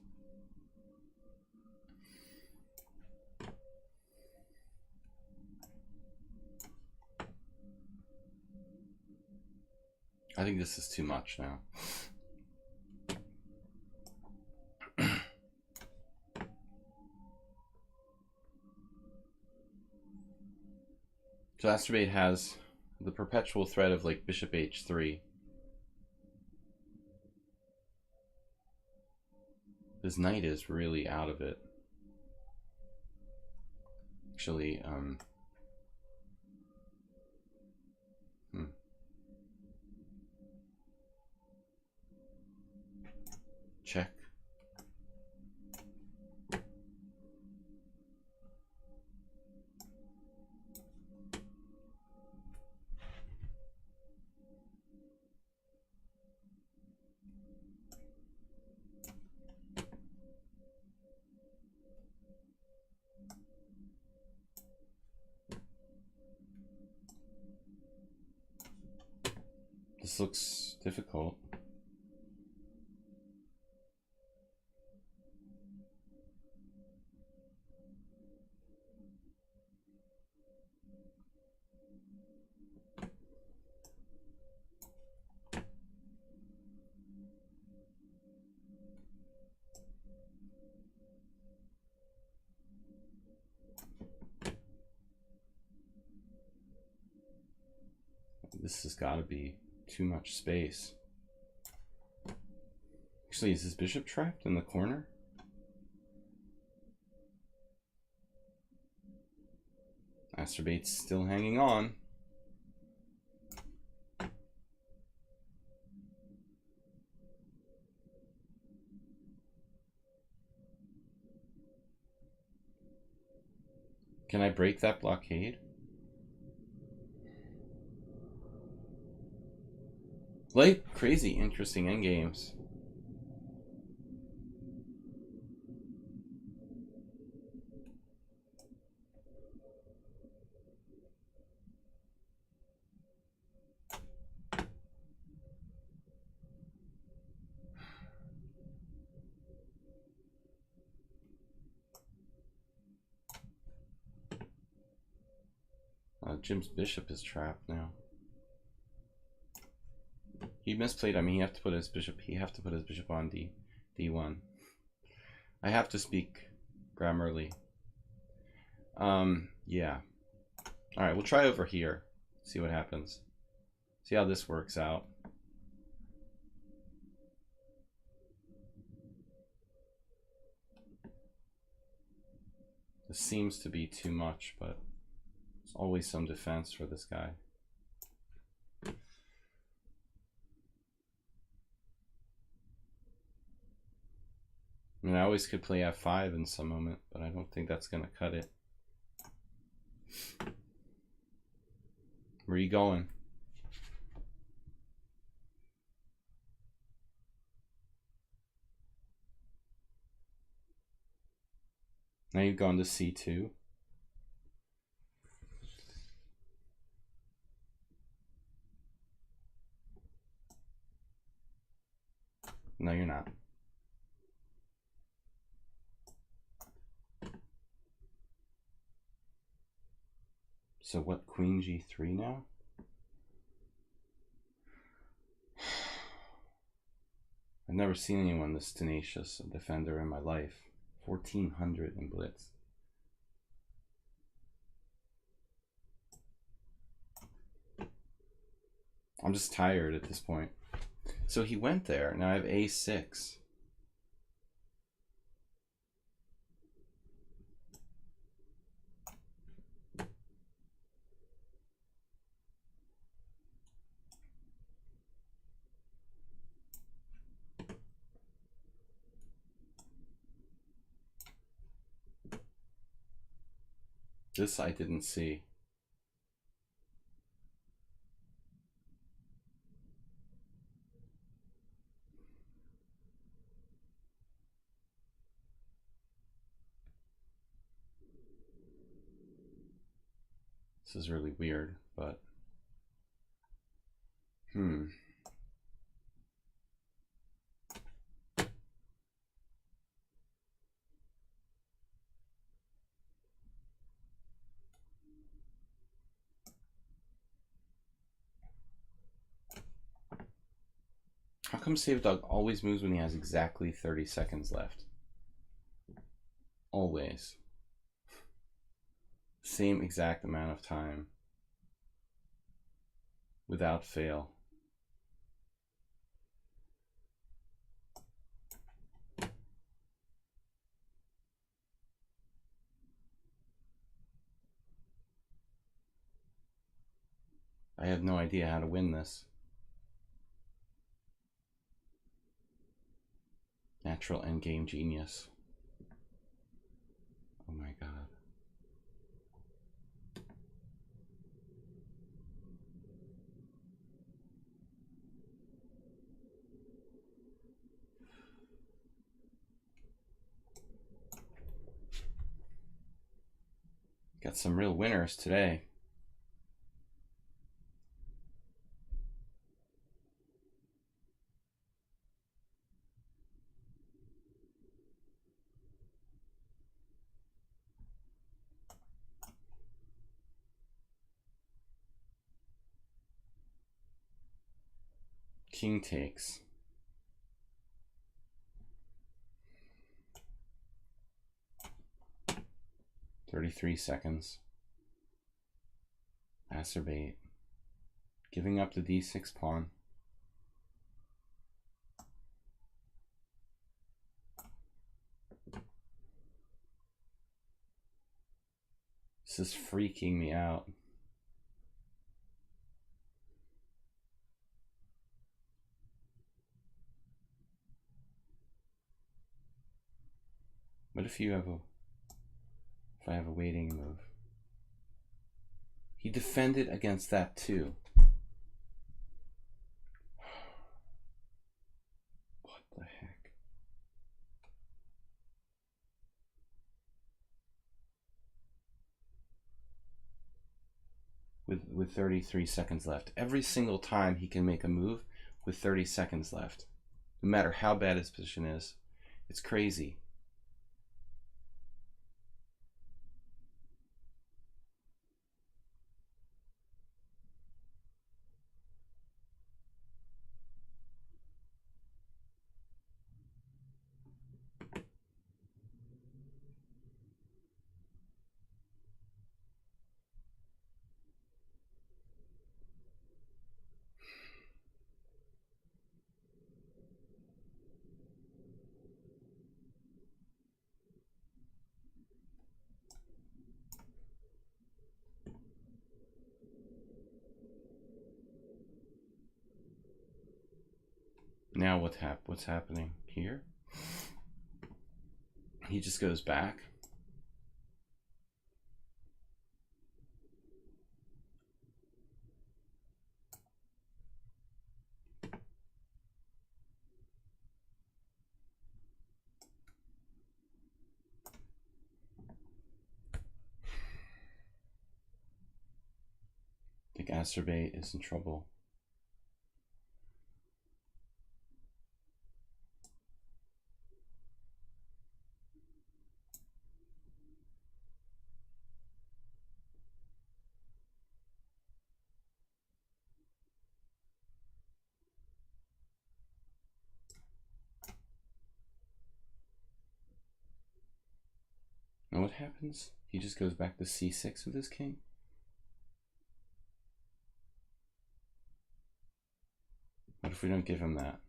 I think this is too much now. So Astrobate has the perpetual threat of like bishop h3. This knight is really out of it. Actually, check. This looks difficult. This has got to be too much space. Actually, is this bishop trapped in the corner? Astrobate's still hanging on. Can I break that blockade? Like crazy interesting endgames. Jim's bishop is trapped now. He misplayed. I mean, he have to put his bishop. On D1. I have to speak Grammarly. Yeah. All right, we'll try over here. See what happens. See how this works out. This seems to be too much, but there's always some defense for this guy. I mean, I always could play F5 in some moment, but I don't think that's going to cut it. Where are you going? Now you've gone to C2. No, you're not. So what, Queen G3 now? I've never seen anyone this tenacious a defender in my life. 1400 in blitz. I'm just tired at this point. So he went there. Now I have A6. This I didn't see. This is really weird, but how come Save Dog always moves when he has exactly 30 seconds left? Always. Same exact amount of time. Without fail. I have no idea how to win this. Natural endgame genius. Oh my god. Got some real winners today. King takes. "33 seconds. Acerbate. Giving up the D6 pawn. This is freaking me out. What if you have a, if I have a waiting move? He defended against that too. What the heck? With 33 seconds left. Every single time he can make a move with 30 seconds left. No matter how bad his position is. It's crazy. now what's happening here? He just goes back. I think Acerbate is in trouble. And what happens? He just goes back to c6 with his king? What if we don't give him that?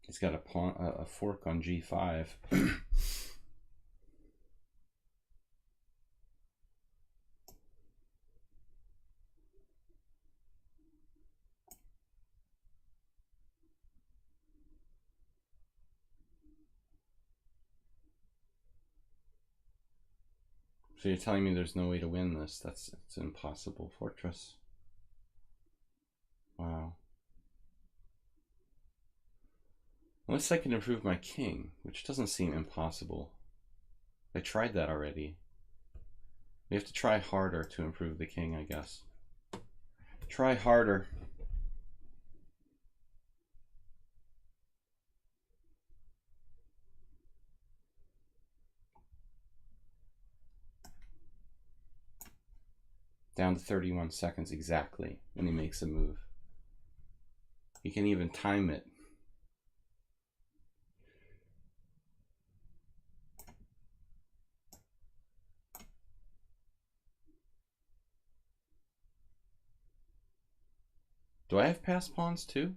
He's got a fork on g5. So you're telling me there's no way to win this? It's an impossible fortress. Wow. Unless I can improve my king, which doesn't seem impossible. I tried that already. We have to try harder to improve the king, I guess. Try harder. Down to 31 seconds exactly when he makes a move. He can even time it. Do I have pass pawns too?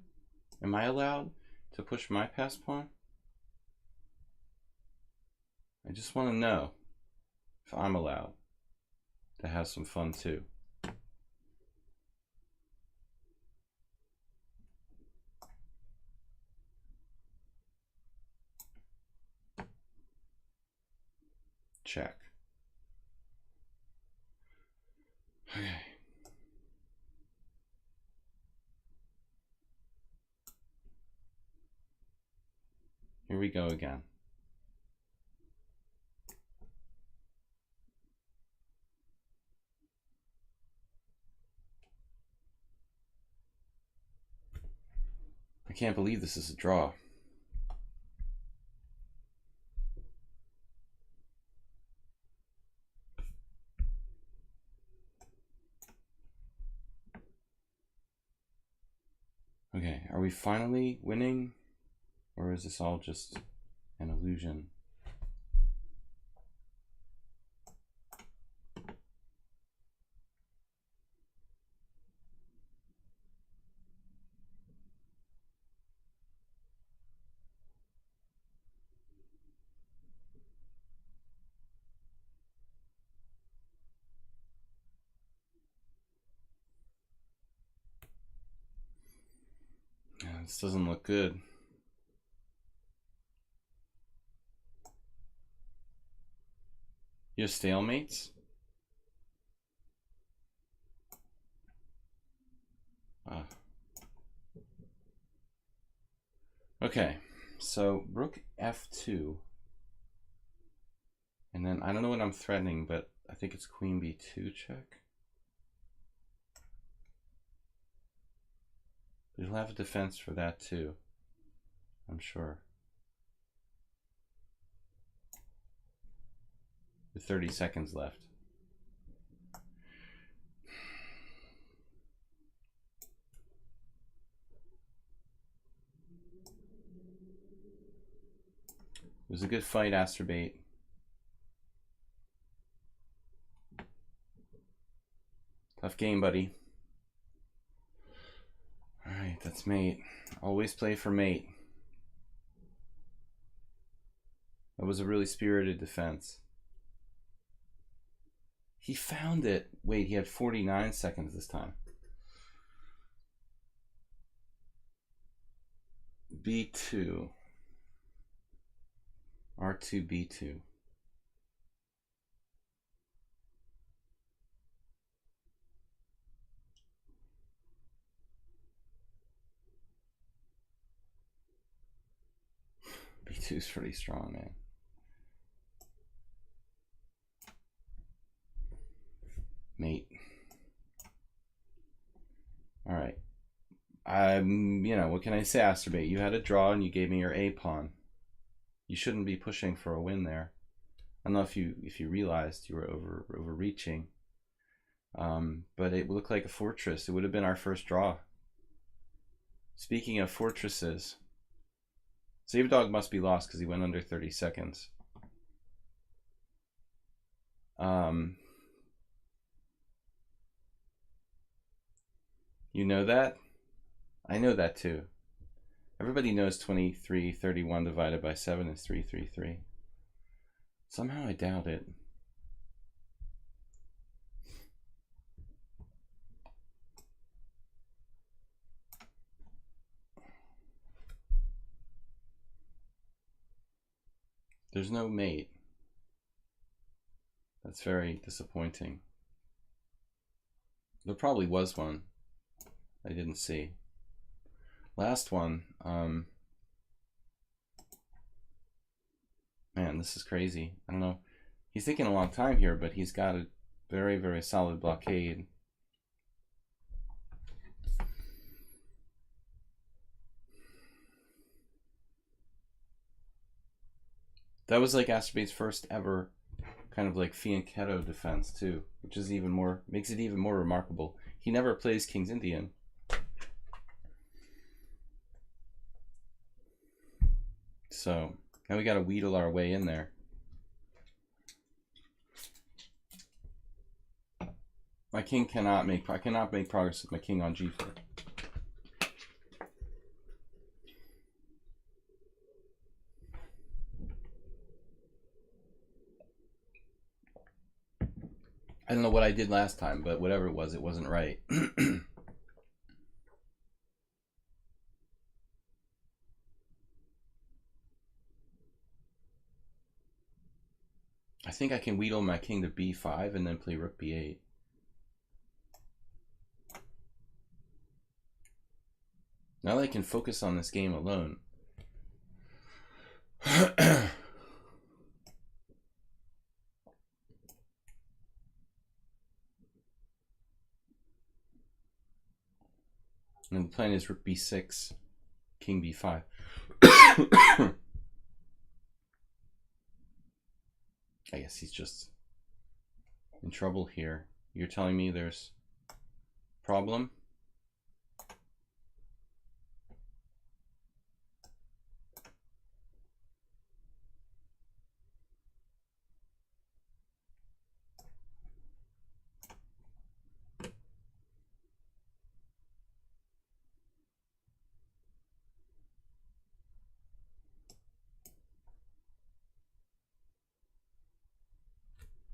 Am I allowed to push my pass pawn? I just want to know if I'm allowed to have some fun too. Check. Okay. Here we go again. I can't believe this is a draw. Okay, are we finally winning? Or is this all just an illusion? Yeah, this doesn't look good. You have stalemates? Ah. Okay, so rook f2. And then I don't know what I'm threatening, but I think it's queen b2 check. You'll have a defense for that too, I'm sure. With 30 seconds left. It was a good fight, Acerbate. Tough game, buddy. Alright, that's mate. Always play for mate. That was a really spirited defense. He found it. Wait, he had 49 seconds this time. B2. R2, B2. B2 is pretty strong, man. Mate. All right. You know, what can I say, Asterbait? You had a draw and you gave me your A pawn. You shouldn't be pushing for a win there. I don't know if you realized you were overreaching. But it looked like a fortress. It would have been our first draw. Speaking of fortresses, Save Dog must be lost because he went under 30 seconds. You know that? I know that too. Everybody knows 2331 divided by 7 is 333. Somehow I doubt it. There's no mate. That's very disappointing. There probably was one. I didn't see. Last one. Man, this is crazy. I don't know. He's taking a long time here, but he's got a very, very solid blockade. That was like Astrobate's first ever kind of like fianchetto defense too, which is even more, makes it even more remarkable. He never plays King's Indian. So now we got to wheedle our way in there. My king cannot make, I cannot make progress with my king on G4. I don't know what I did last time, but whatever it wasn't right. I think I can wheedle my king to B5 and then play rook B8. Now that I can focus on this game alone. And the plan is rook B6, king B5. I guess he's just in trouble here. You're telling me there's problem?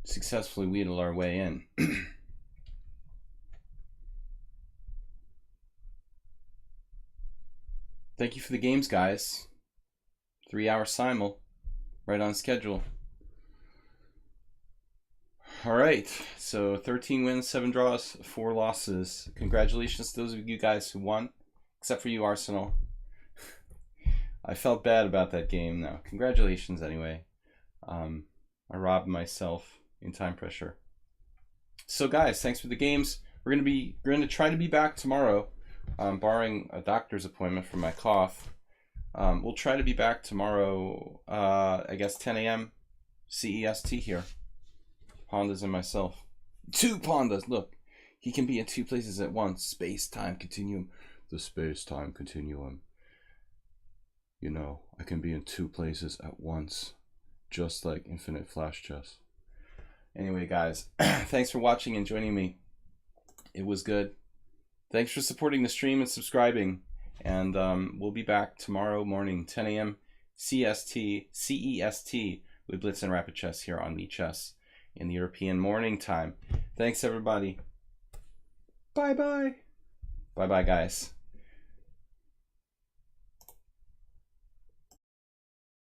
Successfully wheedle our way in. Thank you for the games, guys. 3-hour simul, right on schedule. All right, so 13 wins, 7 draws, 4 losses. Congratulations to those of you guys who won, except for you, Arsenal. I felt bad about that game. No, congratulations anyway. I robbed myself in time pressure. So guys, thanks for the games. We're gonna try to be back tomorrow, barring a doctor's appointment for my cough. We'll try to be back tomorrow, I guess 10 a.m. CEST here. Pandas and myself. 2 pandas, look. He can be in 2 places at once. Space-time continuum. The space-time continuum. You know, I can be in 2 places at once. Just like infinite flash chess. Anyway, guys, thanks for watching and joining me. It was good. Thanks for supporting the stream and subscribing. And we'll be back tomorrow morning, 10 a.m. CEST with Blitz and Rapid Chess here on lichess in the European morning time. Thanks, everybody. Bye-bye. Bye-bye, guys.